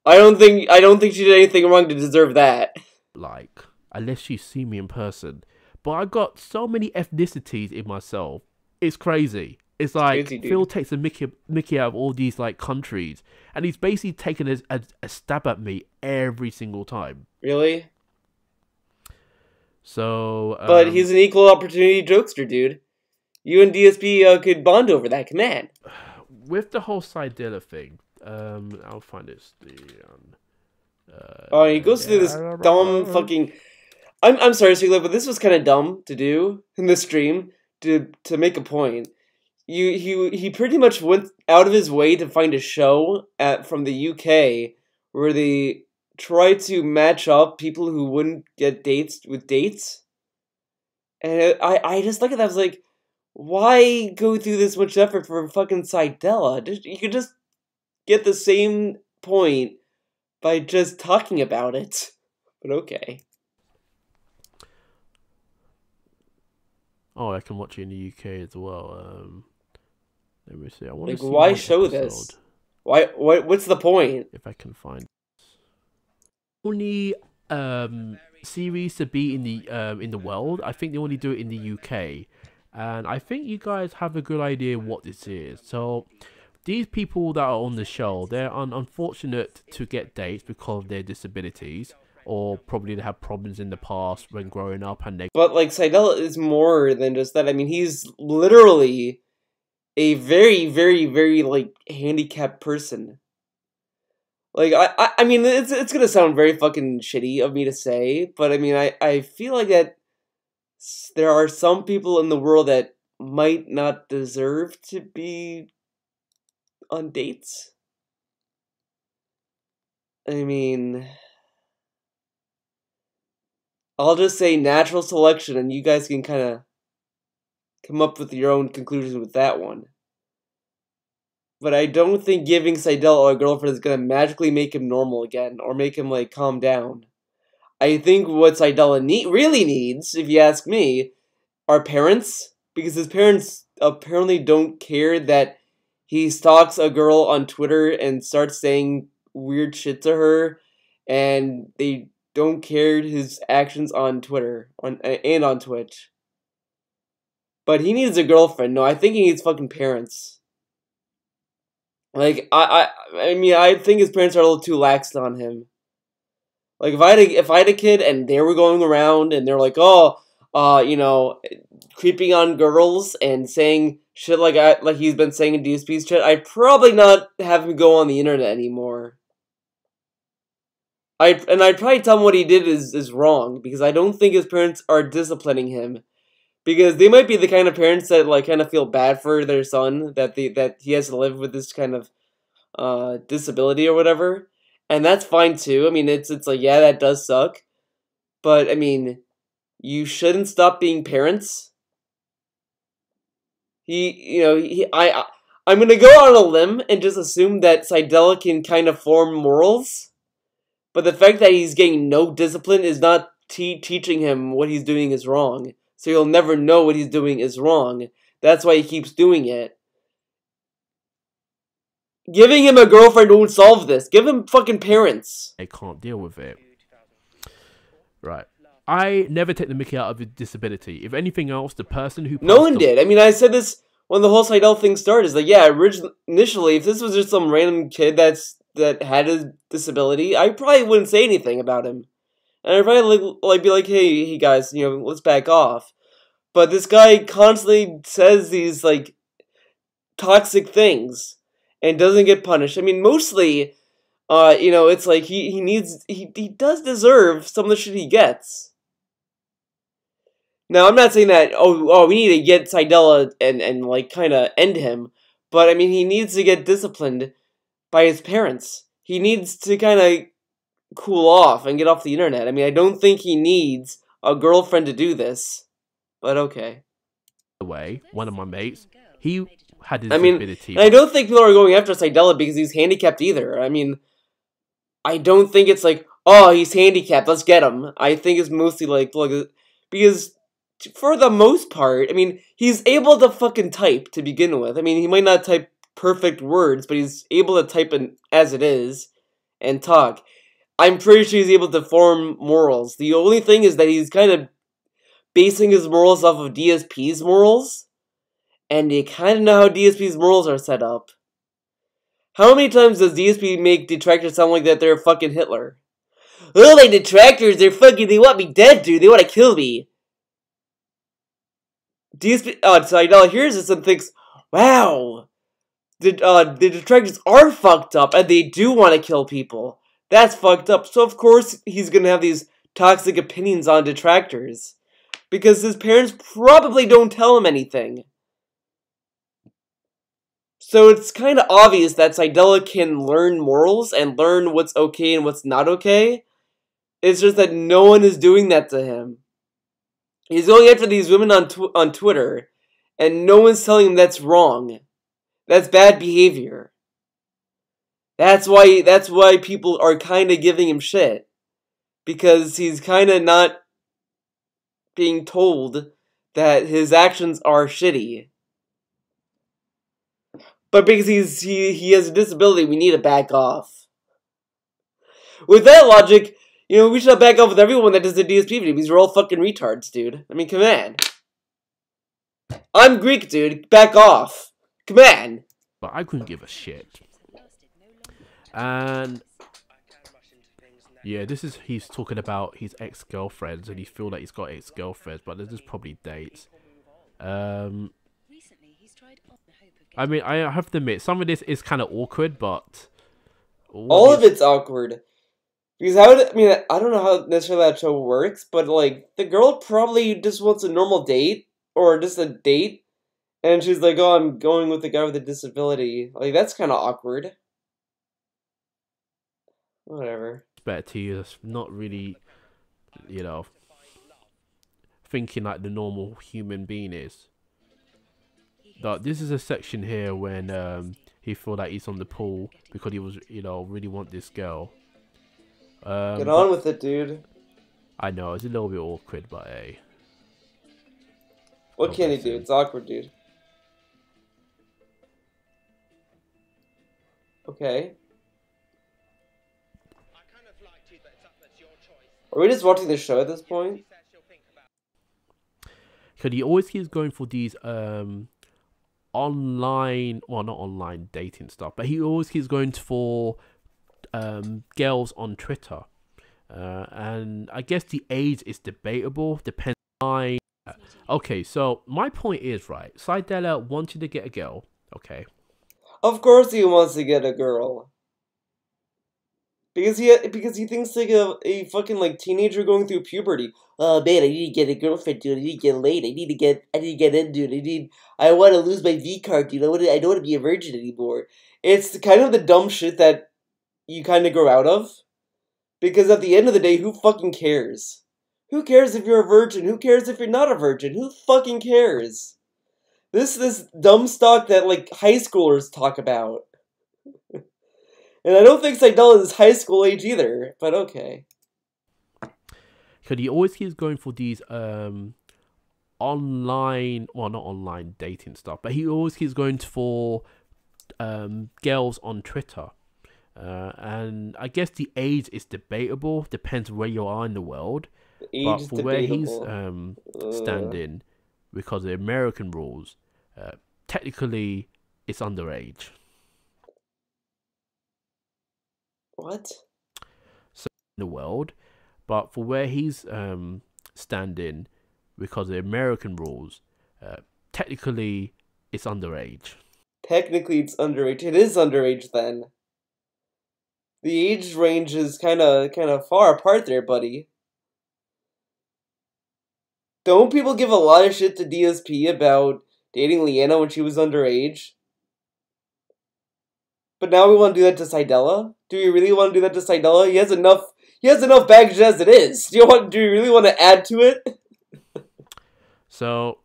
[SPEAKER 1] don't think she did anything wrong to deserve that.
[SPEAKER 2] Like, unless you see me in person. But I got so many ethnicities in myself. It's crazy. It's like, crazy, Phil takes a mickey out of all these, like, countries. And he's basically taken a stab at me every single time.
[SPEAKER 1] Really?
[SPEAKER 2] So,
[SPEAKER 1] but he's an equal opportunity jokester, dude. You and DSP could bond over that. Come on.
[SPEAKER 2] With the whole Sidella thing, I'll find this.
[SPEAKER 1] He goes through this dumb fucking. I'm sorry, Sigla, but this was kind of dumb to do in the stream to make a point. He pretty much went out of his way to find a show from the UK where they try to match up people who wouldn't get dates with dates, and I just look at that, I was like, why go through this much effort for fucking Sidella? You could just get the same point by just talking about it. But okay.
[SPEAKER 2] Oh, I can watch it in the UK as well. Let me see. I want
[SPEAKER 1] to
[SPEAKER 2] see
[SPEAKER 1] why show episode. This? Why? What's the point?
[SPEAKER 2] If I can find only series to be in the world. I think they only do it in the UK, and I think you guys have a good idea what this is. So these people that are on the show, they're unfortunate to get dates because of their disabilities, or probably they have problems in the past when growing up, and they.
[SPEAKER 1] But like Sidella is more than just that. I mean, he's literally a very, very, very like handicapped person. Like I mean, it's gonna sound very fucking shitty of me to say, but I mean, I feel like that there are some people in the world that might not deserve to be on dates. I mean, I'll just say natural selection, and you guys can kind of come up with your own conclusions with that one. But I don't think giving Sidella a girlfriend is going to magically make him normal again, or make him, like, calm down. I think what Sidella really needs, if you ask me, are parents, because his parents apparently don't care that he stalks a girl on Twitter and starts saying weird shit to her, and they don't care his actions on Twitter and on Twitch. But he needs a girlfriend. No, I think he needs fucking parents. Like I mean, I think his parents are a little too lax on him. Like if I had a kid and they were going around and they're like, oh, you know, creeping on girls and saying shit like he's been saying in DSP's chat, I'd probably not have him go on the internet anymore. I'd probably tell him what he did is wrong, because I don't think his parents are disciplining him. Because they might be the kind of parents that like kind of feel bad for their son that he has to live with this kind of disability or whatever, and that's fine too. I mean, it's like, yeah, that does suck, but I mean, you shouldn't stop being parents. I'm gonna go on a limb and just assume that Seidel can kind of form morals, but the fact that he's getting no discipline is not teaching him what he's doing is wrong. So he'll never know what he's doing is wrong. That's why he keeps doing it. Giving him a girlfriend won't solve this. Give him fucking parents.
[SPEAKER 2] They can't deal with it. Right. I never take the mickey out of his disability. If anything else, the person who...
[SPEAKER 1] No one did. I mean, I said this when the whole Seidel thing started. Is like, yeah, initially, if this was just some random kid that had a disability, I probably wouldn't say anything about him. And I'd probably like be like, hey guys, you know, let's back off. But this guy constantly says these like toxic things and doesn't get punished. I mean, mostly, you know, it's like he does deserve some of the shit he gets. Now, I'm not saying that we need to get Seidel and like kind of end him, but I mean, he needs to get disciplined by his parents. He needs to kind of cool off and get off the internet. I mean, I don't think he needs a girlfriend to do this, but okay.
[SPEAKER 2] Way, one of my mates, he had his
[SPEAKER 1] disability. I don't think people are going after Seidel because he's handicapped either. I mean, I don't think it's like, oh, he's handicapped, let's get him. I think it's mostly like, look, because for the most part, I mean, he's able to fucking type to begin with. I mean, he might not type perfect words, but he's able to type in as it is and talk. I'm pretty sure he's able to form morals. The only thing is that he's kind of basing his morals off of DSP's morals, and you kind of know how DSP's morals are set up. How many times does DSP make detractors sound like that they're fucking Hitler? Oh, they detractors, they want me dead, dude, they want to kill me. DSP, Seidel hears this and thinks, wow, the detractors are fucked up, and they do want to kill people. That's fucked up. So of course he's gonna have these toxic opinions on detractors, because his parents probably don't tell him anything. So it's kind of obvious that Seidel can learn morals and learn what's okay and what's not okay. It's just that no one is doing that to him. He's going after these women on Twitter, and no one's telling him that's wrong. That's bad behavior. That's why people are kind of giving him shit. Because he's kind of not being told that his actions are shitty. But because he has a disability, we need to back off. With that logic, you know, we should back off with everyone that does the DSP video, because we're all fucking retards, dude. I mean, come on. I'm Greek, dude. Back off. Come on.
[SPEAKER 2] But I couldn't give a shit. And yeah, he's talking about his ex-girlfriends, and he feel like he's got ex-girlfriends, but there's just probably dates. I mean, I have to admit, some of this is kind of awkward, but
[SPEAKER 1] all of it's awkward. Because I don't know how necessarily that show works, but like the girl probably just wants a normal date or just a date, and she's like, "Oh, I'm going with the guy with a disability." Like that's kind of awkward. Whatever.
[SPEAKER 2] Better to you, that's not really, you know, thinking like the normal human being is. But this is a section here when he felt like he's on the pool because he was, you know, really want this girl.
[SPEAKER 1] Get on with it, dude.
[SPEAKER 2] I know, it's a little bit awkward, but hey.
[SPEAKER 1] What can he do? It's awkward, dude. Okay. Are we just watching the show at this point?
[SPEAKER 2] Because he always keeps going for these online, well, not online dating stuff, but he always keeps going for girls on Twitter. And I guess the age is debatable, depends on. Okay, so my point is, right, Seidella wanted to get a girl, okay?
[SPEAKER 1] Of course he wants to get a girl. Because he thinks like a fucking like teenager going through puberty. Oh man, I need to get a girlfriend, dude. I need to get laid. I need to get in, dude. I want to lose my V card, dude. I don't want to be a virgin anymore. It's kind of the dumb shit that you kind of grow out of. Because at the end of the day, who fucking cares? Who cares if you're a virgin? Who cares if you're not a virgin? Who fucking cares? This dumb stock that like high schoolers talk about. And I don't think Seidel is high school age either, but okay.
[SPEAKER 2] Because he always keeps going for these online, well, not online dating stuff, but he always keeps going for girls on Twitter. And I guess the age is debatable, depends where you are in the world. But for where he's standing, because of the American rules, technically it's underage.
[SPEAKER 1] What?
[SPEAKER 2] So in the world, but for where he's standing, because of the American rules, technically it's underage.
[SPEAKER 1] Technically it's underage. It is underage then. The age range is kind of far apart there, buddy. Don't people give a lot of shit to DSP about dating Leanna when she was underage? But now we want to do that to Seidella? Do we really want to do that to Seidella? He has enough baggage as it is. Do you really want to add to it?
[SPEAKER 2] So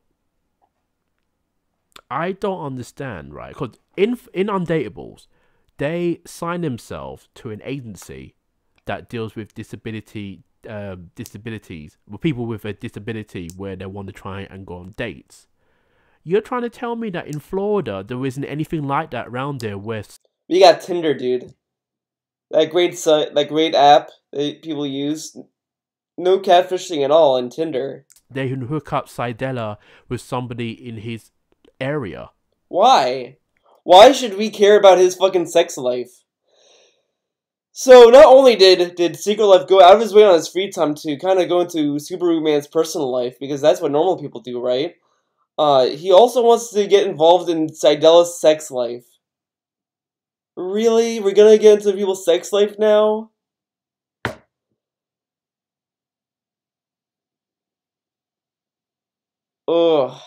[SPEAKER 2] I don't understand, right? Because in Undateables, they sign themselves to an agency that deals with disabilities, with people with a disability, where they want to try and go on dates. You're trying to tell me that in Florida there isn't anything like that around there where
[SPEAKER 1] We got Tinder, dude. That great site, that great app that people use. No catfishing at all in Tinder.
[SPEAKER 2] they can hook up Seidella with somebody in his area.
[SPEAKER 1] Why? Why should we care about his fucking sex life? So not only did Secret Life go out of his way on his free time to kind of go into Subaru Man's personal life, because that's what normal people do, right? He also wants to get involved in Seidella's sex life. Really? We're gonna get into people's sex life now? Ugh.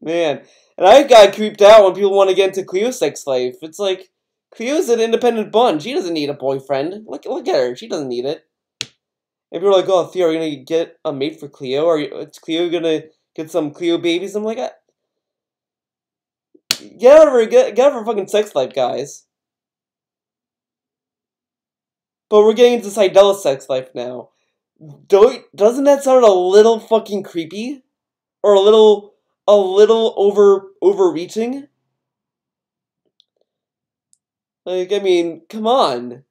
[SPEAKER 1] Man. And I got creeped out when people want to get into Cleo's sex life. It's like, Cleo's an independent bunch. She doesn't need a boyfriend. Look at her. She doesn't need it. And people are like, oh, Theo, are you going to get a mate for Cleo? Is Cleo going to get some Cleo babies? I'm like, get out of her fucking sex life, guys. But we're getting into Seidella's sex life now. Doesn't that sound a little fucking creepy? Or a little overreaching? Like, I mean, come on.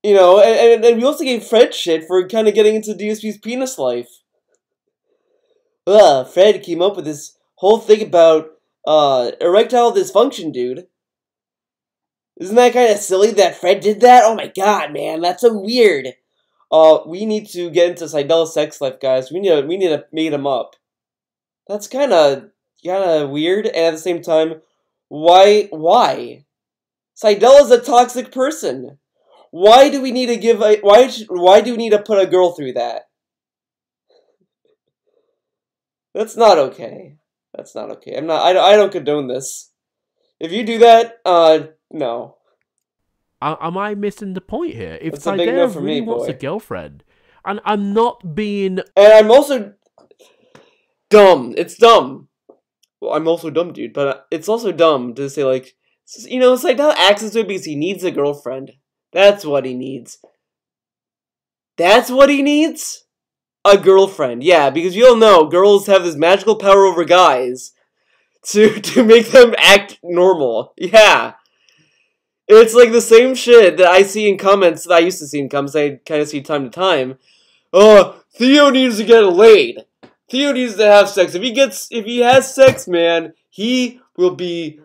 [SPEAKER 1] You know, and we also gave Fred shit for kind of getting into DSP's penis life. Fred came up with this whole thing about erectile dysfunction, dude. Isn't that kind of silly that Fred did that? Oh my god, man, that's so weird. We need to get into Seidella's sex life, guys. We need to meet him up. That's kind of weird, and at the same time, why? Seidella's a toxic person. Why do we need to why do we need to put a girl through that? That's not okay. That's not okay. I don't condone this. If you do that, no.
[SPEAKER 2] Am I missing the point here? If
[SPEAKER 1] That's a big no
[SPEAKER 2] Seidella
[SPEAKER 1] for
[SPEAKER 2] really
[SPEAKER 1] me,
[SPEAKER 2] wants
[SPEAKER 1] boy.
[SPEAKER 2] a girlfriend, and I'm not being...
[SPEAKER 1] And I'm also dumb. It's dumb. Well, I'm also dumb, dude, but it's also dumb to say, like, you know, Seidella acts this way because he needs a girlfriend. That's what he needs. That's what he needs? A girlfriend. Yeah, because you all know girls have this magical power over guys. to make them act normal. Yeah. It's like the same shit that I see in comments that I used to see in comments I kind of see time to time. Oh, Theo needs to get laid. Theo needs to have sex. If he has sex, man, he will be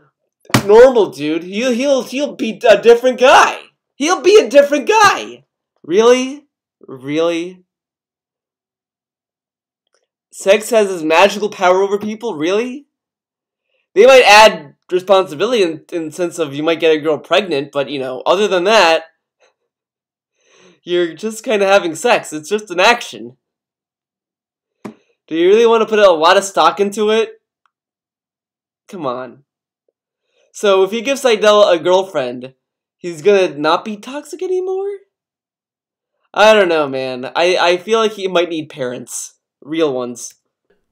[SPEAKER 1] normal, dude. He'll be a different guy. He'll be a different guy. Really? Really? Sex has this magical power over people? Really? They might add responsibility in the sense of you might get a girl pregnant, but, you know, other than that, you're just kind of having sex. It's just an action. Do you really want to put a lot of stock into it? Come on. So if he gives Seidel a girlfriend, he's gonna not be toxic anymore? I don't know, man. I feel like he might need parents. Real ones.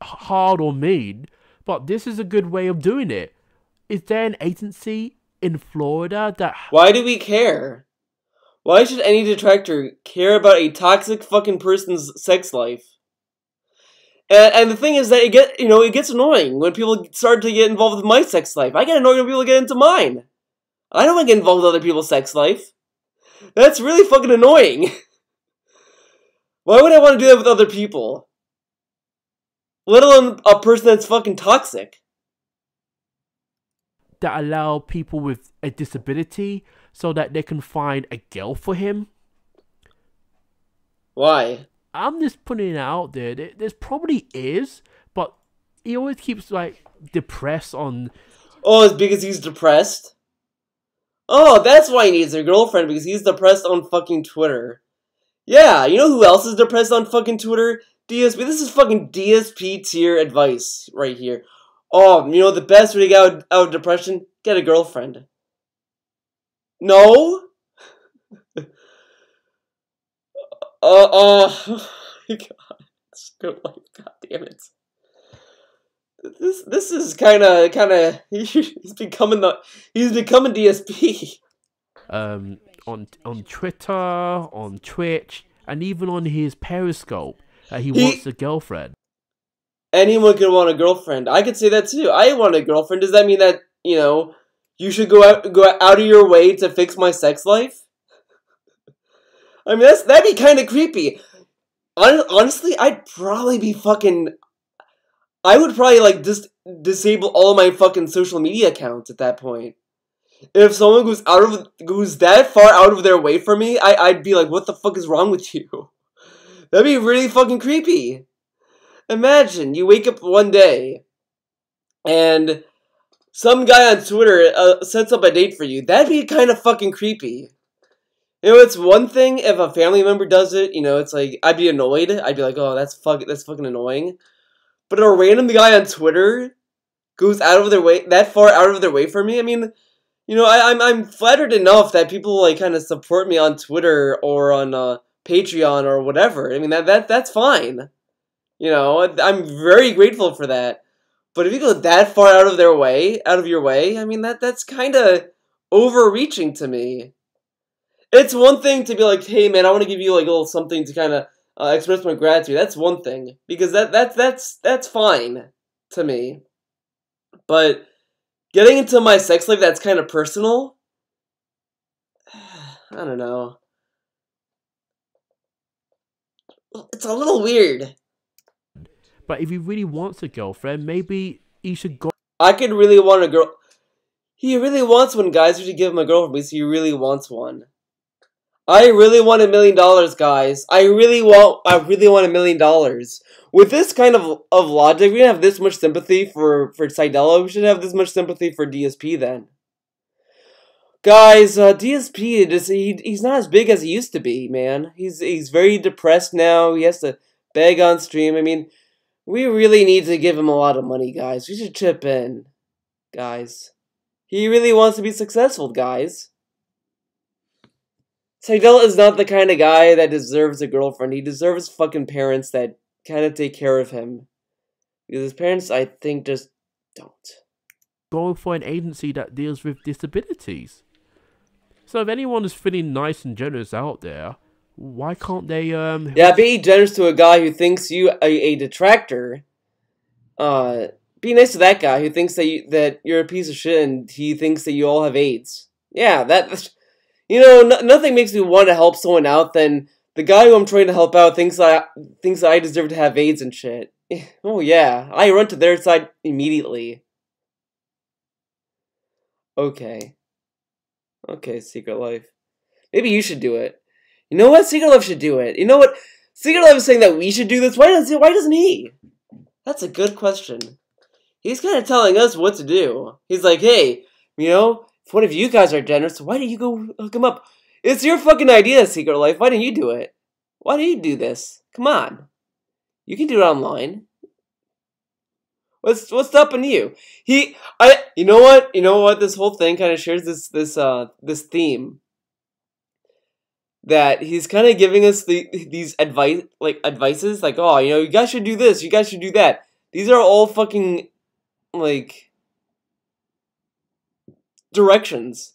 [SPEAKER 2] Hard or mean, but this is a good way of doing it. Is there an agency in Florida that...
[SPEAKER 1] Why do we care? Why should any detractor care about a toxic fucking person's sex life? And the thing is that it gets annoying when people start to get involved with my sex life. I get annoyed when people get into mine. I don't want to get involved with other people's sex life. That's really fucking annoying. Why would I want to do that with other people? Let alone a person that's fucking toxic.
[SPEAKER 2] That allow people with a disability so that they can find a girl for him?
[SPEAKER 1] Why?
[SPEAKER 2] I'm just putting it out there. There's probably is, but he always keeps, like, depressed on...
[SPEAKER 1] Oh, it's because he's depressed? Oh, that's why he needs a girlfriend, because he's depressed on fucking Twitter. Yeah, you know who else is depressed on fucking Twitter? DSP. This is fucking DSP tier advice right here. Oh, you know the best way to get out of depression? Get a girlfriend. No? God, it's good life. God damn it. This is kind of he's becoming DSP.
[SPEAKER 2] On Twitter, on Twitch, and even on his Periscope, he wants a girlfriend.
[SPEAKER 1] Anyone could want a girlfriend. I could say that too. I want a girlfriend. Does that mean that you should go out of your way to fix my sex life? I mean, that'd be kind of creepy. Honestly, I would probably like disable all my fucking social media accounts at that point. If someone goes that far out of their way for me, I'd be like, what the fuck is wrong with you? That'd be really fucking creepy. Imagine you wake up one day and some guy on Twitter sets up a date for you. That'd be kind of fucking creepy. It's one thing if a family member does it, it's like, I'd be annoyed. I'd be like, oh, that's fucking annoying. But a random guy on Twitter goes that far out of their way for me, I mean, I'm flattered enough that people, like, kind of support me on Twitter or on Patreon or whatever. I mean, that's fine. I'm very grateful for that. But if you go that far out of your way, I mean, that's kind of overreaching to me. It's one thing to be like, hey man, I want to give you like a little something to kind of express my gratitude. That's one thing, because that's fine to me. But getting into my sex life that's kind of personal, I don't know. It's a little weird.
[SPEAKER 2] But if he really wants a girlfriend, maybe he should go.
[SPEAKER 1] I could really want a girl. He really wants one, guys. We should give him a girlfriend because he really wants one. I really want $1 million, guys. I really want $1 million. With this kind of logic, we don't have this much sympathy for Seidel. We should have this much sympathy for DSP then. Guys, DSP, he's not as big as he used to be, man. He's very depressed now. He has to beg on stream. I mean, we really need to give him a lot of money, guys. We should chip in, guys. He really wants to be successful, guys. Seidel is not the kind of guy that deserves a girlfriend. He deserves fucking parents that kind of take care of him. Because his parents, I think, just don't.
[SPEAKER 2] Go for an agency that deals with disabilities. So if anyone is feeling nice and generous out there, why can't they, Yeah,
[SPEAKER 1] be generous to a guy who thinks you a detractor. be nice to that guy who thinks that you're a piece of shit and he thinks that you all have AIDS. Yeah, nothing makes me want to help someone out than the guy who I'm trying to help out thinks I deserve to have AIDS and shit. Oh yeah, I run to their side immediately. Okay. Okay, Secret Life. Maybe you should do it. You know what? Secret Life should do it. You know what? Secret Life is saying that we should do this. Why doesn't he? That's a good question. He's kind of telling us what to do. He's like, hey, if one of you guys are generous, why don't you go hook him up? It's your fucking idea, Secret Life. Why don't you do it? Why don't you do this? Come on. You can do it online. What's stopping you? You know what? This whole thing kind of shares this theme. That he's kind of giving us these advices, like, oh, you guys should do this, you guys should do that. These are all fucking, like, directions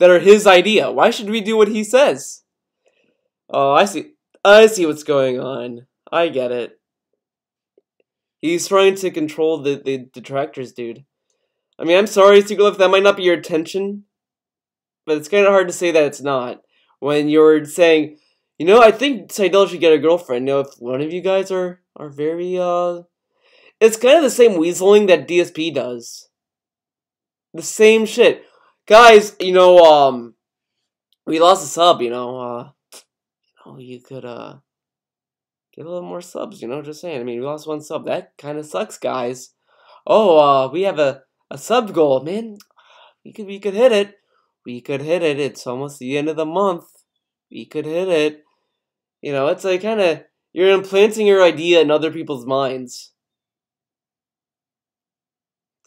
[SPEAKER 1] that are his idea. Why should we do what he says? Oh, I see what's going on. I get it. He's trying to control the detractors, dude. I mean, I'm sorry, Secret Life, that might not be your intention, but it's kind of hard to say that it's not. When you're saying, I think Seidel should get a girlfriend. If one of you guys are very, it's kind of the same weaseling that DSP does. The same shit. Guys, we lost a sub, you could, get a little more subs, just saying. I mean, we lost one sub. That kind of sucks, guys. Oh, we have a sub goal, man. We could hit it. We could hit it. It's almost the end of the month. We could hit it. It's like kind of, you're implanting your idea in other people's minds.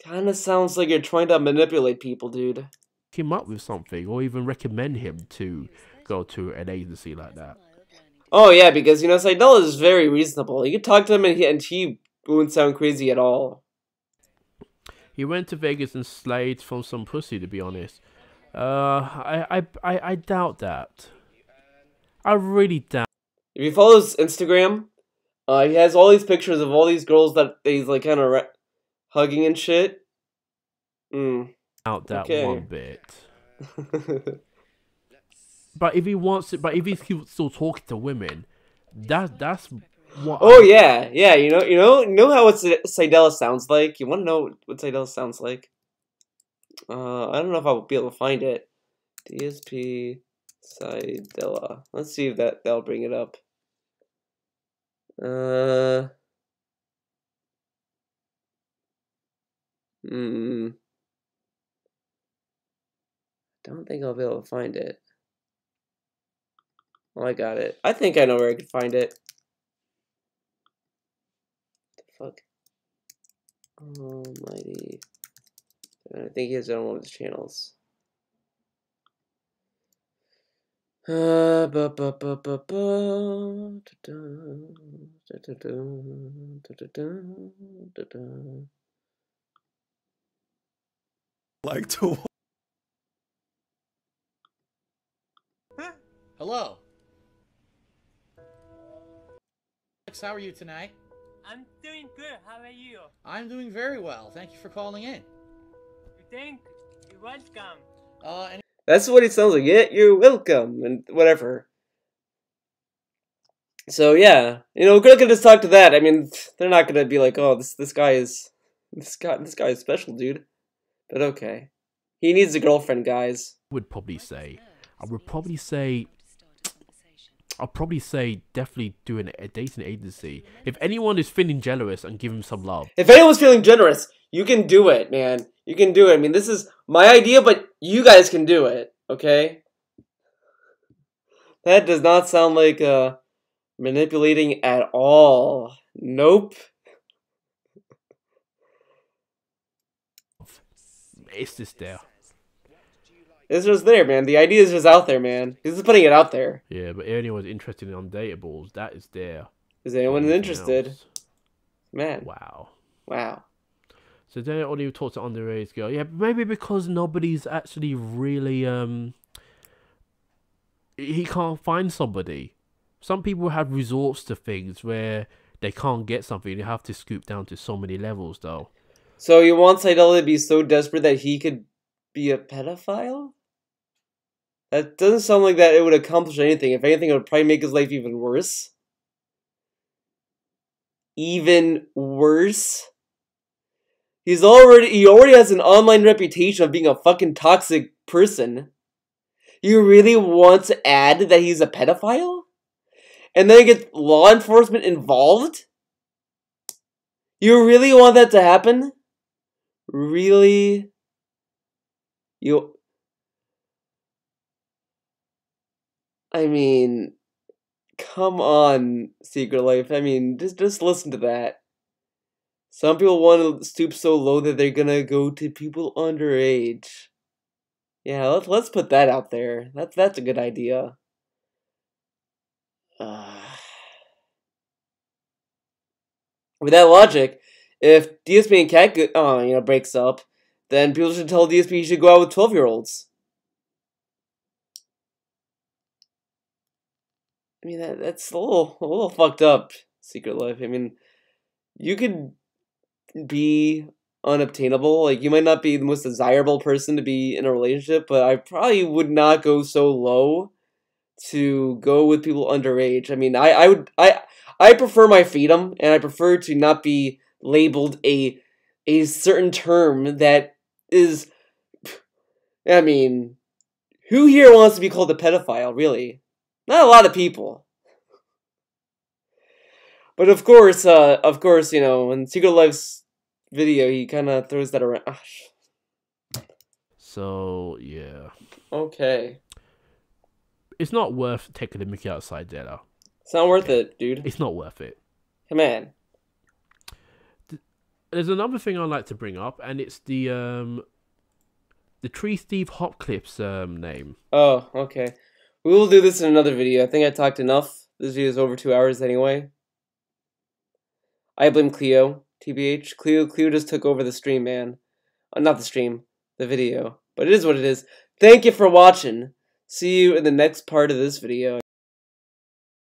[SPEAKER 1] Kind of sounds like you're trying to manipulate people, dude.
[SPEAKER 2] Him up with something, or even recommend him to go to an agency like that.
[SPEAKER 1] Oh yeah, because Seidel is very reasonable. You could talk to him and he wouldn't sound crazy at all.
[SPEAKER 2] He went to Vegas and slayed from some pussy, to be honest. I doubt that. I really doubt.
[SPEAKER 1] If you follow his Instagram, he has all these pictures of all these girls that he's like kind of hugging and shit.
[SPEAKER 2] Doubt that one bit. But if he wants it, if he's still talking to women, that's what.
[SPEAKER 1] Oh yeah. You know how Seidel sounds like. You want to know what Seidel sounds like? I don't know if I'll be able to find it. DSP Seidela. Let's see if that'll bring it up. Don't think I'll be able to find it. Oh, I got it. I think I know where I can find it. What the fuck? Almighty. I think he has it on one of his channels.
[SPEAKER 6] Like to.
[SPEAKER 7] Hello. Alex, how are you tonight?
[SPEAKER 8] I'm doing good. How are you?
[SPEAKER 7] I'm doing very well. Thank you for calling in.
[SPEAKER 8] You're welcome.
[SPEAKER 1] That's what it sounds like. Yeah, you're welcome, and whatever. So yeah, we're gonna just talk to that. I mean, they're not gonna be like, oh, this guy is special, dude. But okay, he needs a girlfriend, guys.
[SPEAKER 2] I would probably say definitely doing a dating agency. If anyone is feeling generous, and give him some love.
[SPEAKER 1] If anyone's feeling generous, you can do it, man. You can do it. I mean, this is my idea, but you guys can do it, okay? That does not sound like manipulating at all. Nope.
[SPEAKER 2] It's just there.
[SPEAKER 1] It's just there, man. The idea is just out there, man. He's just putting it out there.
[SPEAKER 2] Yeah, but if anyone's interested in undateables, that is there.
[SPEAKER 1] Is anyone interested? Else. Man. Wow.
[SPEAKER 2] So then only talk to underage girl. Yeah, maybe because nobody's actually really he can't find somebody. Some people have resorts to things where they can't get something. They have to scoop down to so many levels, though.
[SPEAKER 1] So you want Seidel to be so desperate that he could be a pedophile? That doesn't sound like that it would accomplish anything. If anything, it would probably make his life even worse. Even worse? He already has an online reputation of being a fucking toxic person. You really want to add that he's a pedophile? And then get law enforcement involved? You really want that to happen? Really? I mean, come on, Secret Life. I mean, just listen to that. Some people want to stoop so low that they're gonna go to people underage. Yeah, let's put that out there. That's a good idea. With that logic, if DSP and Cat breaks up, then people should tell DSP he should go out with 12-year-olds. I mean, that's a little fucked up, Secret Life. I mean, you could be unobtainable. Like, you might not be the most desirable person to be in a relationship, but I probably would not go so low to go with people underage. I mean, I prefer my freedom, and I prefer to not be labeled a certain term that is. I mean, who here wants to be called a pedophile? Really, not a lot of people. But of course, in Secret Life's video, he kind of throws that around.
[SPEAKER 2] So yeah.
[SPEAKER 1] Okay.
[SPEAKER 2] It's not worth taking the mickey outside there.
[SPEAKER 1] It's not worth it, dude.
[SPEAKER 2] It's not worth it.
[SPEAKER 1] Come on.
[SPEAKER 2] There's another thing I'd like to bring up, and it's the Tree Steve Hopcliff's name.
[SPEAKER 1] Oh, okay. We will do this in another video. I think I talked enough. This video is over 2 hours anyway. I blame Kleo, TBH. Kleo just took over the stream, man. Not the stream, the video. But it is what it is. Thank you for watching. See you in the next part of this video.